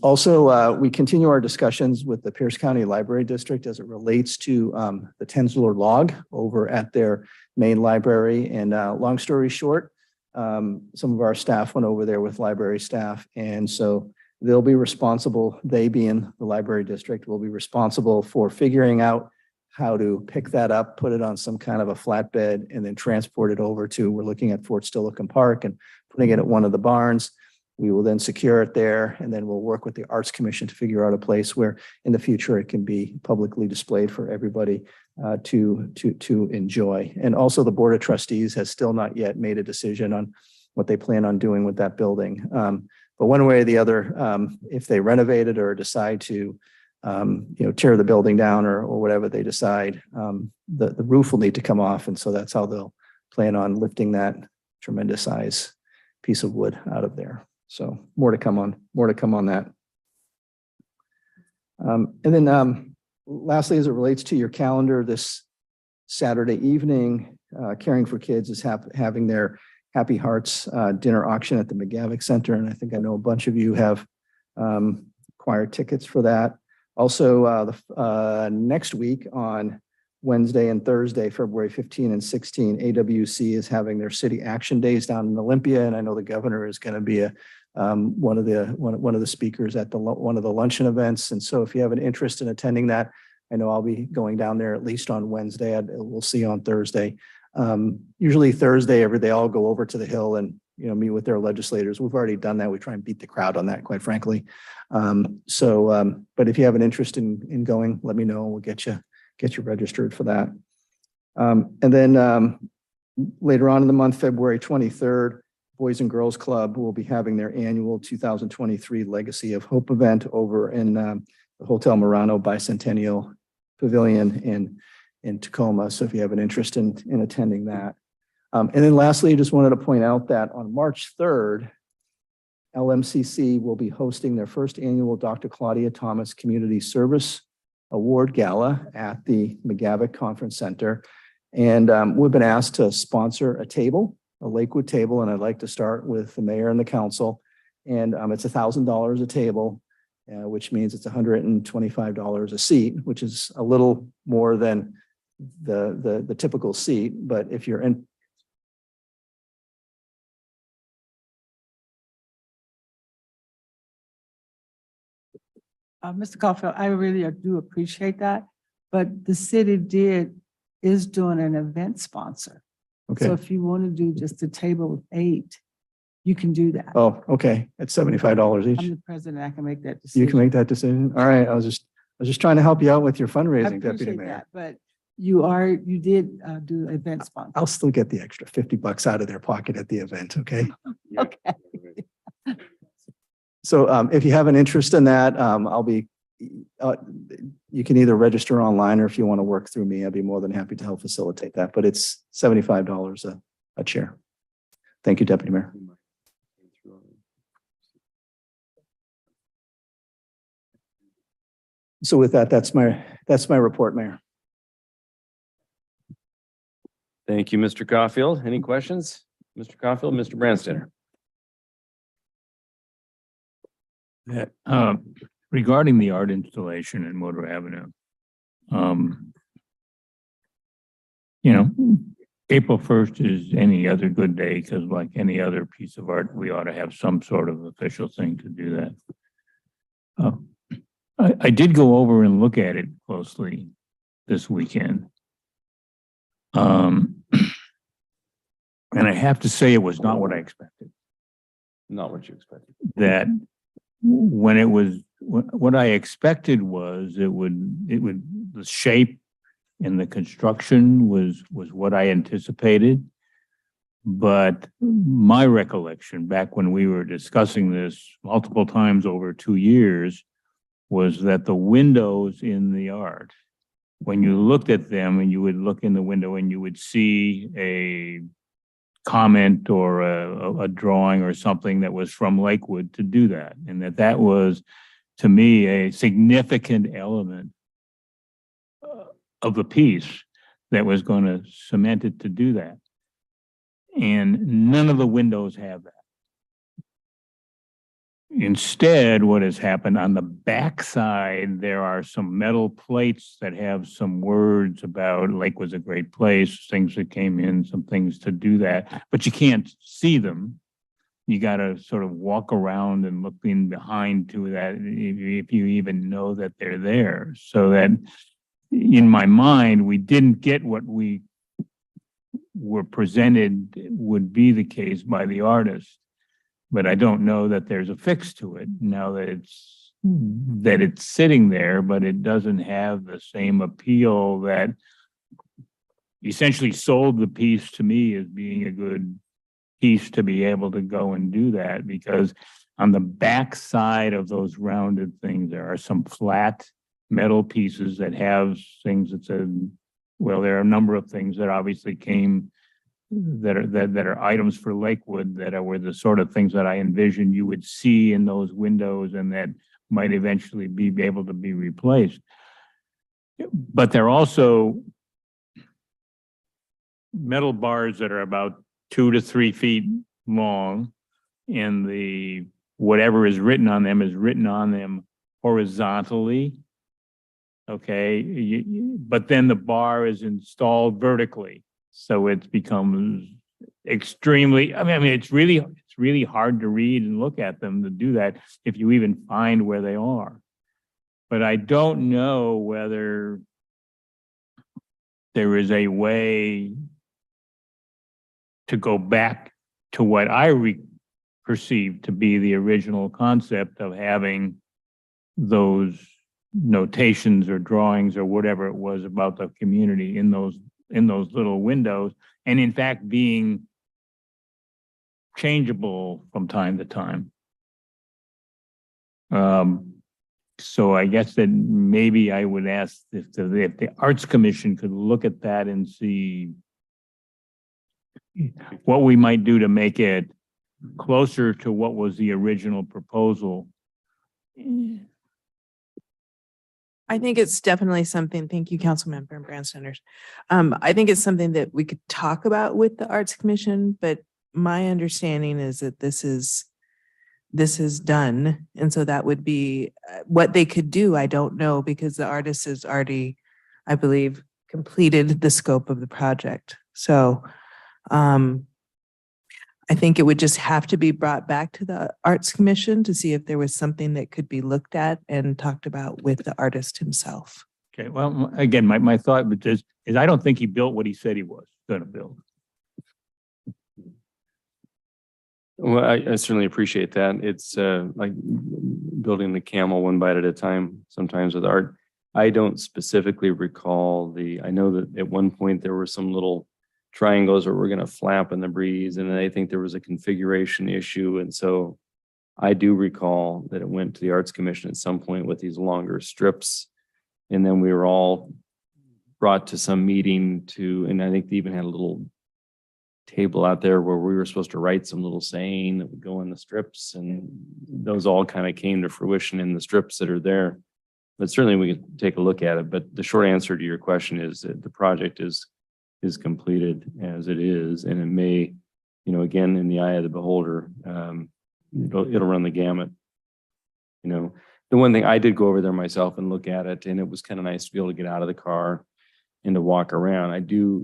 S6: Also, we continue our discussions with the Pierce County Library District as it relates to the Tensler log over at their main library. And long story short, some of our staff went over there with library staff. And so they'll be responsible, they being the library district, will be responsible for figuring out how to pick that up, put it on some kind of a flatbed, and then transport it over to, we're looking at Fort Stilican Park and putting it at one of the barns. We will then secure it there, and then we'll work with the Arts Commission to figure out a place where in the future it can be publicly displayed for everybody to enjoy. And also the Board of Trustees has still not yet made a decision on what they plan on doing with that building. But one way or the other, if they renovate it or decide to tear the building down or whatever they decide, the roof will need to come off. And so that's how they'll plan on lifting that tremendous size piece of wood out of there. So more to come on that. And then lastly, as it relates to your calendar, this Saturday evening, Caring for Kids is having their Happy Hearts dinner auction at the McGavick Center. And I know a bunch of you have acquired tickets for that. Also, next week on Wednesday and Thursday, February 15 and 16, AWC is having their city action days down in Olympia. And I know the governor is going to be a one of the speakers at one of the luncheon events. And so if you have an interest in attending that, I know I'll be going down there at least on Wednesday. We'll see you on Thursday. Usually Thursday, they all go over to the Hill and, meet with their legislators. We've already done that. We try and beat the crowd on that, quite frankly. But if you have an interest in going, let me know. We'll get you registered for that. And then later on in the month, February 23rd, Boys and Girls Club will be having their annual 2023 Legacy of Hope event over in the Hotel Murano Bicentennial Pavilion in Tacoma. So if you have an interest in attending that. And then lastly, I just wanted to point out that on March 3rd, LMCC will be hosting their first annual Dr. Claudia Thomas Community Service Award Gala at the McGavick Conference Center. And we've been asked to sponsor a table, a Lakewood table, and I'd like to start with the mayor and the council. And it's $1,000 a table, which means it's $125 a seat, which is a little more than the typical seat. But if you're in,
S8: Mr. Caulfield, I really do appreciate that, but the city is doing an event sponsor.
S6: okay.
S8: So if you want to do just a table with 8, you can do that.
S6: Oh, okay. It's $75
S8: I'm
S6: each.
S8: the president. I can make that decision.
S6: You can make that decision. All right. I was just trying to help you out with your
S8: I
S6: fundraising, Deputy
S8: appreciate
S6: Mayor.
S8: that, but you did do event sponsor.
S6: I'll still get the extra $50 out of their pocket at the event. Okay.
S8: Okay.
S6: So if you have an interest in that, you can either register online or if you want to work through me, I'd be more than happy to help facilitate that. But it's $75 a chair. Thank you, Deputy Mayor. So with that, that's my report, Mayor.
S1: Thank you, Mr. Caulfield. Any questions? Mr. Caulfield, Mr. Branstetter.
S5: Regarding the art installation in Motor Avenue, April 1st is any other good day because like any other piece of art, we ought to have some sort of official thing to do that. I did go over and look at it closely this weekend. And I have to say it was not what I expected.
S1: Not what you expected.
S5: That when it was, what I expected was the shape and the construction was what I anticipated. But my recollection back when we were discussing this multiple times over 2 years was that the windows in the art, when you looked at them and you would look in the window and you would see a comment or a drawing or something that was from Lakewood to do that. And that was, to me, a significant element of the piece that was going to cement it to do that. And none of the windows have that. Instead, what has happened on the backside, there are some metal plates that have some words about Lakewood's a great place, things that came in, some things to do that, but you can't see them. You got to sort of walk around and look in behind to that if you even know that they're there. So that in my mind, we didn't get what we were presented would be the case by the artist. But I don't know that there's a fix to it now that it's sitting there, but it doesn't have the same appeal that essentially sold the piece to me as being a good piece to be able to go and do that. Because on the back side of those rounded things, there are some flat metal pieces that have things that said, well, there are a number of things that obviously came that are items for Lakewood that were the sort of things that I envisioned you would see in those windows and that might eventually be able to be replaced. But they're also metal bars that are about 2 to 3 feet long, and whatever is written on them horizontally. Okay, but then the bar is installed vertically. So it becomes extremely, it's really really hard to read and look at them to do that if you even find where they are. But I don't know whether there is a way to go back to what I perceive to be the original concept of having those notations or drawings or whatever it was about the community in those little windows, and in fact being changeable from time to time. So I guess that maybe I would ask if the Arts Commission could look at that and see what we might do to make it closer to what was the original proposal.
S3: I think it's definitely something, thank you, Councilmember Branstadter. I think it's something that we could talk about with the Arts Commission, but my understanding is that this is done. And so that would be what they could do. I don't know, because the artist has already, I believe, completed the scope of the project. So I think it would just have to be brought back to the Arts Commission to see if there was something that could be looked at and talked about with the artist himself.
S5: Okay, well, again, my thought is I don't think he built what he said he was going to build.
S1: Well, I certainly appreciate that. It's like building the camel one bite at a time sometimes with art. I don't specifically recall I know that at one point there were some little triangles that were going to flap in the breeze, and I think there was a configuration issue. And so I do recall that it went to the Arts Commission at some point with these longer strips. And then we were all brought to some meeting and I think they even had a little table out there where we were supposed to write some little saying that would go in the strips, and those all kind of came to fruition in the strips that are there. But certainly we could take a look at it. But the short answer to your question is that the project is completed as it is, and it may, again, in the eye of the beholder, it'll run the gamut. The one thing I did go over there myself and look at it, and it was kind of nice to be able to get out of the car and to walk around. I do,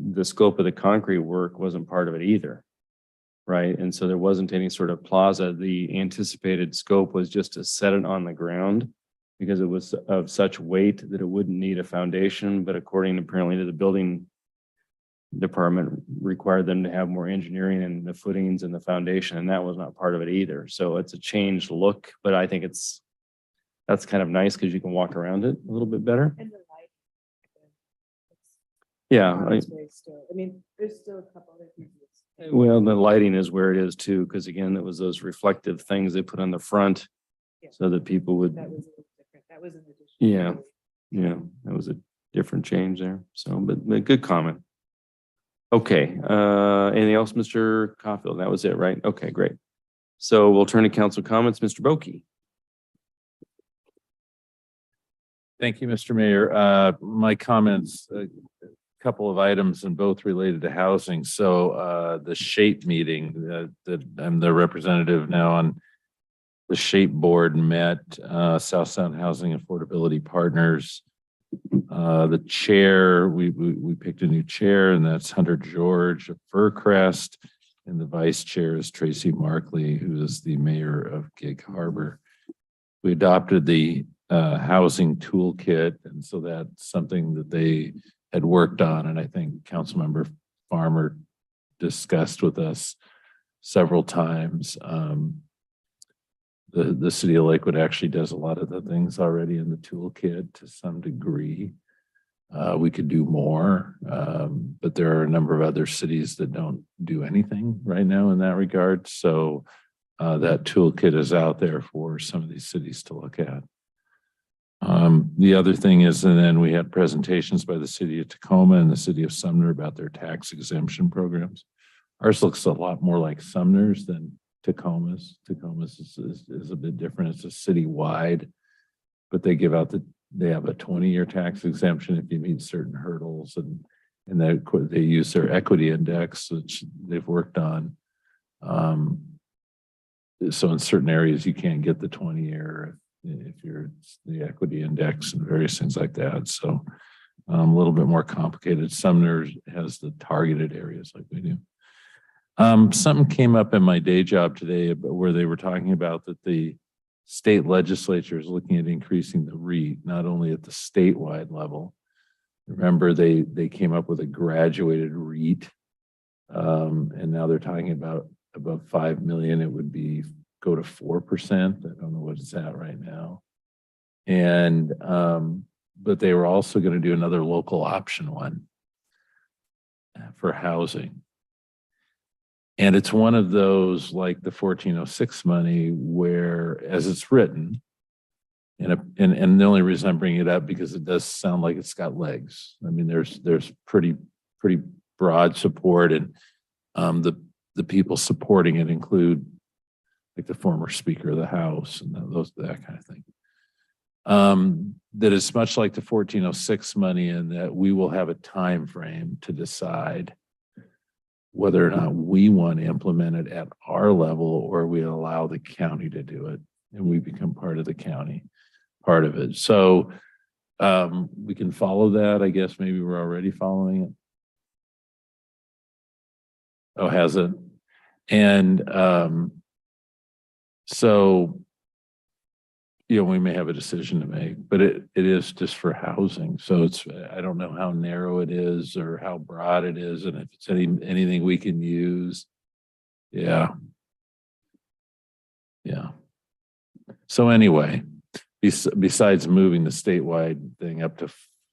S1: the scope of the concrete work wasn't part of it either, right? And so there wasn't any sort of plaza. The anticipated scope was just to set it on the ground, because it was of such weight that it wouldn't need a foundation. But according apparently to the building department, required them to have more engineering and the footings and the foundation, and that was not part of it either. So it's a changed look, but I think that's kind of nice because you can walk around it a little bit better.
S3: And the light.
S1: Yeah.
S3: I mean, there's still a couple other pieces.
S1: Well, the lighting is where it is too, because again, it was those reflective things they put on the front so that people would.
S3: That was a little different. That was an addition.
S1: Yeah, that was a different change there. So, but good comment. Okay, anything else, Mr. Caulfield? That was it, right? Okay, great. So we'll turn to council comments. Mr. Boki.
S10: Thank you, Mr. Mayor. My comments, a couple of items and both related to housing. So the SHAPE meeting that I'm the representative now on, the SHAPE board met, South Sound Housing Affordability Partners. The chair, we picked a new chair, and that's Hunter George of Furcrest. And the vice chair is Tracy Markley, who is the mayor of Gig Harbor. We adopted the housing toolkit, and so that's something that they had worked on, and I think Councilmember Farmer discussed with us several times. The city of Lakewood actually does a lot of the things already in the toolkit to some degree. We could do more, but there are a number of other cities that don't do anything right now in that regard. So that toolkit is out there for some of these cities to look at. The other thing is, and then we had presentations by the city of Tacoma and the city of Sumner about their tax exemption programs. Ours looks a lot more like Sumner's than Tacoma's. Tacoma's is a bit different. It's a citywide, but they give out they have a 20-year tax exemption if you meet certain hurdles, and they use their equity index, which they've worked on. So in certain areas you can't get the 20-year if you're the equity index and various things like that. So a little bit more complicated. Sumner has the targeted areas like we do. Something came up in my day job today where they were talking about that the state legislature is looking at increasing the REIT, not only at the statewide level. Remember, they came up with a graduated REIT. And now they're talking about above 5 million, it would be go to 4%. I don't know what it's at right now. And but they were also going to do another local option one for housing. And it's one of those like the 1406 money where, as it's written, and the only reason I'm bringing it up because it does sound like it's got legs. I mean, there's pretty broad support, and the people supporting it include like the former Speaker of the House and that kind of thing. That is much like the 1406 money in that we will have a time frame to decide whether or not we want to implement it at our level or we allow the county to do it and we become part of the county, part of it. So we can follow that. I guess maybe we're already following it. Oh, has it? And so, you know, we may have a decision to make, but it is just for housing. So it's, I don't know how narrow it is or how broad it is, and if it's anything we can use. Yeah. Yeah. So anyway, besides moving the statewide thing up to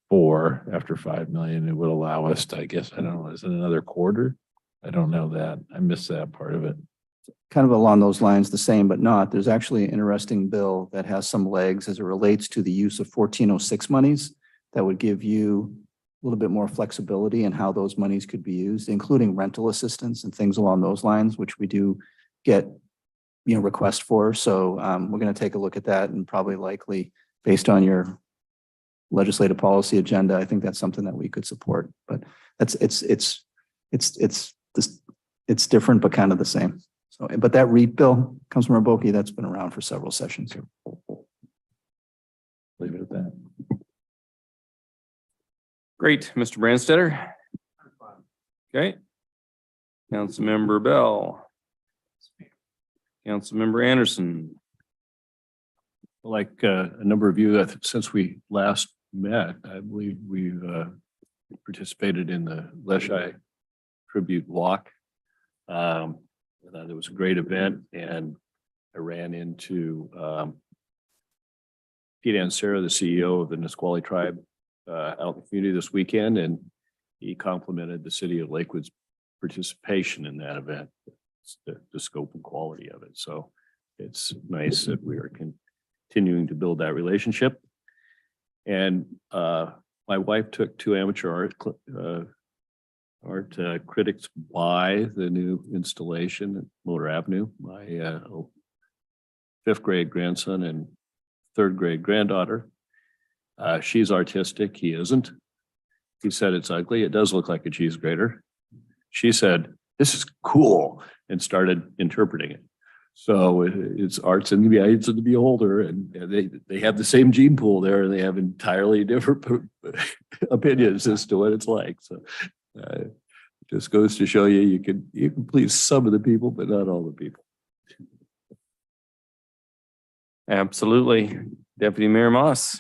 S10: 4 after 5 million, it would allow us to, I guess, I don't know, is it another quarter? I don't know that. I missed that part of it.
S6: Kind of along those lines, the same, but not. There's actually an interesting bill that has some legs as it relates to the use of 1406 monies that would give you a little bit more flexibility in how those monies could be used, including rental assistance and things along those lines, which we do get, you know, requests for. So we're going to take a look at that and probably likely based on your legislative policy agenda, I think that's something that we could support. But that's it's different, but kind of the same. So, but that REIT bill, Councilmember Boki, that's been around for several sessions.
S10: Leave it at that.
S1: Great, Mr. Branstetter. Okay. Councilmember Bell. Councilmember Anderson.
S22: Like a number of you, since we last met, I believe we've participated in the Leschi Tribute Walk. It was a great event, and I ran into Pete Ansara, the CEO of the Nisqually Tribe, out in the community this weekend, and he complimented the city of Lakewood's participation in that event, the scope and quality of it. So it's nice that we are continuing to build that relationship. And my wife took 2 amateur art critics by the new installation at Motor Avenue. My 5th grade grandson and 3rd grade granddaughter. She's artistic. He isn't. He said it's ugly. It does look like a cheese grater. She said, "This is cool," and started interpreting it. So it's arts in the eyes of the beholder, and they have the same gene pool there, and they have entirely different opinions as to what it's like. So just goes to show you, you can please some of the people, but not all the people.
S1: Absolutely. Deputy Mayor Moss.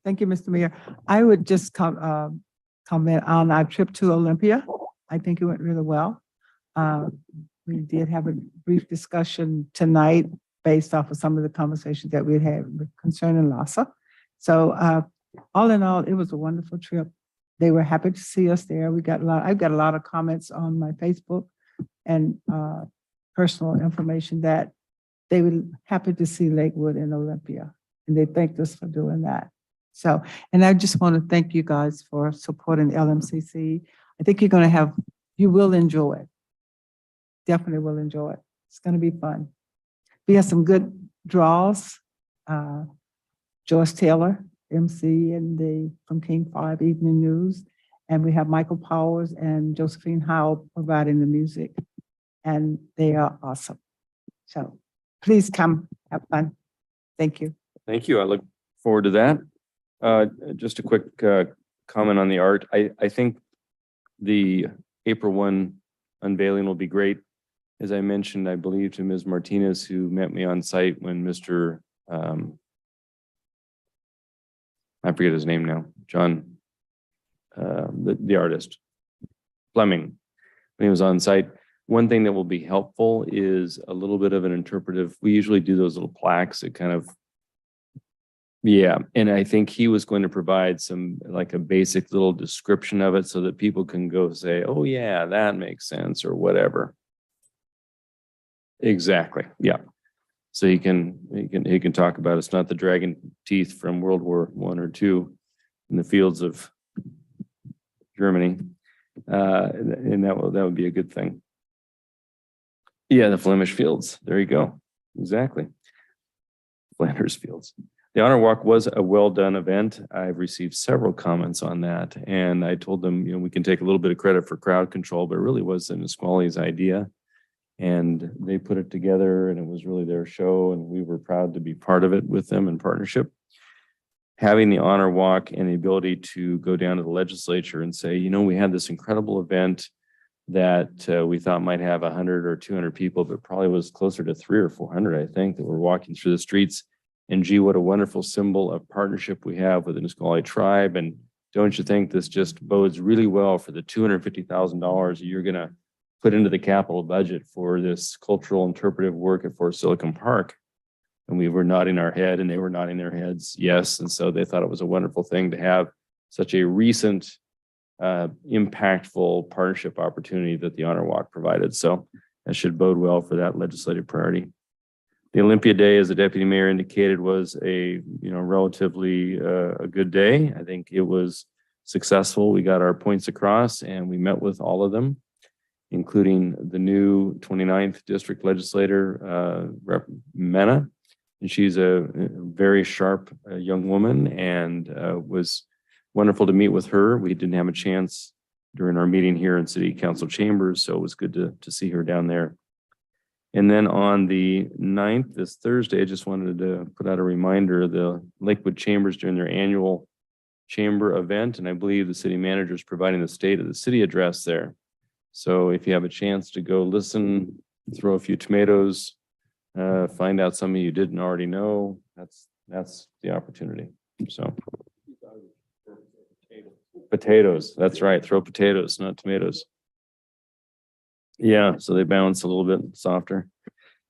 S8: Thank you, Mr. Mayor. I would just comment on our trip to Olympia. I think it went really well. We did have a brief discussion tonight based off of some of the conversations that we had concerning LAHSA. So all in all, it was a wonderful trip. They were happy to see us there. I've got a lot of comments on my Facebook and personal information that they were happy to see Lakewood and Olympia, and they thanked us for doing that. So, and I just want to thank you guys for supporting LMCC. I think you will enjoy it. Definitely will enjoy it. It's going to be fun. We have some good draws. Joyce Taylor, MC from King 5 Evening News. And we have Michael Powers and Josephine Howell providing the music. And they are awesome. So please come have fun. Thank you.
S1: Thank you. I look forward to that. Just a quick comment on the art. I think the April 1 unveiling will be great. As I mentioned, I believe to Ms. Martinez, who met me on site when Mr. I forget his name now, John, the artist, Fleming, when he was on site. One thing that will be helpful is a little bit of an interpretive. We usually do those little plaques that kind of, yeah. And I think he was going to provide some, like a basic little description of it so that people can go say, oh yeah, that makes sense or whatever. Exactly. Yeah. So he can talk about it's not the dragon teeth from World War I or II in the fields of Germany. And that would be a good thing. Yeah, the Flemish Fields. There you go. Exactly. Flanders Fields. The Honor Walk was a well-done event. I've received several comments on that, and I told them, we can take a little bit of credit for crowd control, but it really was Nisqually's idea. And they put it together, and it was really their show, and we were proud to be part of it with them in partnership. Having the Honor Walk and the ability to go down to the legislature and say, we had this incredible event that we thought might have 100 or 200 people, but probably was closer to 300 or 400, I think, that were walking through the streets. And gee, what a wonderful symbol of partnership we have with the Nisqually tribe. And don't you think this just bodes really well for the $250,000 you're going to put into the capital budget for this cultural interpretive work at Fort Silicon Park? And we were nodding our head and they were nodding their heads, yes. And so they thought it was a wonderful thing to have such a recent impactful partnership opportunity that the Honor Walk provided. So that should bode well for that legislative priority. The Olympia Day, as the deputy mayor indicated, was a relatively a good day. I think it was successful. We got our points across and we met with all of them, including the new 29th district legislator, Rep. Mena. And she's a very sharp young woman, and was wonderful to meet with her. We didn't have a chance during our meeting here in City Council chambers, so it was good to see her down there. And then on the 9th, this Thursday, I just wanted to put out a reminder, the Lakewood Chambers during their annual chamber event, and I believe the city manager is providing the state of the city address there. So if you have a chance to go listen, throw a few tomatoes, find out something you didn't already know, that's the opportunity. So potatoes, that's right, throw potatoes, not tomatoes. Yeah, so they bounce a little bit softer.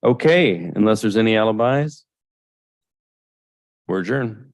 S1: Okay, unless there's any alibis, we're adjourned.